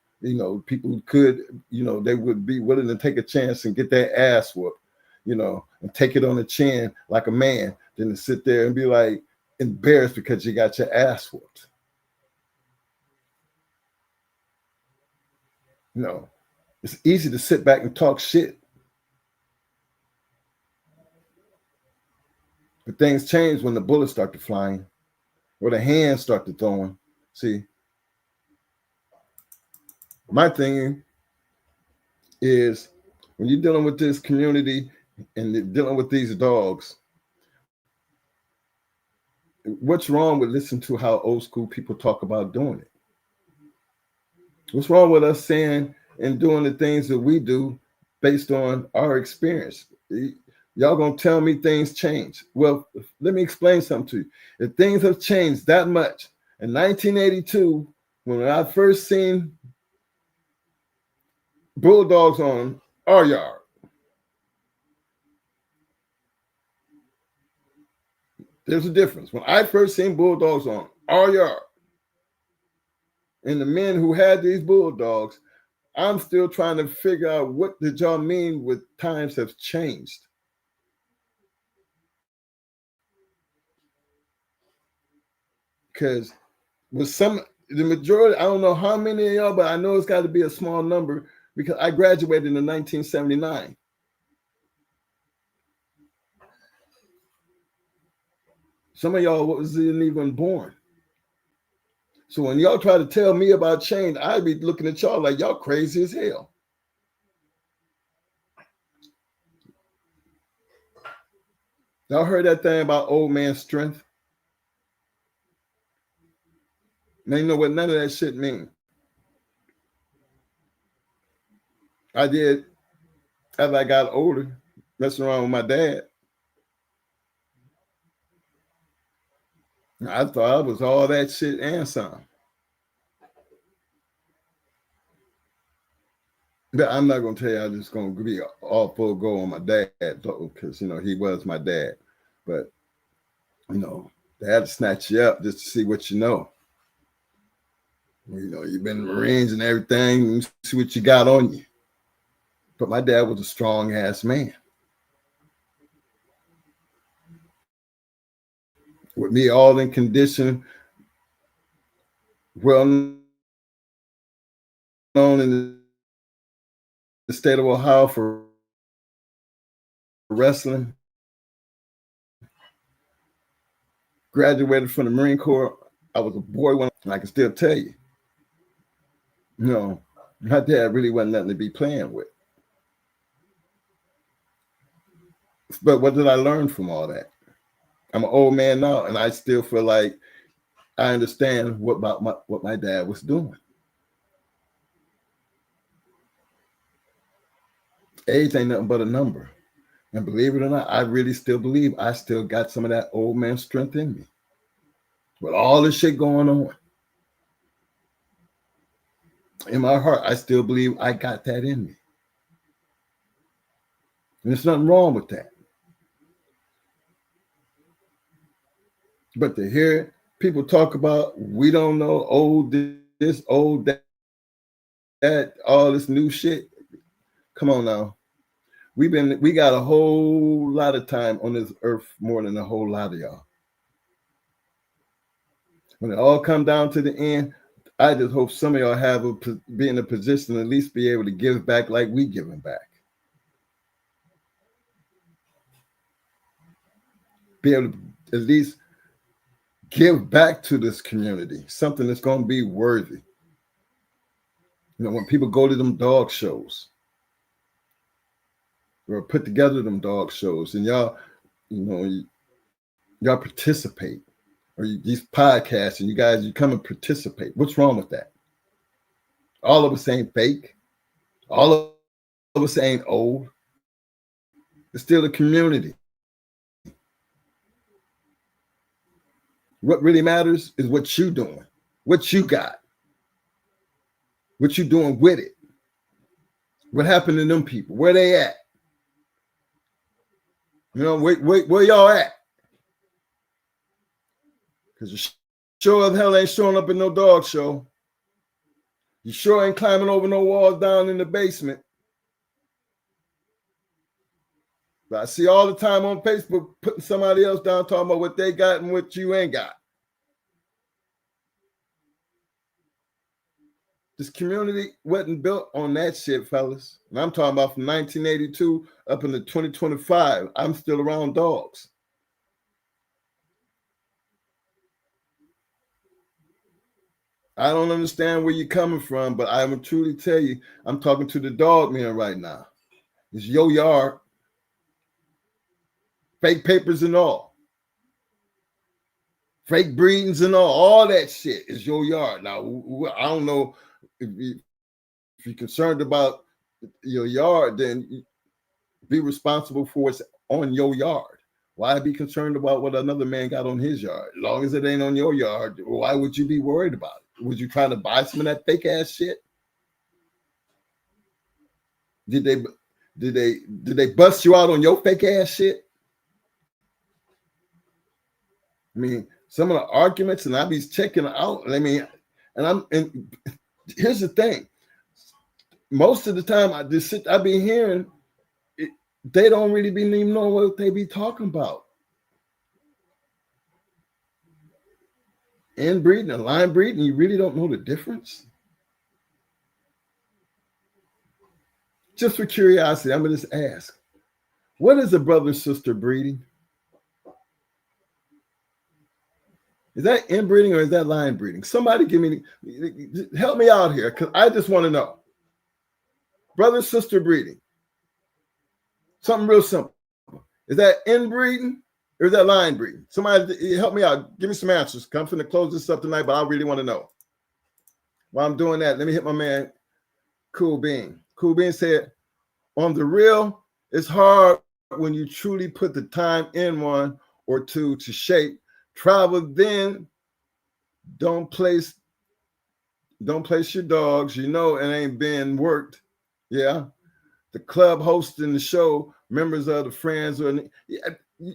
People could, they would be willing to take a chance and get their ass whooped, and take it on the chin like a man than to sit there and be like embarrassed because you got your ass whooped. It's easy to sit back and talk shit. But things change when the bullets start to flying or the hands start to throwing. See, my thing is when you're dealing with this community and dealing with these dogs, what's wrong with listening to how old school people talk about doing it? What's wrong with us saying and doing the things that we do based on our experience? Y'all gonna tell me things change. Well, let me explain something to you. If things have changed that much, in 1982, when I first seen bulldogs on our yard, there's a difference. When I first seen bulldogs on our yard, and the men who had these bulldogs, I'm still trying to figure out what did y'all mean with times have changed. Because with the majority, I don't know how many of y'all, but I know it's got to be a small number because I graduated in 1979. Some of y'all wasn't even born. So when y'all try to tell me about change, I'd be looking at y'all like y'all crazy as hell. Y'all heard that thing about old man strength? Now you know what none of that shit means. I did, as I got older, messing around with my dad. I thought I was all that shit and some. But I'm not going to tell you I'm just going to be all full go on my dad, though, because, he was my dad. But, They had to snatch you up just to see what you know. You know, you've been in the Marines and everything, you see what you got on you. But my dad was a strong ass man. With me all in condition, well known in the state of Ohio for wrestling. Graduated from the Marine Corps. I was a boy when I can still tell you. You know, my dad really wasn't nothing to be playing with. But what did I learn from all that? I'm an old man now, and I still feel like I understand what my dad was doing. Age ain't nothing but a number. And believe it or not, I really still believe I still got some of that old man strength in me. With all this shit going on, in my heart, I still believe I got that in me. And there's nothing wrong with that. But to hear people talk about, we don't know, old this, old that, all this new shit. Come on now. We got a whole lot of time on this earth, more than a whole lot of y'all. When it all come down to the end, I just hope some of y'all be in a position to at least be able to give back like we giving back. Be able to at least give back to this community, something that's going to be worthy. You know, when people go to them dog shows, or put together them dog shows, and y'all, y'all participate, or these podcasts, and you come and participate. What's wrong with that? All of us ain't fake. All of us ain't old. It's still a community. What really matters is what you doing, what you got, what you doing with it. What happened to them people? Where they at? You know, where y'all at? Because you sure as hell ain't showing up in no dog show. You sure ain't climbing over no walls down in the basement. But I see all the time on Facebook putting somebody else down talking about what they got and what you ain't got. This community wasn't built on that shit, fellas. And I'm talking about from 1982 up into 2025. I'm still around dogs. I don't understand where you're coming from, but I will truly tell you, I'm talking to the dog man right now. It's your yard. Fake papers and all. Fake breedings and all that shit is your yard. Now, I don't know if you're concerned about your yard, then be responsible for what's on your yard. Why be concerned about what another man got on his yard? As long as it ain't on your yard, why would you be worried about it? Was you trying to buy some of that fake ass shit? Did they bust you out on your fake ass shit? I mean, some of the arguments, and I be checking out. I mean, and here's the thing. Most of the time, I be hearing they don't really even know what they be talking about. Inbreeding and line breeding, you really don't know the difference? Just for curiosity, I'm going to just ask, what is a brother-sister breeding? Is that inbreeding or is that line breeding? Somebody help me out here, because I just want to know. Brother-sister breeding. Something real simple. Is that inbreeding or is that line breeding? Somebody help me out. Give me some answers. I'm finna close this up tonight, but I really want to know. While I'm doing that, let me hit my man, Cool Bean. Cool Bean said, on the real, it's hard when you truly put the time in one or two to shape. Travel, then don't place your dogs. You know it ain't been worked. Yeah. The club hosting the show, members of the friends,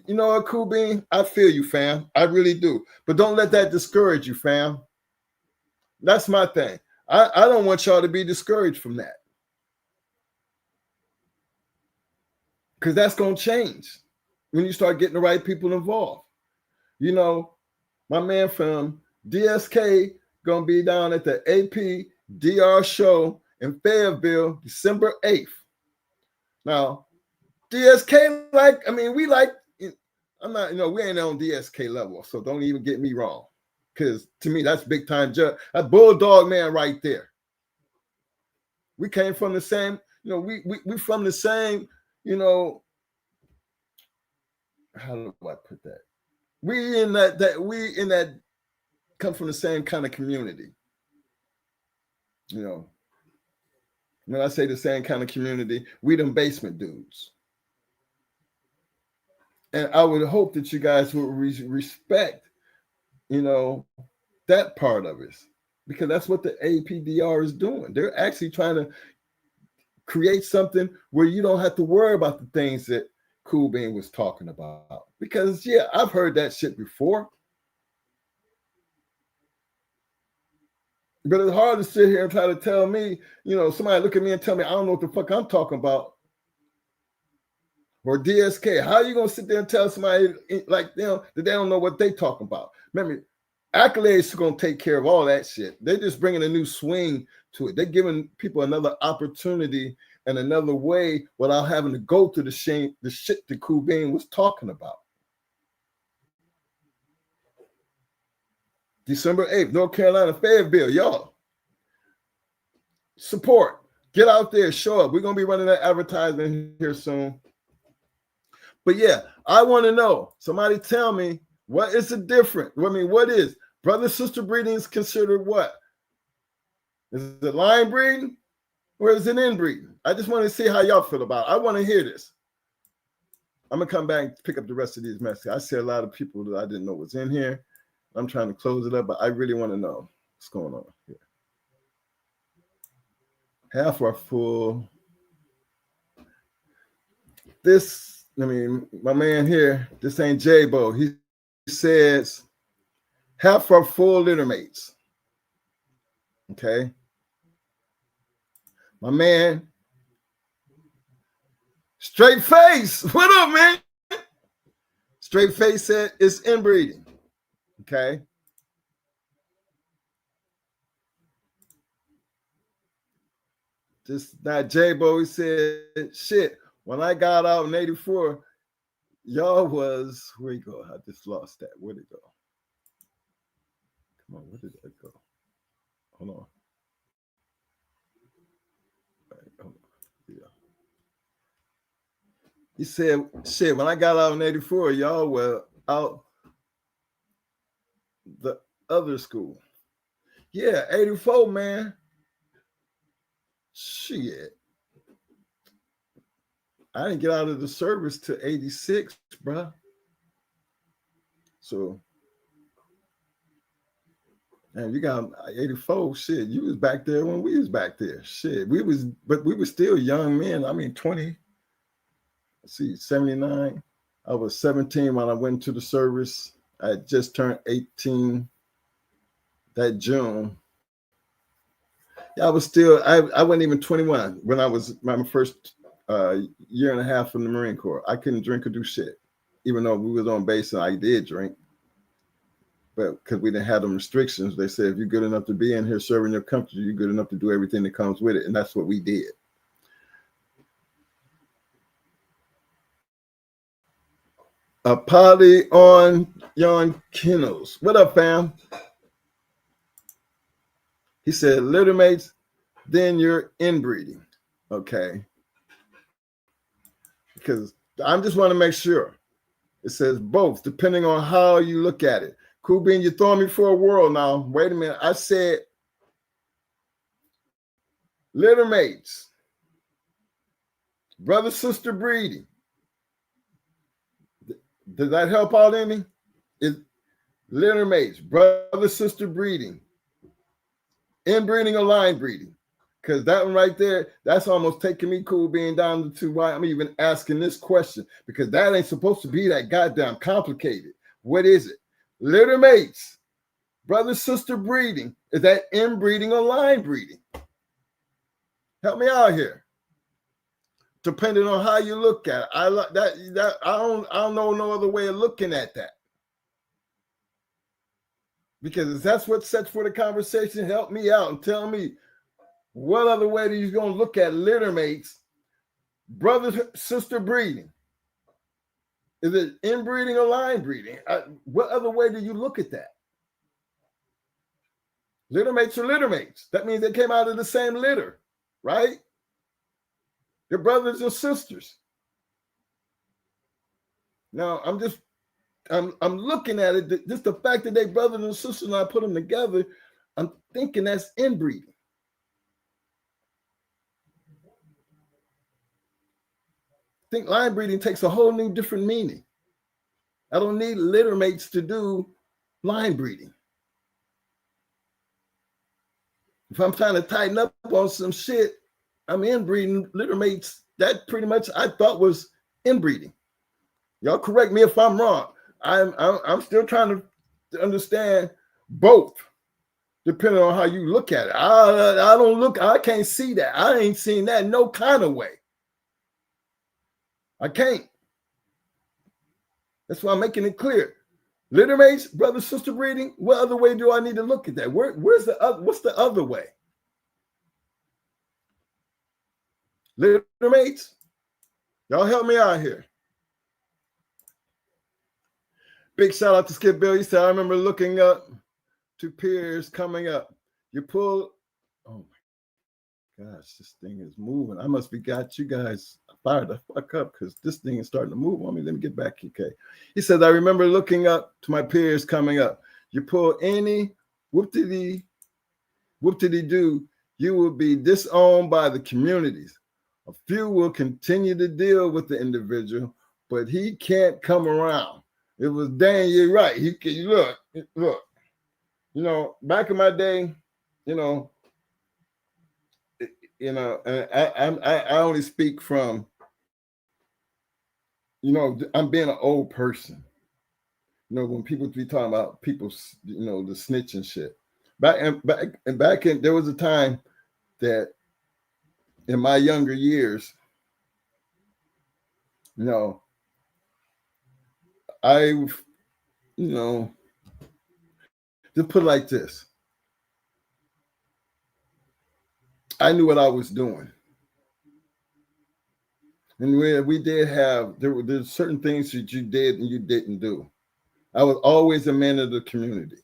you know what, Cool Bean? I feel you, fam. I really do. But don't let that discourage you, fam. That's my thing. I don't want y'all to be discouraged from that. Because that's going to change when you start getting the right people involved. You know, my man from DSK going to be down at the APDR show in Fayetteville, December 8th. Now, DSK, I'm not, we ain't on DSK level, so don't even get me wrong. Because to me, that's big time judge. A bulldog man right there. We came from the same, we from the same, how do I put that? We in that come from the same kind of community. When I say the same kind of community, we them basement dudes. And I would hope that you guys would respect, that part of it, because that's what the APDR is doing. They're actually trying to create something where you don't have to worry about the things that Cool Bean was talking about. Because, yeah, I've heard that shit before. But it's hard to sit here and try to tell me, somebody look at me and tell me I don't know what the fuck I'm talking about. Or DSK, how are you going to sit there and tell somebody like them that they don't know what they talking about? Remember, Accolades are going to take care of all that shit. They're just bringing a new swing to it. They're giving people another opportunity and another way without having to go through the shit that Cool Bean was talking about. December 8th, North Carolina, Fayetteville, y'all. Support. Get out there, show up. We're going to be running that advertisement here soon. But yeah, I want to know. Somebody tell me, what is the difference? What is brother-sister breeding is considered what? Is it line breeding or is it inbreeding? I just want to see how y'all feel about it. I want to hear this. I'm going to come back and pick up the rest of these messages. I see a lot of people that I didn't know was in here. I'm trying to close it up, but I really want to know what's going on here. Half are full. My man here, this ain't J-Bo. He says half are full litter mates. Okay. My man, Straight Face. What up, man? Straight Face said it's inbreeding. Okay. Just not J-Bo. He said, shit, when I got out in 84, y'all was, where you go? I just lost that. Where'd it go? Come on, where did that go? Hold on. All right, hold on. Yeah. He said, shit, when I got out in 84, y'all were out the other school. Yeah, 84, man. Shit. I didn't get out of the service till 86, bro. So, and you got 84, shit. You was back there when we was back there. Shit. But we were still young men. 20. Let's see, 79. I was 17 when I went to the service. I had just turned 18 that June. I was still, I wasn't even 21 when I was my first year and a half in the Marine Corps. I couldn't drink or do shit, even though we was on base and I did drink. But because we didn't have them restrictions, they said, if you're good enough to be in here serving your country, you're good enough to do everything that comes with it. And that's what we did. A party on yon Kennels. What up, fam? He said, litter mates, then you're inbreeding. Okay. Because I just want to make sure. It says both, depending on how you look at it. Cool Bean, you're throwing me for a whirl now. Wait a minute. I said litter mates, brother-sister breeding. Does that help out any? Is litter mates, brother-sister breeding, inbreeding or line breeding? Because that one right there, that's almost taking me cool being down to why I'm even asking this question, because that ain't supposed to be that goddamn complicated. What is it? Litter mates, brother-sister breeding. Is that inbreeding or line breeding? Help me out here. Depending on how you look at it. I like that I don't know no other way of looking at that. Because if that's what sets for the conversation, help me out and tell me what other way are you going to look at litter mates, brother-sister breeding? Is it inbreeding or line breeding? What other way do you look at that? Litter mates are litter mates. That means they came out of the same litter, right? They're brothers and sisters. Now, I'm looking at it, just the fact that they brothers and sisters and I put them together, I'm thinking that's inbreeding. I think line breeding takes a whole new different meaning. I don't need litter mates to do line breeding. If I'm trying to tighten up on some shit, I'm inbreeding litter mates. That pretty much I thought was inbreeding. Y'all correct me if I'm wrong. I'm still trying to understand both, depending on how you look at it. I can't see that. I ain't seen that no kind of way. I can't. That's why I'm making it clear. Litter mates, brother, sister breeding. What other way do I need to look at that? Where's the other? What's the other way? Litter mates, y'all help me out here. Big shout out to Skip Bill. He said, I remember looking up to peers coming up. You pull, oh my gosh, this thing is moving. I must be got you guys fired the fuck up because this thing is starting to move on me. Let me get back, okay. He said, I remember looking up to my peers coming up. You pull any whoop-de-dee do, you will be disowned by the communities. A few will continue to deal with the individual, but he can't come around. It was dang, you're right. Look. You know, back in my day, and I only speak from, I'm being an old person. When people be talking about people, the snitch and shit. Back in, there was a time that in my younger years, I, just put it like this. I knew what I was doing. And we did have, there's certain things that you did and you didn't do. I was always a man of the community.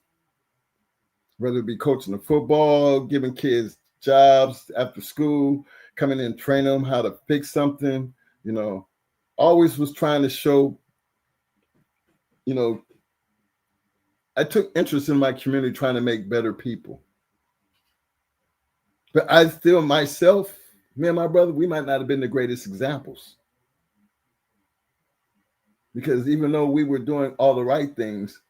Whether it be coaching the football, giving kids jobs after school, coming in and training them how to fix something, always was trying to show, I took interest in my community trying to make better people. But I still myself, me and my brother, we might not have been the greatest examples. Because even though we were doing all the right things,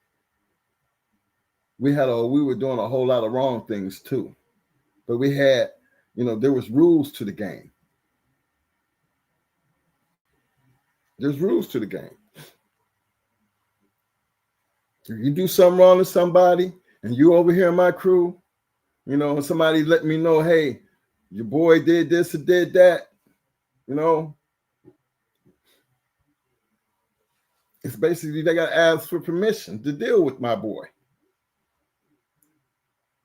we were doing a whole lot of wrong things too. But we had, there was rules to the game. There's rules to the game. If you do something wrong to somebody and you over here in my crew, and somebody let me know, hey, your boy did this or did that, it's basically they got to ask for permission to deal with my boy.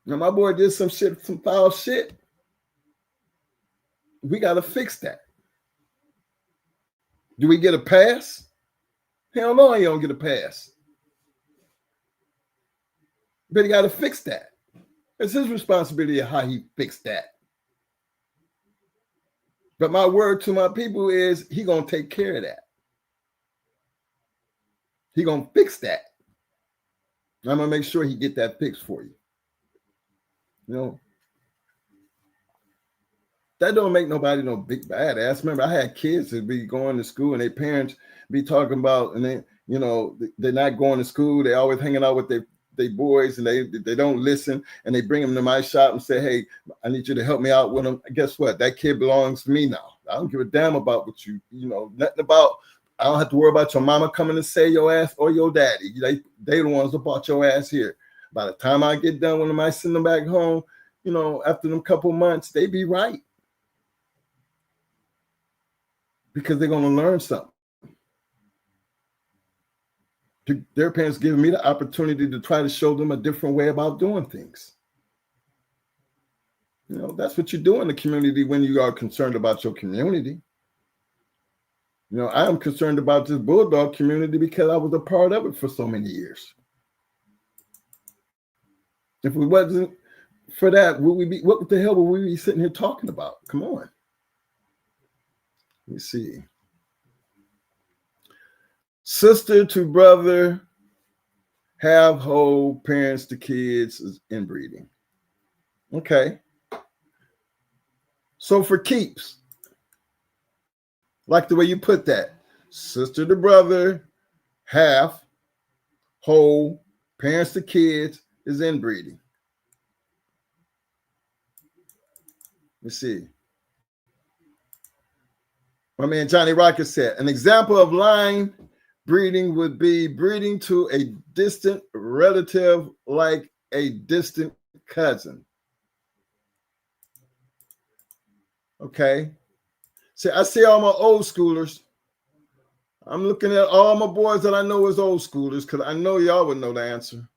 Now, my boy did some foul shit. We got to fix that. Do we get a pass? Hell no, you don't get a pass. But he got to fix that. It's his responsibility how he fixed that. But my word to my people is he going to take care of that. He going to fix that. I'm going to make sure he get that fixed for you. That don't make nobody no big badass. Remember, I had kids that be going to school and their parents be talking about, and then, they're not going to school. They always hanging out with their boys and they don't listen, and they bring them to my shop and say, hey, I need you to help me out with them. Guess what? That kid belongs to me now. I don't give a damn about what nothing about. I don't have to worry about your mama coming to say your ass or your daddy. They the ones that brought your ass here. By the time I get done with them, I send them back home, after them couple months, they be right. Because they're going to learn something. Their parents giving me the opportunity to try to show them a different way about doing things. That's what you do in the community when you are concerned about your community. I am concerned about this Bulldog community because I was a part of it for so many years. If we wasn't for that, what the hell would we be sitting here talking about? Come on. Let me see. Sister to brother, have whole, parents to kids is inbreeding. Okay. So for keeps, like the way you put that, sister to brother, half, whole, parents to kids is inbreeding. Let's see. My man Johnny Rocket said, an example of line breeding would be breeding to a distant relative like a distant cousin. Okay. See, I see all my old schoolers. I'm looking at all my boys that I know as old schoolers because I know y'all would know the answer.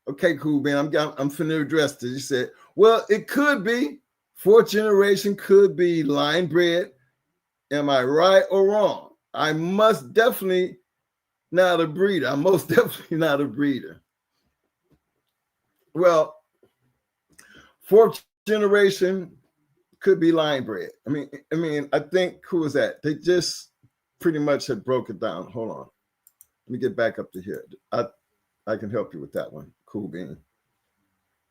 Okay, cool, man. I'm finna address this. You said, well, it could be fourth generation, could be line bred. Am I right or wrong? I most definitely not a breeder. I'm most definitely not a breeder. Well, fourth generation could be line bred. I mean, I think who was that? They just pretty much had broke it down. Hold on. Let me get back up to here. I can help you with that one. Cool bean.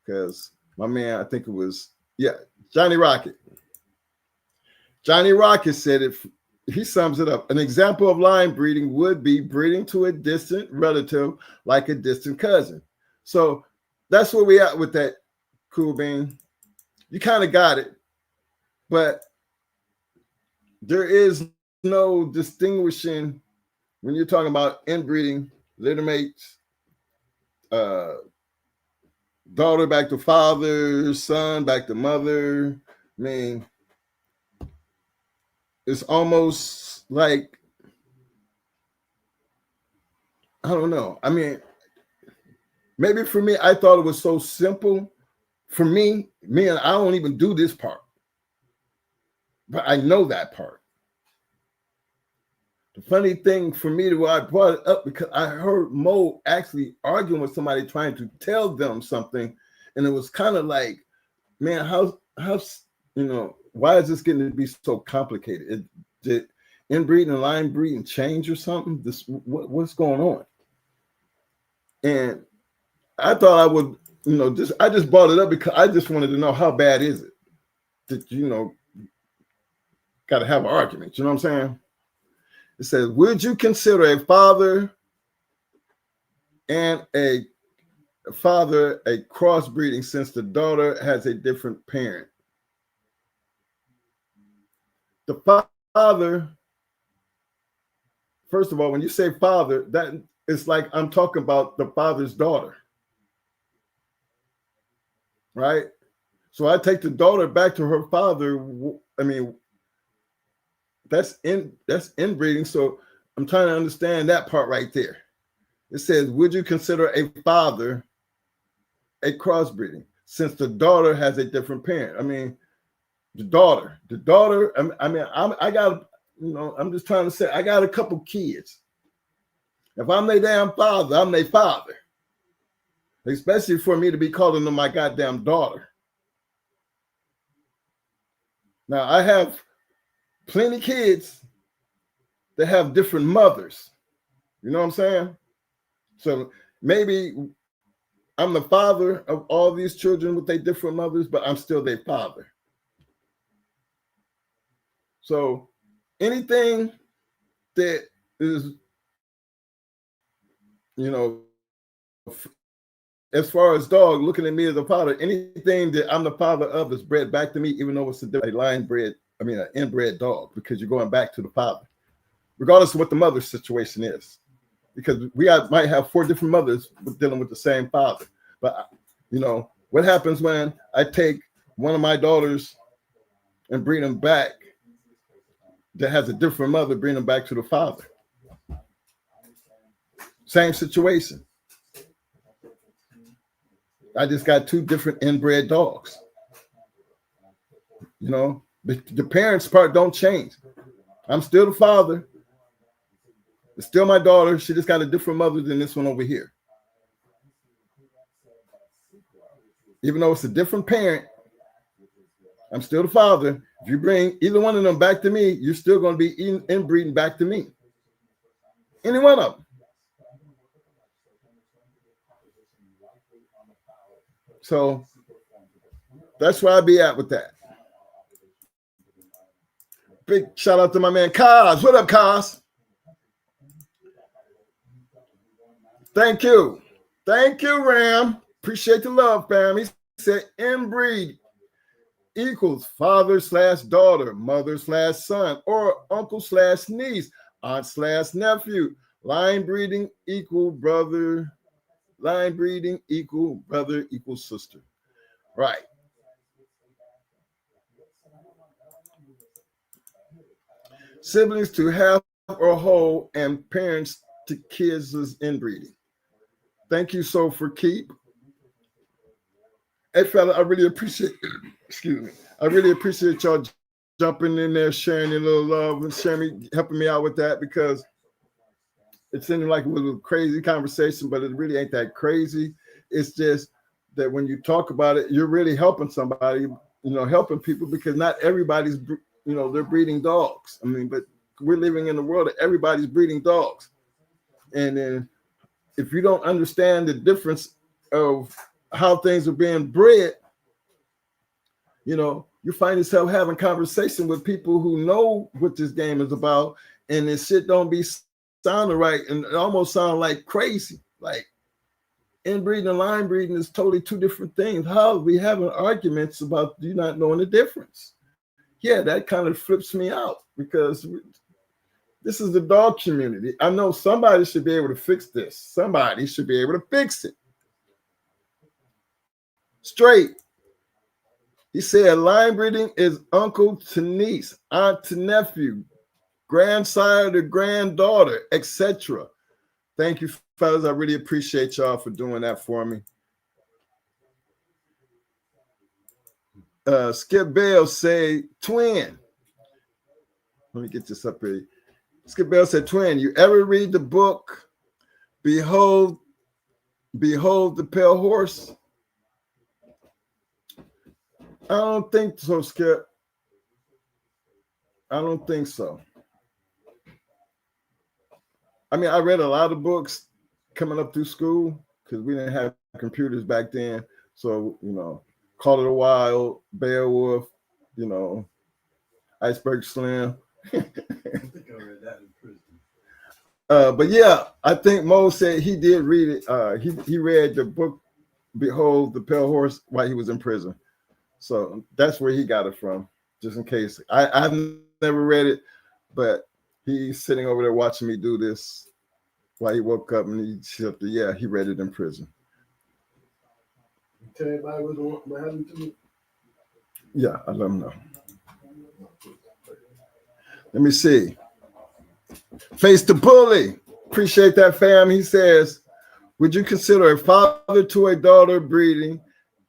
Because my man, I think it was, Johnny Rocket. Johnny Rocket said it. He sums it up. An example of line breeding would be breeding to a distant relative like a distant cousin. So that's where we at with that, Cool Bean. You kind of got it, but there is no distinguishing when you're talking about inbreeding, littermates, daughter back to father, son back to mother. I mean, it's almost like, I don't know. I mean, maybe for me, I thought it was so simple. For me, and I don't even do this part, but I know that part. The funny thing for me, why I brought it up, because I heard Mo actually arguing with somebody trying to tell them something, and it was kind of like, man, how why is this getting to be so complicated? Did inbreeding and line breeding change or something? What's going on? And I thought I would, I just brought it up because I just wanted to know how bad is it that, got to have an argument. You know what I'm saying? It says, would you consider a father and a crossbreeding since the daughter has a different parent? The father, first of all, when you say father, that it's like I'm talking about the father's daughter, right? So I take the daughter back to her father. I mean, that's inbreeding. So I'm trying to understand that part right there. It says, would you consider a father a crossbreeding since the daughter has a different parent? I mean, the daughter, I got, I'm just trying to say, I got a couple kids. If I'm their damn father, I'm their father. Especially for me to be calling them my goddamn daughter. Now, I have plenty of kids that have different mothers. You know what I'm saying? So maybe I'm the father of all these children with their different mothers, but I'm still their father. So anything that is, as far as dog, looking at me as a father, anything that I'm the father of is bred back to me, even though it's a line bred, an inbred dog, because you're going back to the father, regardless of what the mother's situation is. Because might have 4 different mothers dealing with the same father. But, what happens when I take one of my daughters and bring them back that has a different mother, bring them back to the father? Same situation. I just got 2 different inbred dogs. The parents' part don't change. I'm still the father. It's still my daughter. She just got a different mother than this one over here. Even though it's a different parent, I'm still the father. If you bring either one of them back to me, you're still going to be inbreeding back to me. Any one of them. So that's where I be at with that. Big shout out to my man Kaz. What up, Kaz? Thank you. Thank you, Ram. Appreciate the love, fam. He said inbreed equals father/daughter, mother/son, or uncle/niece, aunt/nephew. Line breeding equal brother. Line breeding equal brother equal sister. Right. Siblings to half or whole, and parents to kids is inbreeding. Thank you so for keep. Hey, fella, I really appreciate excuse me. I really appreciate y'all jumping in there, sharing your little love and helping me out with that, because it seemed like it was a crazy conversation, but it really ain't that crazy. It's just that when you talk about it, you're really helping somebody, helping people, because not everybody's, they're breeding dogs. But we're living in a world that everybody's breeding dogs. And then if you don't understand the difference of how things are being bred, you find yourself having conversation with people who know what this game is about, and this shit don't be sounding right, and it almost sound like crazy. Like inbreeding and line breeding is totally 2 different things. How are we having arguments about you not knowing the difference? Yeah, that kind of flips me out, because this is the dog community. I know somebody should be able to fix this. Somebody should be able to fix it. Straight. He said line breeding is uncle to niece, aunt to nephew, grandsire to granddaughter, etc. Thank you, fellas. I really appreciate y'all for doing that for me. Skip Bell say twin. Let me get this up here. Skip Bell said twin. You ever read the book Behold the Pale Horse? I don't think so, Skip. I don't think so. I read a lot of books coming up through school, because we didn't have computers back then. So, Call It a Wild, Beowulf, Iceberg Slim. I think I read that in prison. But yeah, I think Mo said he did read it. He read the book Behold the Pale Horse while he was in prison. So that's where he got it from, just in case. I've never read it, but he's sitting over there watching me do this while he woke up, and he read it in prison. Tell everybody what happened to me? Yeah, I let him know. Let me see. Face the Bully. Appreciate that, fam. He says, would you consider a father to a daughter breeding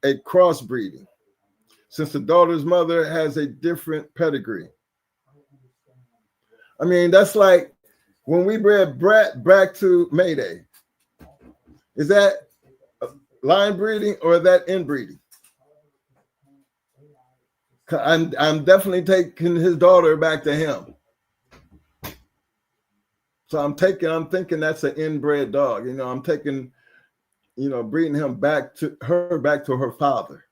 a crossbreeding, since the daughter's mother has a different pedigree? That's like when we bred Brat back to Mayday. Is that line breeding or is that inbreeding? I'm definitely taking his daughter back to him. So I'm thinking that's an inbred dog. I'm taking, breeding him back to her father.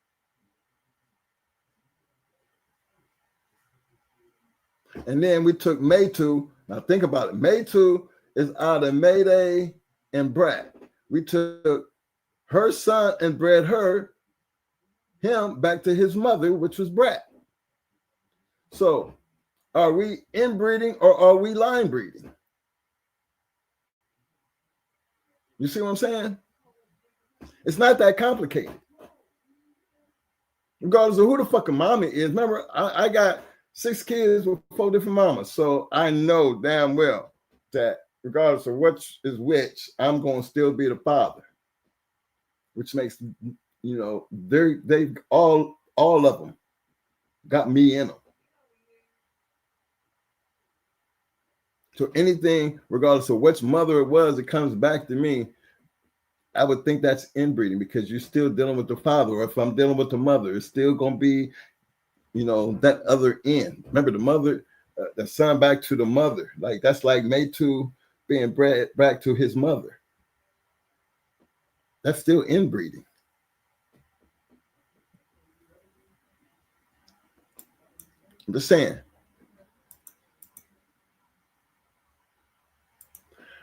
And then we took Maytu. Now think about it. Maytu is out of Mayday and Brat. We took her son and bred him back to his mother, which was Brat. So are we inbreeding or are we line breeding? You see what I'm saying? It's not that complicated. Regardless of who the fucking mama is. Remember, I got 6 kids with 4 different mamas. So I know damn well that regardless of which is which, I'm going to still be the father. Which makes, you know, they all of them got me in them. So anything, regardless of which mother it was, it comes back to me. I would think that's inbreeding because you're still dealing with the father. Or if I'm dealing with the mother, it's still going to be, you know, that other end. Remember the mother, the son back to the mother. Like that's like Maytu being bred back to his mother. That's still inbreeding. I'm just saying.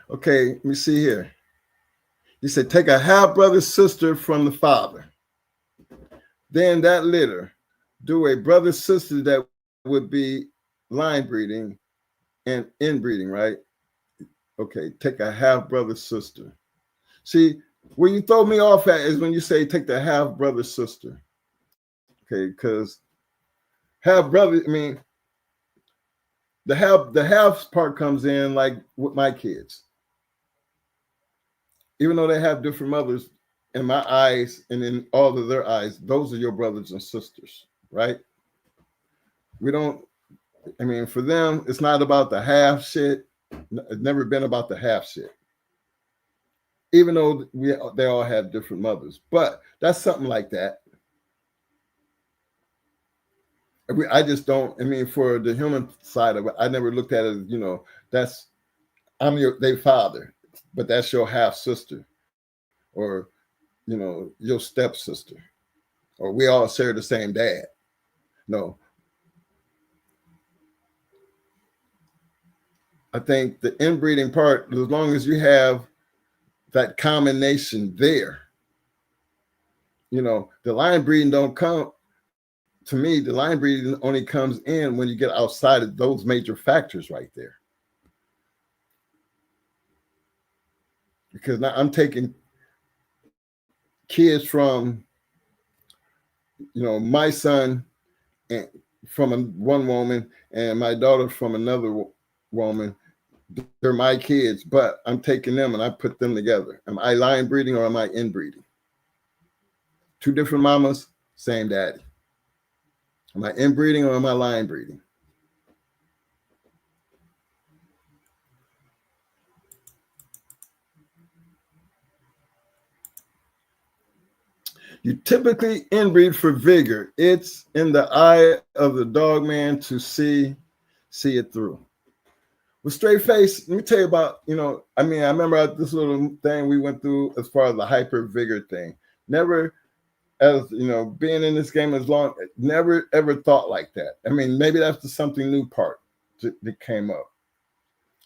Okay, let me see here. He said, take a half brother, sister from the father. Then that litter, do a brother, sister that would be line breeding and inbreeding, right? Okay, take a half brother, sister. See, where you throw me off at is when you say take the half brother, sister. Okay, because half brother, I mean, the half part comes in like with my kids. Even though they have different mothers, in my eyes and in all of their eyes, those are your brothers and sisters, right? We don't, I mean, for them, it's not about the half shit. It's never been about the half shit. Even though they all have different mothers. But that's something like that. I just don't, I mean, for the human side of it, I never looked at it as, you know, I'm their father, but that's your half sister. Or, you know, your stepsister, or we all share the same dad. No. I think the inbreeding part, as long as you have that combination there, you know, the line breeding don't come, to me, the line breeding only comes in when you get outside of those major factors right there. Because now I'm taking kids from, you know, my son and from one woman and my daughter from another woman. They're my kids, but I'm taking them and I put them together. Am I line breeding or am I inbreeding? 2 different mamas, same daddy. Am I inbreeding or am I line breeding? You typically inbreed for vigor. It's in the eye of the dog man to see it through. With straight face, let me tell you about, you know, I mean, I remember this little thing we went through as far as the hyper vigor thing. Never, as you know, being in this game as long, never ever thought like that. I mean, maybe that's the something new part that came up.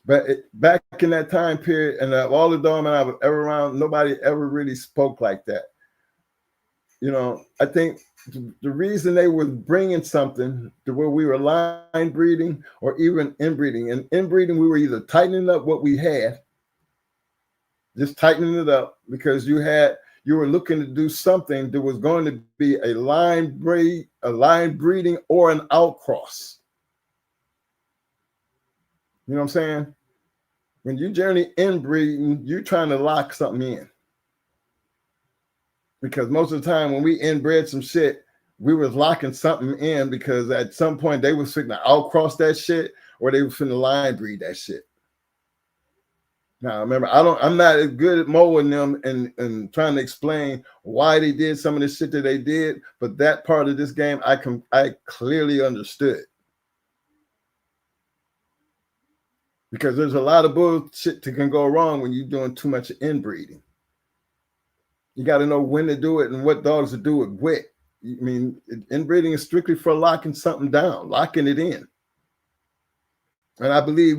But back in that time period, and all the dogmen I was ever around, nobody ever really spoke like that. You know, I think the reason they were bringing something to where we were line breeding or even inbreeding. And inbreeding, we were either tightening up what we had, just tightening it up because you were looking to do something that was going to be a line breeding or an outcross. You know what I'm saying? When you journey inbreeding, you're trying to lock something in. Because most of the time when we inbred some shit, we was locking something in because at some point they was fitting to outcross that shit or they was finna line breed that shit. Now remember, I'm not as good at mowing them and trying to explain why they did some of the shit that they did, but that part of this game I clearly understood. Because there's a lot of bullshit that can go wrong when you're doing too much inbreeding. You got to know when to do it and what dogs to do it with. I mean, inbreeding is strictly for locking something down, locking it in. And I believe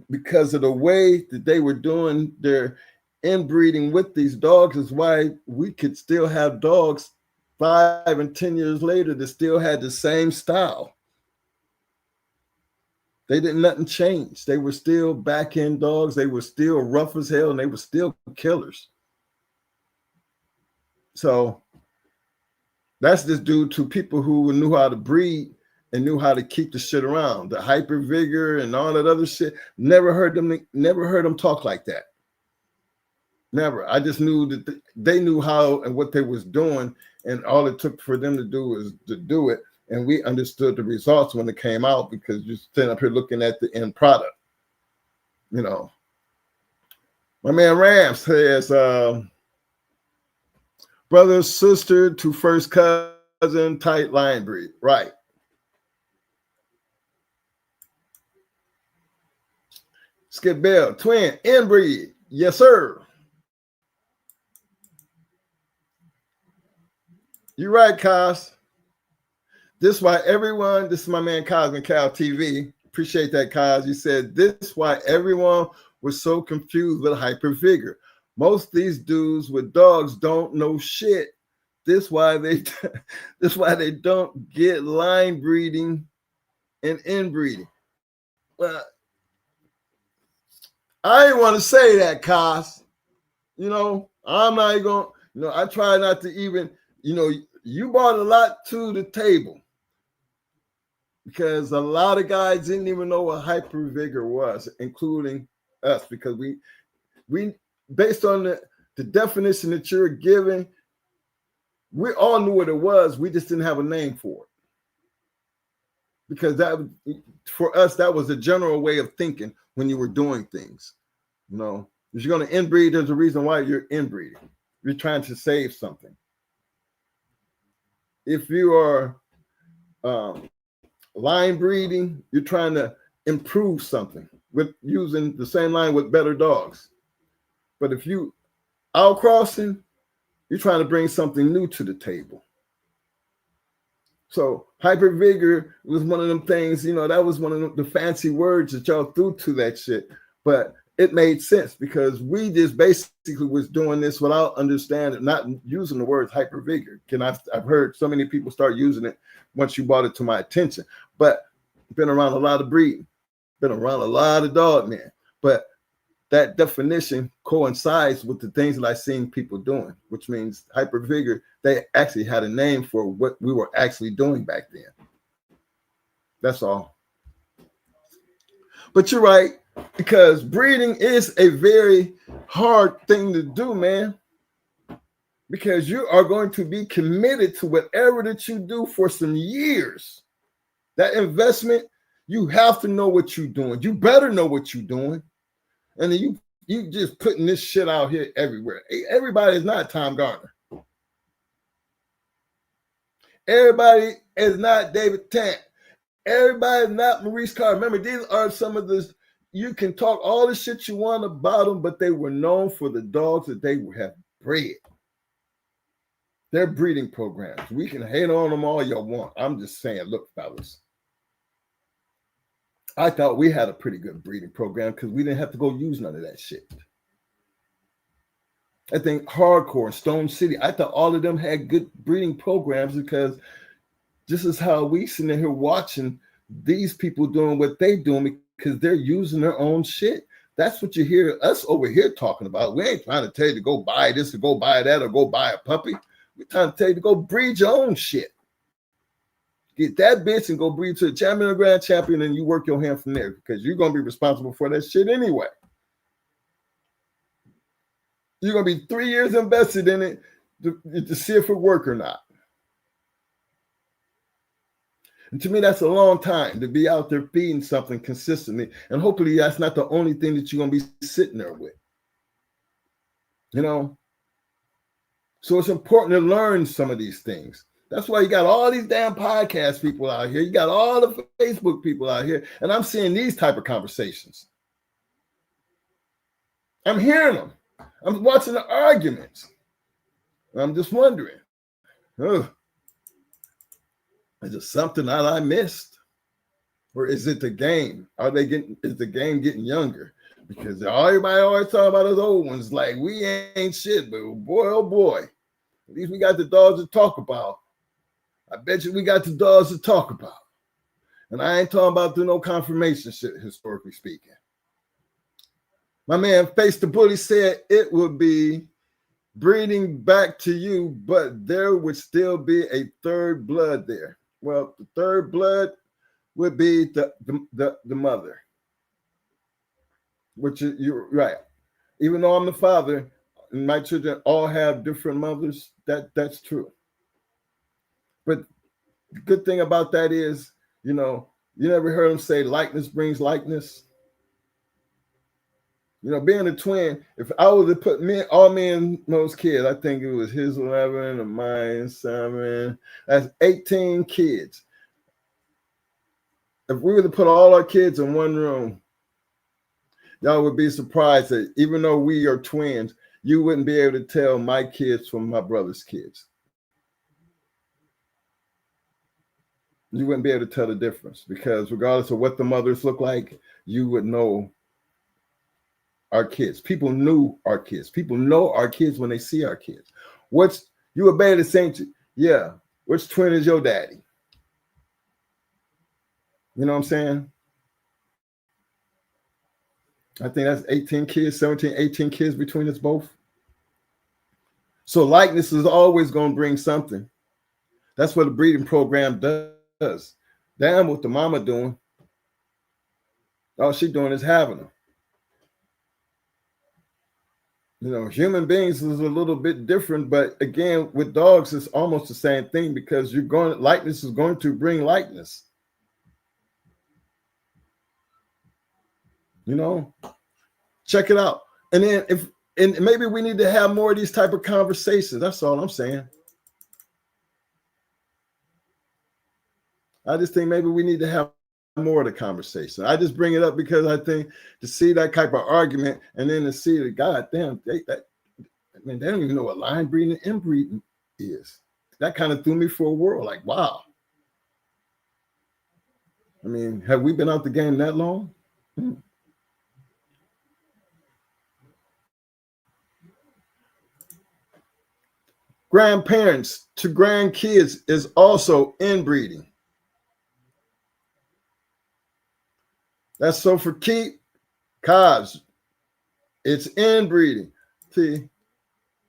because of the way that they were doing their inbreeding with these dogs is why we could still have dogs 5 and 10 years later that still had the same style. They didn't nothing change. They were still back end dogs. They were still rough as hell, and they were still killers. So that's just due to people who knew how to breed and knew how to keep the shit around. The hyper vigor and all that other shit. Never heard them talk like that. Never. I just knew that they knew how and what they was doing, and all it took for them to do was to do it. And we understood the results when it came out because you're sitting up here looking at the end product. You know, my man Ram says, brother, sister to first cousin, tight line breed. Right. Skip Bell, twin, inbreed. Yes, sir. You're right, Kaz. This is why everyone, this is my man Cosmic Cal TV. Appreciate that, Kaz. You said this is why everyone was so confused with hyper vigor. Most of these dudes with dogs don't know shit. This is why they don't get line breeding and inbreeding. Well, I didn't want to say that, Kaz. You know, I'm not even going, you know, I try not to even, you know, you brought a lot to the table. Because a lot of guys didn't even know what hyper vigor was, including us, because we based on the definition that you're giving, we all knew what it was. We just didn't have a name for it. Because that, for us, that was a general way of thinking when you were doing things. You know, if you're going to inbreed, there's a reason why you're inbreeding. You're trying to save something. If you are line breeding, you're trying to improve something with using the same line with better dogs. But if you outcrossing, you're trying to bring something new to the table. So hyper vigor was one of them things, you know, that was one of the fancy words that y'all threw to that shit. But it made sense because we just basically was doing this without understanding, not using the words hyper vigor. I've heard so many people start using it once you brought it to my attention. But been around a lot of breeding, been around a lot of dog men. But that definition coincides with the things that I've seen people doing, which means hyper vigor, they actually had a name for what we were actually doing back then. That's all. But you're right, because breeding is a very hard thing to do, man. Because you are going to be committed to whatever that you do for some years. That investment, you have to know what you're doing. You better know what you're doing. And then you just putting this shit out here everywhere. Everybody is not Tom Garner. Everybody is not David Tant. Everybody is not Maurice Carr. Remember, these are some of the, you can talk all the shit you want about them, but they were known for the dogs that they have bred. Their breeding programs. We can hate on them all you want. I'm just saying, look, fellas. I thought we had a pretty good breeding program because we didn't have to go use none of that shit. I think Hardcore and Stone City, I thought all of them had good breeding programs because this is how we sitting here watching these people doing what they doing because they're using their own shit. That's what you hear us over here talking about. We ain't trying to tell you to go buy this or go buy that or go buy a puppy. We're trying to tell you to go breed your own shit. Get that bitch and go breed to a champion or grand champion, and you work your hand from there because you're going to be responsible for that shit anyway. You're going to be 3 years invested in it to see if it work or not. And to me, that's a long time to be out there feeding something consistently. And hopefully that's not the only thing that you're going to be sitting there with. You know? So it's important to learn some of these things. That's why you got all these damn podcast people out here. You got all the Facebook people out here. And I'm seeing these type of conversations. I'm hearing them. I'm watching the arguments. I'm just wondering, is it something that I missed? Or is it the game? Is the game getting younger? because everybody always talking about those old ones like we ain't shit, but boy, oh boy, at least we got the dogs to talk about. I bet you we got the dogs to talk about. And I ain't talking about no confirmation shit, historically speaking. My man Face the Bully said it would be breeding back to you, but there would still be a third blood there. Well, the third blood would be the mother, which you're right. Even though I'm the father, and my children all have different mothers, that's true. But the good thing about that is, you know, you never heard them say likeness brings likeness. You know, being a twin, if I was to put all me and those kids, I think it was his 11 and mine 7. That's 18 kids. If we were to put all our kids in one room, y'all would be surprised that even though we are twins, you wouldn't be able to tell my kids from my brother's kids. You wouldn't be able to tell the difference because regardless of what the mothers look like, you would know our kids. People knew our kids. People know our kids when they see our kids. You were bad at saying, yeah, which twin is your daddy? You know what I'm saying? I think that's 18 kids, 17, 18 kids between us both. So likeness is always going to bring something. That's what the breeding program does. Damn what the mama doing. All she doing is having them. You know, human beings is a little bit different, but again, with dogs, it's almost the same thing because likeness is going to bring likeness. You know, check it out. And then and maybe we need to have more of these type of conversations. That's all I'm saying. I just think maybe we need to have more of the conversation. I just bring it up because I think to see that type of argument and then to see the goddamn they don't even know what line breeding and inbreeding is. That kind of threw me for a whirl. Like, wow. I mean, have we been out the game that long? Grandparents to grandkids is also inbreeding. That's so for keep, cause it's inbreeding. See,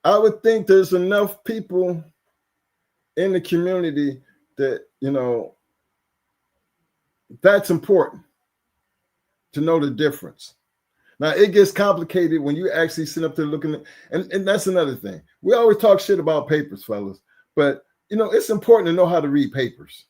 I would think there's enough people in the community that, you know, that's important to know the difference. Now, it gets complicated when you actually sit up there looking at, and that's another thing. We always talk shit about papers, fellas, but, you know, it's important to know how to read papers.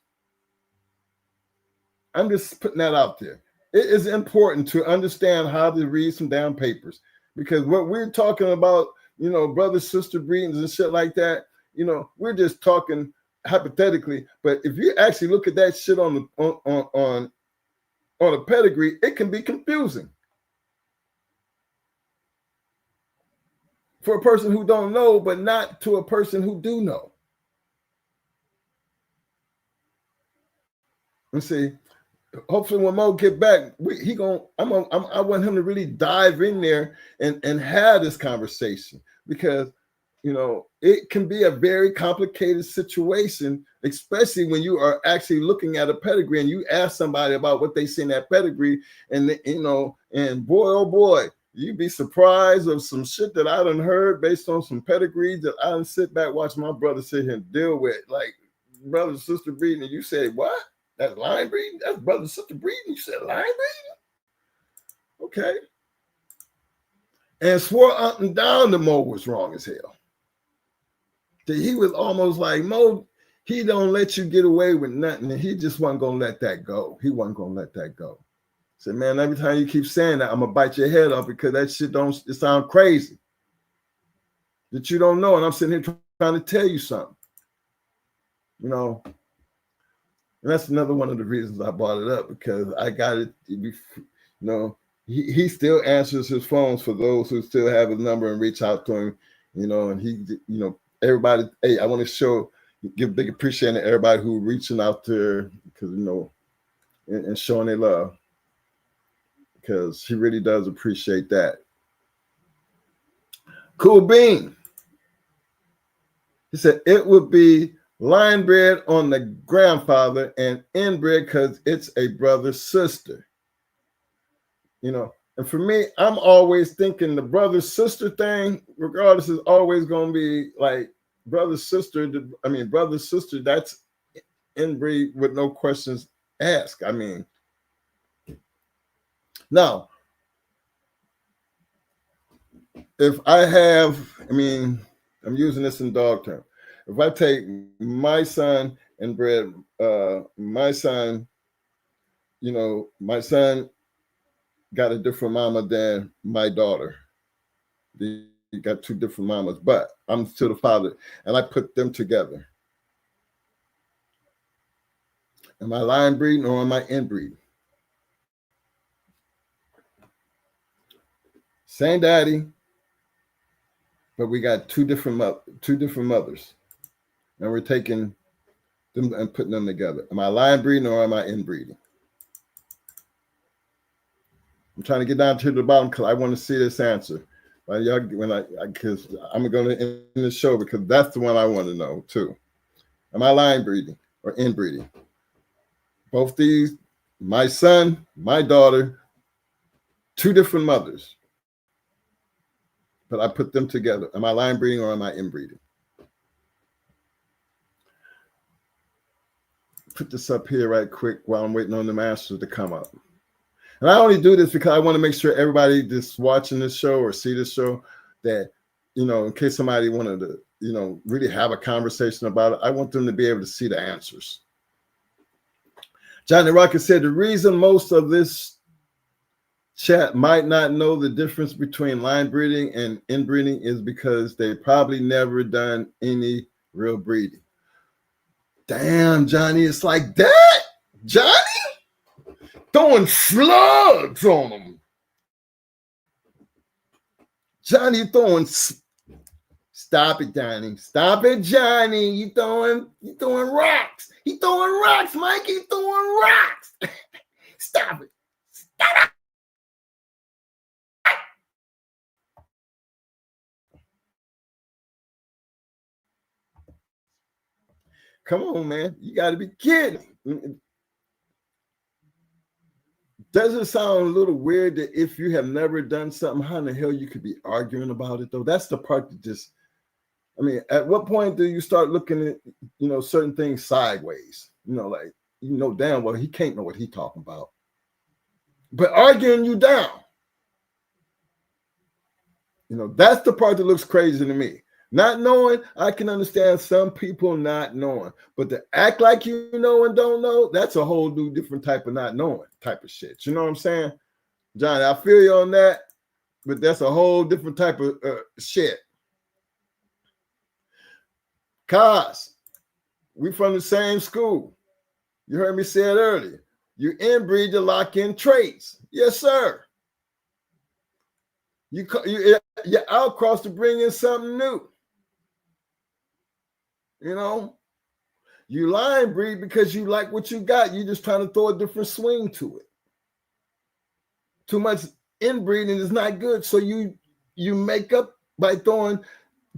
I'm just putting that out there. It is important to understand how to read some damn papers because what we're talking about, you know, brother, sister breedings and shit like that, you know, we're just talking hypothetically. But if you actually look at that shit on a pedigree, it can be confusing for a person who don't know, but not to a person who do know. Let's see. Hopefully when Mo get back, I want him to really dive in there and have this conversation because, you know, it can be a very complicated situation, especially when you are actually looking at a pedigree and you ask somebody about what they see in that pedigree and, you know, and boy, oh boy, you'd be surprised of some shit that I done heard based on some pedigrees that I done sit back, watch my brother sit here and deal with, like brother and sister breeding, and you say, what? That's line breeding? That's brother and sister breeding? You said line breeding? Okay. And swore up and down that Mo was wrong as hell. That he was almost like, Mo, he don't let you get away with nothing, and he just wasn't going to let that go. He wasn't going to let that go. Said, man, every time you keep saying that, I'm going to bite your head off because that shit it sound crazy. That you don't know, and I'm sitting here trying to tell you something. You know, and that's another one of the reasons I brought it up because I got it. You know, he still answers his phones for those who still have his number and reach out to him. You know, and he, you know, everybody. Hey, I want to give big appreciation to everybody who reaching out there because you know, and showing their love. because she really does appreciate that. Cool Bean. He said it would be line bred on the grandfather and inbred because it's a brother sister. You know, and for me, I'm always thinking the brother sister thing, regardless, is always going to be like brother sister. I mean, brother sister, that's inbreed with no questions asked. I mean, now, if I have, I mean, I'm using this in dog term. If I take my son and bred my son, you know, my son got a different mama than my daughter. They got two different mamas, but I'm still the father, and I put them together. Am I line breeding or am I inbreeding? Same daddy, but we got two different mothers, and we're taking them and putting them together. Am I line breeding or am I inbreeding? I'm trying to get down to the bottom because I want to see this answer. Because I'm going to end the show because that's the one I want to know too. Am I line breeding or inbreeding? Both these, my son, my daughter, two different mothers, but I put them together. Am I line breeding or am I inbreeding? Put this up here right quick while I'm waiting on the masters to come up. And I only do this because I want to make sure everybody that's watching this show or see this show that, you know, in case somebody wanted to, you know, really have a conversation about it, I want them to be able to see the answers. Johnny Rocket said the reason most of this chat might not know the difference between line breeding and inbreeding is because they probably never done any real breeding. Damn, Johnny, it's like that? Johnny? Throwing slugs on them. Johnny throwing. Stop it, Johnny. Stop it, Johnny. You throwing rocks. He throwing rocks, Mike. He throwing rocks. Stop it. Stop it. Come on, man. You got to be kidding. Does it sound a little weird that if you have never done something, how in the hell you could be arguing about it, though? That's the part that just, I mean, at what point do you start looking at, you know, certain things sideways? You know, like, you know damn well he can't know what he's talking about. But arguing you down, you know, that's the part that looks crazy to me. Not knowing, I can understand some people not knowing, but to act like you know and don't know, that's a whole new different type of not knowing type of shit. You know what I'm saying? Johnny, I feel you on that, but that's a whole different type of shit. Cause we from the same school. You heard me say it earlier. You inbreed to lock in traits. Yes, sir. You outcross to bring in something new. You know, you line breed because you like what you got. You're just trying to throw a different swing to it. Too much inbreeding is not good. So you make up by throwing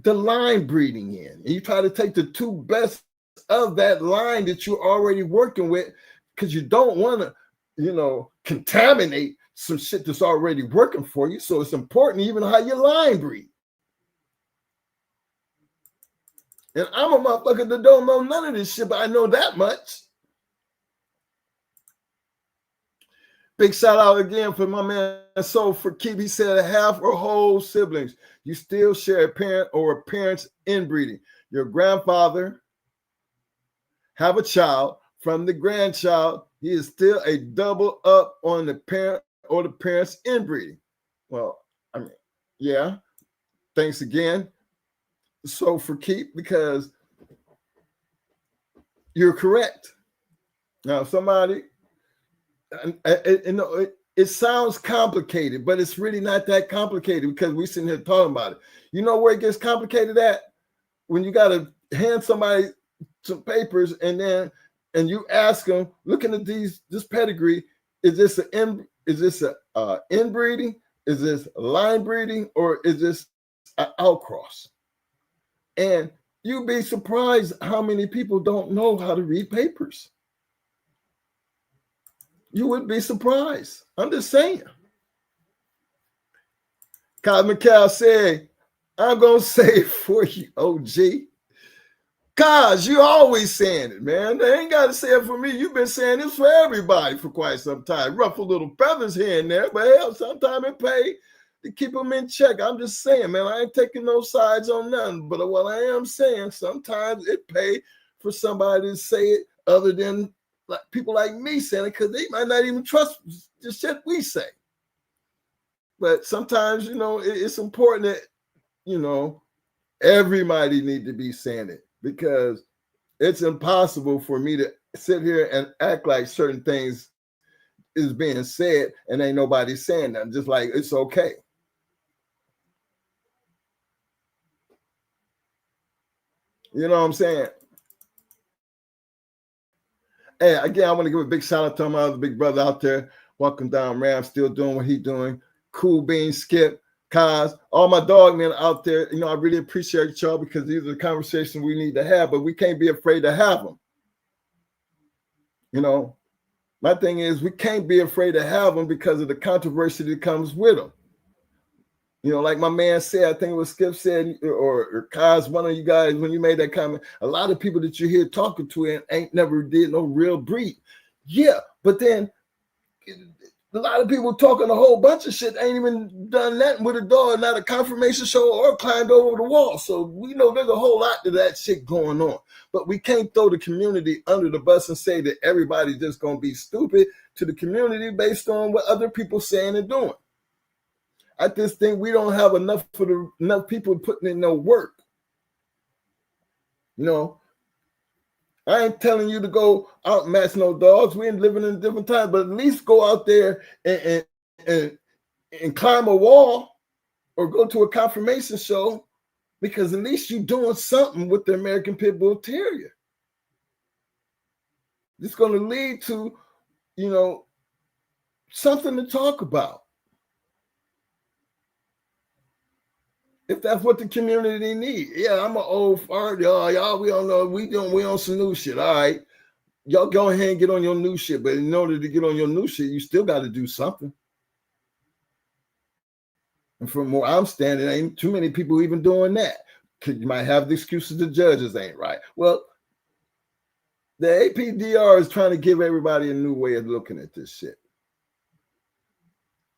the line breeding in. And you try to take the two best of that line that you're already working with because you don't want to, you know, contaminate some shit that's already working for you. So it's important even how you line breed. And I'm a motherfucker that don't know none of this shit, but I know that much. Big shout out again for my man Soul for Keep. He said half or whole siblings. You still share a parent or a parent's inbreeding. Your grandfather have a child. From the grandchild, he is still a double up on the parent or the parent's inbreeding. Well, I mean, yeah. Thanks again. So for Keep, because you're correct. Now, somebody, it sounds complicated, but it's really not that complicated because we're sitting here talking about it. You know where it gets complicated at? When you got to hand somebody some papers and you ask them, looking at this pedigree, is this an is this a inbreeding? Is this line breeding? Or is this an outcross? And you'd be surprised how many people don't know how to read papers. You would be surprised. I'm just saying. Kyle McCall said, I'm going to say it for you, OG. Cause you always saying it, man. They ain't got to say it for me. You've been saying this for everybody for quite some time. Ruffle little feathers here and there, but hell, sometimes it pay to keep them in check. I'm just saying, man, I ain't taking no sides on nothing. But what I am saying, sometimes it pay for somebody to say it other than like people like me saying it, because they might not even trust the shit we say. But sometimes, it's important that, everybody need to be saying it, because it's impossible for me to sit here and act like certain things is being said and ain't nobody saying that. Just like it's okay. You know what I'm saying? Hey, again, I want to give a big shout out to my other big brother out there. Welcome down, Ram, still doing what he doing. Cool Bean, Skip, Kaz, all my dog men out there. I really appreciate y'all, because these are the conversations we need to have, but we can't be afraid to have them. My thing is, we can't be afraid to have them because of the controversy that comes with them. Like my man said, I think it was Skip said, or Kaz, one of you guys, when you made that comment, a lot of people that you hear talking to and ain't never did no real breed. Yeah, but then a lot of people talking a whole bunch of shit ain't even done that with a dog, not a confirmation show or climbed over the wall. So we know there's a whole lot to that shit going on. But we can't throw the community under the bus and say that everybody's just going to be stupid to the community based on what other people saying and doing. I just think we don't have enough people putting in no work. I ain't telling you to go out and match no dogs. We ain't living in different times, but at least go out there and climb a wall or go to a confirmation show, because at least you're doing something with the American Pit Bull Terrier. It's going to lead to, something to talk about. If that's what the community need. Yeah, I'm an old fart. Y'all, we don't know. We on some new shit. All right. Y'all go ahead and get on your new shit. But in order to get on your new shit, you still got to do something. And from where I'm standing, ain't too many people even doing that. You might have the excuses the judges ain't right. Well, the APDR is trying to give everybody a new way of looking at this shit.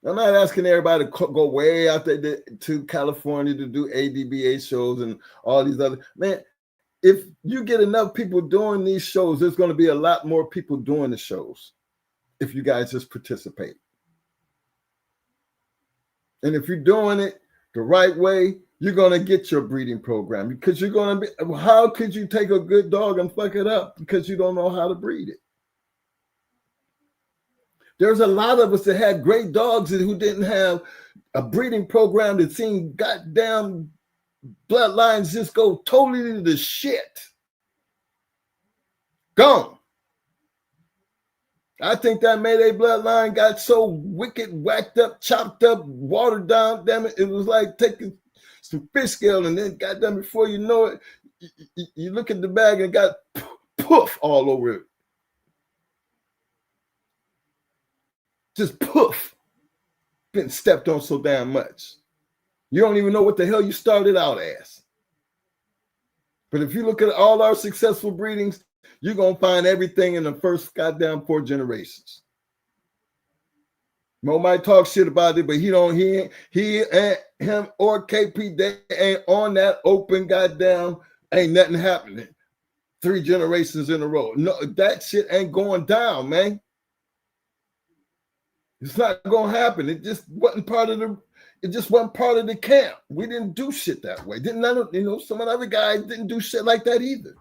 I'm not asking everybody to go way out there to California to do ADBA shows and all these other. Man, if you get enough people doing these shows, there's going to be a lot more people doing the shows if you guys just participate. And if you're doing it the right way, you're going to get your breeding program, because you're going to be. How could you take a good dog and fuck it up because you don't know how to breed it? There's a lot of us that had great dogs who didn't have a breeding program that seen goddamn bloodlines just go totally to the shit. Gone. I think that Mayday bloodline got so wicked, whacked up, chopped up, watered down. Damn it. It was like taking some fish scale, and then goddamn, before you know it, you look at the bag and got poof all over it. Just poof, been stepped on so damn much. You don't even know what the hell you started out as. But if you look at all our successful breedings, you're going to find everything in the first goddamn 4 generations. Mo might talk shit about it, but he and him or KP, they ain't on that open goddamn, ain't nothing happening 3 generations in a row. No, that shit ain't going down, man. It's not gonna happen. It just wasn't part of the camp. We didn't do shit that way. Some of the other guys didn't do shit like that either.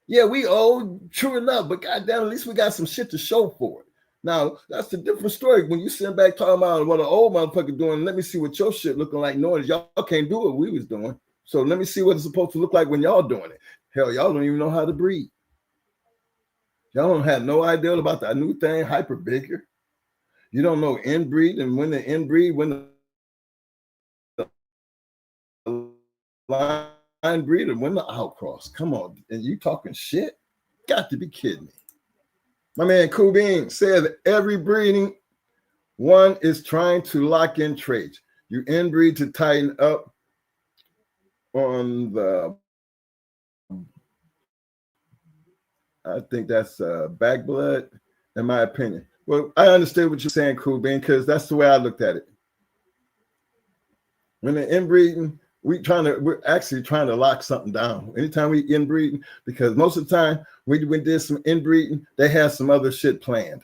Yeah, we old, true enough, but goddamn, at least we got some shit to show for it. Now, that's a different story. When you sit back talking about what an old motherfucker doing, let me see what your shit looking like, knowing that y'all can't do what we was doing. So let me see what it's supposed to look like when y'all doing it. Hell, y'all don't even know how to breed. Y'all don't have no idea about that new thing, hyperbigger. You don't know inbreed and when to inbreed, when the line breed and when the outcross. Come on, and you talking shit? Got to be kidding me. My man Cool Bean says every breeding one is trying to lock in traits. You inbreed to tighten up on the, I think that's back blood, in my opinion. Well, I understand what you're saying, Cool Bean, because that's the way I looked at it. When they're inbreeding, we're actually trying to lock something down. Anytime we inbreeding, because most of the time we did some inbreeding, they had some other shit planned.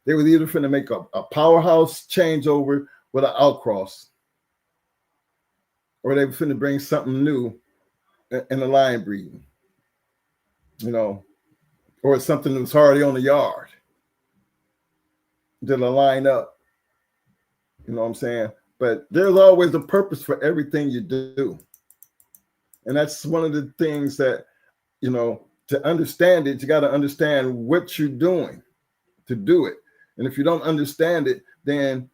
They were either finna make a powerhouse changeover with an outcross, or they were finna bring something new in the line breeding, or something that was already on the yard that'll line up. You know what I'm saying? But there's always a purpose for everything you do. And that's one of the things that, to understand it, you got to understand what you're doing to do it. And if you don't understand it, then,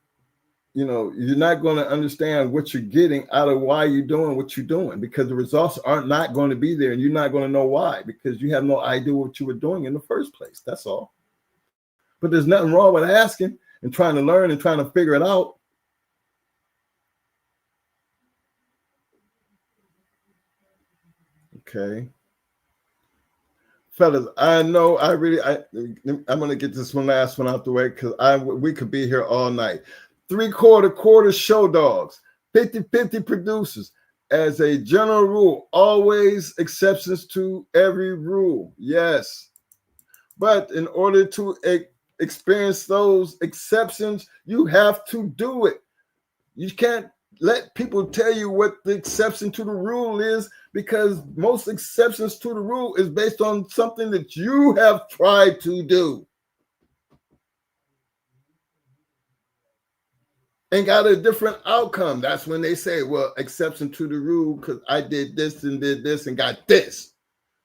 you're not going to understand what you're getting out of why you're doing what you're doing, because the results are not going to be there and you're not going to know why, because you have no idea what you were doing in the first place. That's all. But there's nothing wrong with asking and trying to learn and trying to figure it out. Okay. Fellas, I know I'm going to get this last one out the way because we could be here all night. 3/4 show dogs, 50-50 producers. As a general rule, always exceptions to every rule. Yes. But in order to experience those exceptions, you have to do it. You can't let people tell you what the exception to the rule is, because most exceptions to the rule is based on something that you have tried to do and got a different outcome. That's when they say, well, exception to the rule because I did this and got this.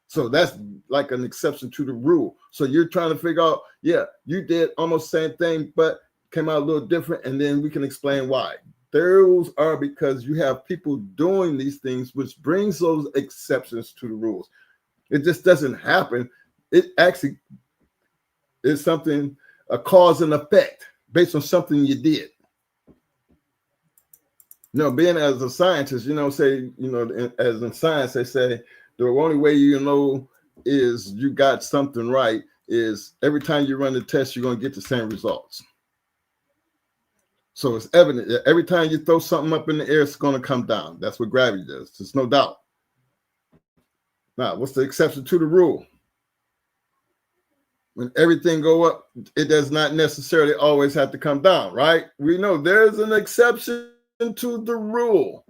So that's like an exception to the rule. So you're trying to figure out, yeah, you did almost the same thing, but came out a little different, and then we can explain why. Those are because you have people doing these things, which brings those exceptions to the rules. It just doesn't happen. It actually is something, a cause and effect based on something you did. Being as a scientist, as in science, they say the only way is you got something right is every time you run the test, you're going to get the same results. So it's evident that every time you throw something up in the air, it's going to come down. That's what gravity does. There's no doubt. Now, what's the exception to the rule? When everything go up, it does not necessarily always have to come down, right? We know there's an exception to the rule.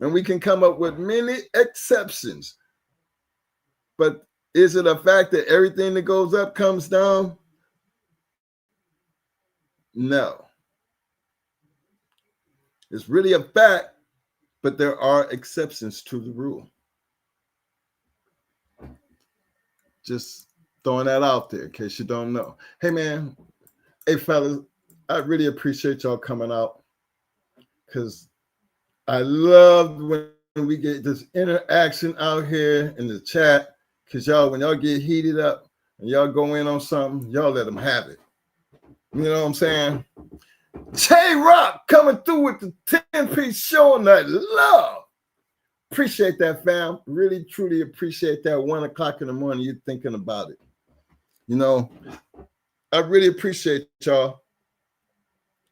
And we can come up with many exceptions. But is it a fact that everything that goes up comes down? No. It's really a fact, but there are exceptions to the rule. Just throwing that out there in case you don't know. Hey, man. Hey, fellas, I really appreciate y'all coming out, because I love when we get this interaction out here in the chat, because when y'all get heated up and y'all go in on something, y'all let them have it. You know what I'm saying? J-Rock coming through with the 10-piece showing that love. Appreciate that, fam. Really, truly appreciate that. 1 o'clock in the morning, you're thinking about it. I really appreciate y'all.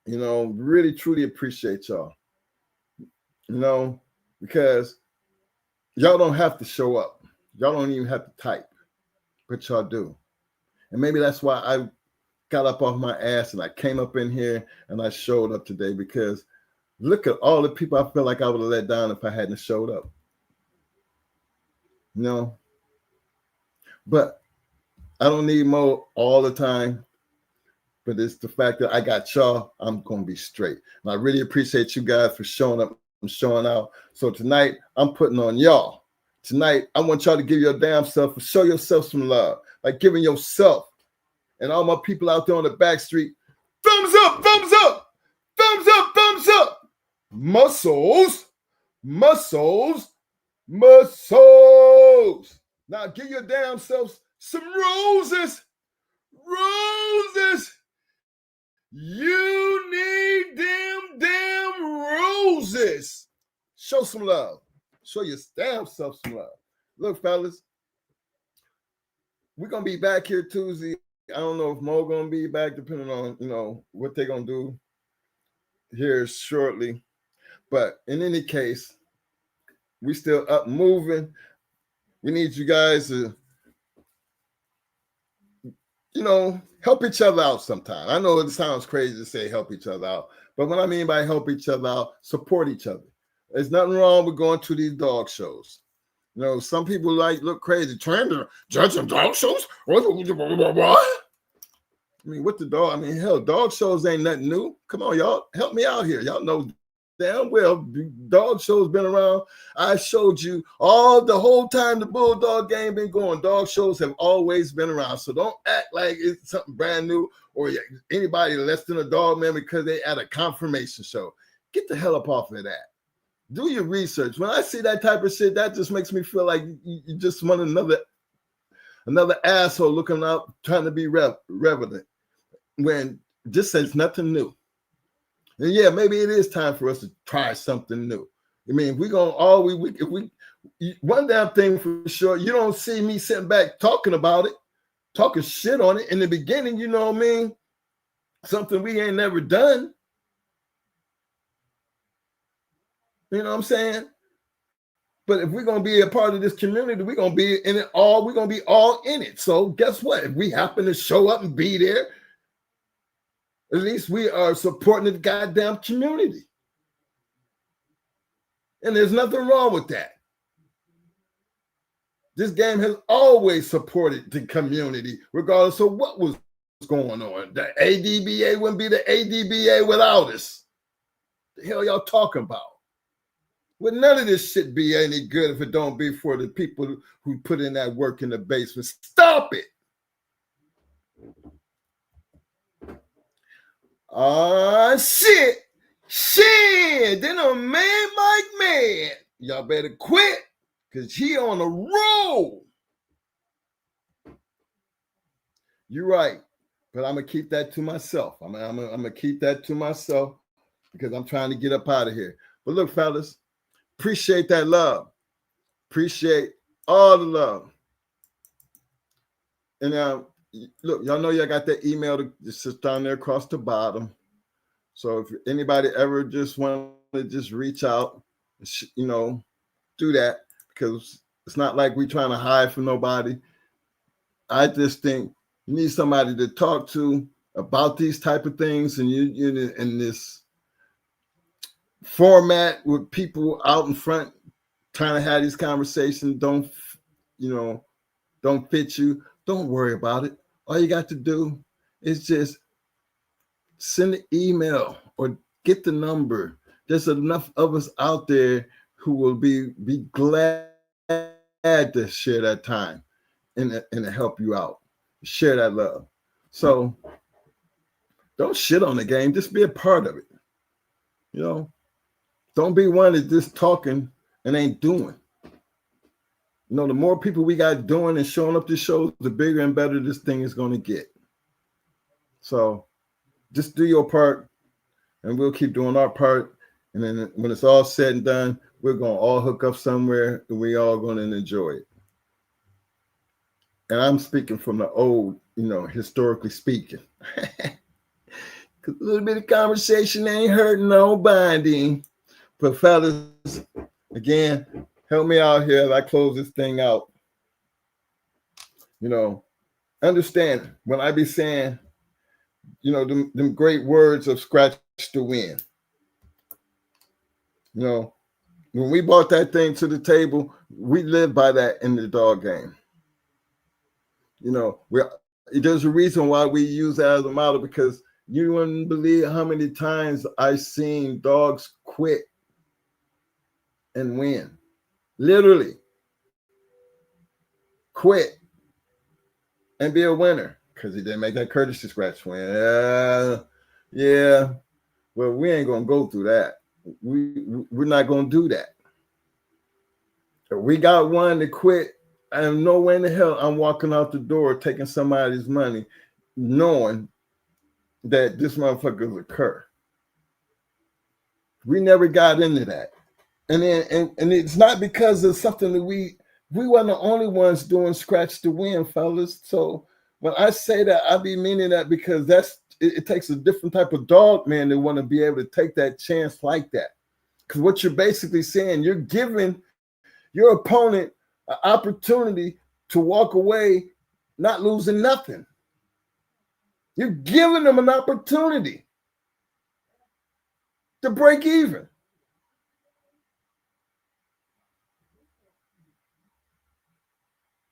Really, truly appreciate y'all. Because y'all don't have to show up. Y'all don't even have to type, but y'all do. And maybe that's why I got up off my ass and I came up in here and I showed up today, because look at all the people I feel like I would have let down if I hadn't showed up. But I don't need more all the time. But it's the fact that I got y'all, I'm going to be straight. And I really appreciate you guys for showing up and showing out. So tonight, I'm putting on y'all. Tonight, I want y'all to give your damn self, show yourself some love. like giving yourself and all my people out there on the back street, thumbs up, thumbs up, thumbs up, thumbs up. Muscles, muscles, muscles. Now give your damn selves some roses. Roses. You need them damn roses. Show some love. Show your damn self some love. Look, fellas, we're going to be back here Tuesday. I don't know if Mo going to be back, depending on, what they're going to do here shortly. But in any case, we still up moving. We need you guys to, help each other out sometime. I know it sounds crazy to say help each other out, but what I mean by help each other out, support each other. There's nothing wrong with going to these dog shows. Some people look crazy, trying to judge some dog shows. What? I mean, what the dog? I mean, hell, dog shows ain't nothing new. Come on, y'all, help me out here. Y'all know damn well dog shows been around. I showed you the whole time the Bulldog game been going. Dog shows have always been around. So don't act like it's something brand new or anybody less than a dog man because they at a confirmation show. Get the hell up off of that. Do your research. When I see that type of shit, that just makes me feel like you just want another asshole looking out trying to be relevant when this says nothing new. And yeah, maybe it is time for us to try something new. I mean, if we're gonna one damn thing for sure, you don't see me sitting back talking about it, talking shit on it in the beginning, you know what I mean? Something we ain't never done. You know what I'm saying? But if we're gonna be a part of this community, we're gonna be in it all, we're gonna be all in it. So guess what? If we happen to show up and be there, at least we are supporting the goddamn community. And there's nothing wrong with that. This game has always supported the community, regardless of what was going on. The ADBA wouldn't be the ADBA without us. The hell y'all talking about? Would none of this shit be any good if it don't be for the people who put in that work in the basement? Stop it. Shit. Then a man like man. Y'all better quit because he on a roll. You're right. But I'm going to keep that to myself. I'm going to keep that to myself because I'm trying to get up out of here. But look, fellas, appreciate that love. Appreciate all the love. And look, y'all know y'all got that email just sit down there across the bottom. So if anybody ever just want to just reach out, do that because it's not like we trying to hide from nobody. I just think you need somebody to talk to about these type of things, and you in this format with people out in front trying to have these conversations don't fit you. Don't worry about it. All you got to do is just send an email or get the number. There's enough of us out there who will be glad to share that time and to help you out. Share that love. So don't shit on the game. Just be a part of it. Don't be one that's just talking and ain't doing. The more people we got doing and showing up to shows, the bigger and better this thing is going to get. So just do your part and we'll keep doing our part. And then when it's all said and done, we're going to all hook up somewhere and we all going to enjoy it. And I'm speaking from the old, historically speaking. Because a little bit of conversation ain't hurting nobody. But fellas, again, help me out here as I close this thing out. Understand when I be saying, them great words of scratch to win. When we brought that thing to the table, we live by that in the dog game. There's a reason why we use that as a model because you wouldn't believe how many times I've seen dogs quit and win. Literally quit and be a winner because he didn't make that courtesy scratch win. Yeah. Well, we ain't gonna go through that. We're not gonna do that. If we got one to quit, I have no way in the hell I'm walking out the door taking somebody's money, knowing that this motherfucker is a cur. We never got into that. And then and it's not because of something that we weren't the only ones doing scratch to win, fellas. So when I say that, I be meaning that because it takes a different type of dog man to want to be able to take that chance like that. Because what you're basically saying, you're giving your opponent an opportunity to walk away not losing nothing. You're giving them an opportunity to break even.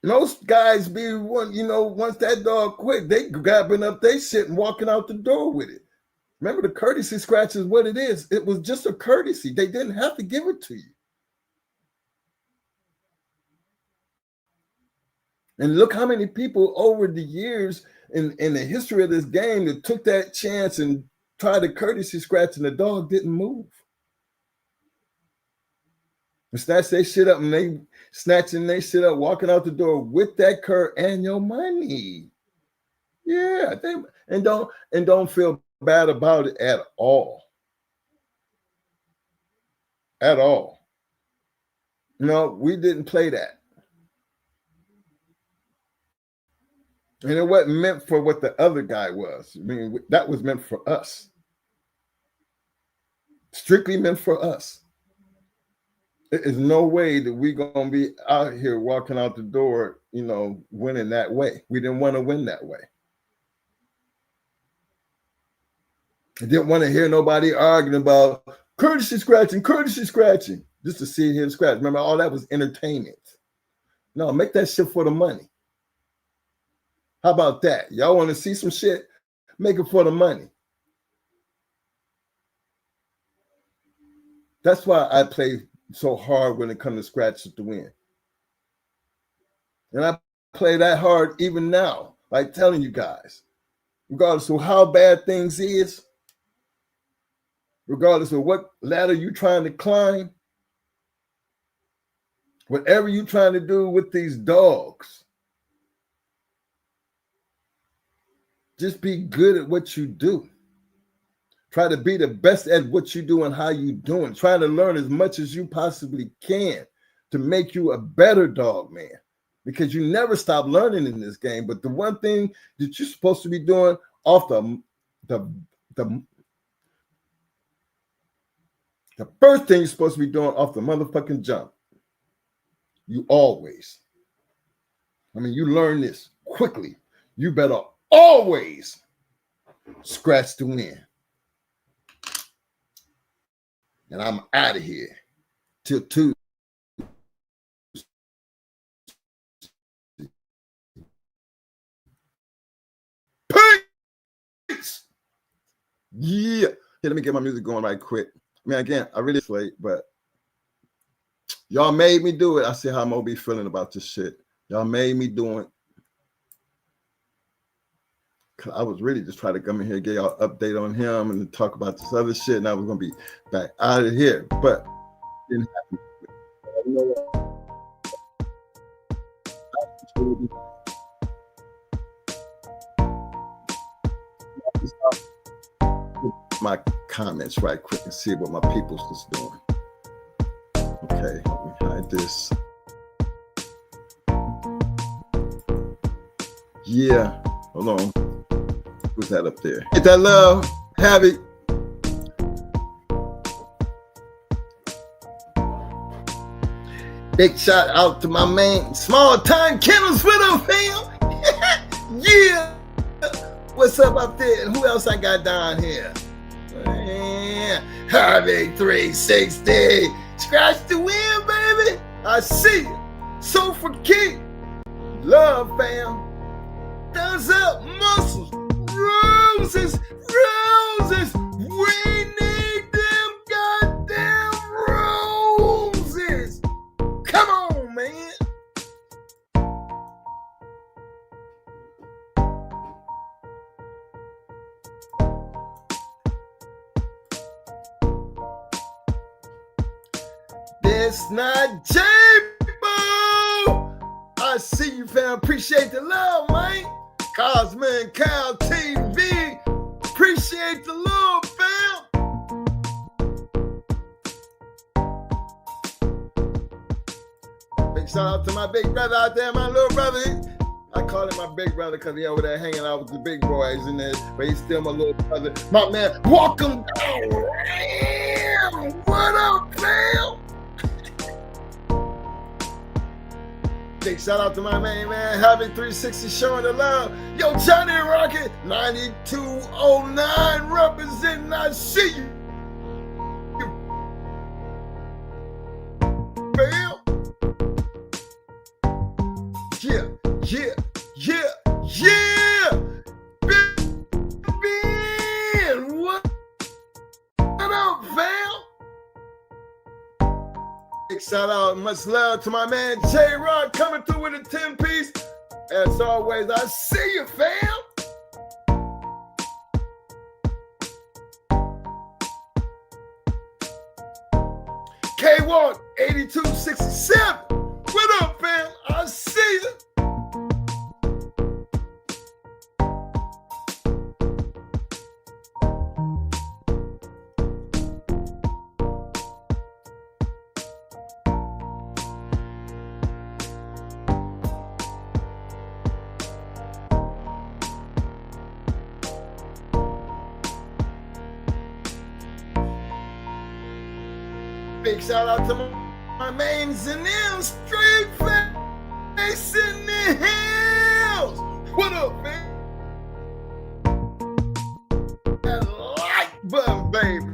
Most guys be one, once that dog quit, they grabbing up their shit and walking out the door with it. Remember, the courtesy scratch is what it is. It was just a courtesy. They didn't have to give it to you. And look how many people over the years in the history of this game that took that chance and tried to courtesy scratch and the dog didn't move. And snatch their shit up and they snatching their shit up, walking out the door with that cur and your money. Yeah, and don't feel bad about it at all. At all. No, we didn't play that. And it wasn't meant for what the other guy was. I mean, that was meant for us. Strictly meant for us. There is no way that we're going to be out here walking out the door, winning that way. We didn't want to win that way. I didn't want to hear nobody arguing about courtesy scratching, just to see him scratch. Remember, all that was entertainment. No, make that shit for the money. How about that? Y'all want to see some shit? Make it for the money. That's why I play so hard when it comes to scratch to win. And I play that hard even now, like telling you guys, regardless of how bad things is, regardless of what ladder you're trying to climb, whatever you're trying to do with these dogs, just be good at what you do. Try to be the best at what you do and how you doing. Try to learn as much as you possibly can to make you a better dog man. Because you never stop learning in this game. But the one thing that you're supposed to be doing off the first thing you're supposed to be doing off the motherfucking jump, you learn this quickly. You better always scratch to win. And I'm out of here till Tuesday. Peace. Yeah. Here, let me get my music going right quick. Again, I really late, but y'all made me do it. I see how Mo be feeling about this shit. Y'all made me do it. I was really just trying to come in here, get y'all an update on him and talk about this other shit, and I was gonna be back out of here, but didn't happen. You know what? My comments right quick and see what my people's just doing. Okay, let me hide this. Yeah, hold on. Who's that up there? Hit that love, have it. Big shout out to my man, small time Kennels with him, fam. Yeah. What's up up there? And who else I got down here? Harvey 360. Scratch the win, baby. I see you. So for King. Love, fam. Thumbs up, muscles. Roses. We need them goddamn roses. Come on, man. It's not J-Bo. I see you, fam. Appreciate the love, man. Cosman and Cal TV. Appreciate the love, fam. Big shout out to my big brother out there, my little brother. I call him my big brother because he over there hanging out with the big boys in there, but he's still my little brother. My man, welcome down. What up, fam? Big shout out to my main man, Happy 360 showing the love. Yo, Johnny Rocket 9209 representing. I see you. Fam. Yeah. Ben, what up, fam? Big shout out, much love to my man J-Rock coming through with a 10-piece. As always, I see you, fam. K-Walk 8267. What up, fam? I see you. Big shout out to my mains and them straight face in the hills. What up, man? That like button, baby.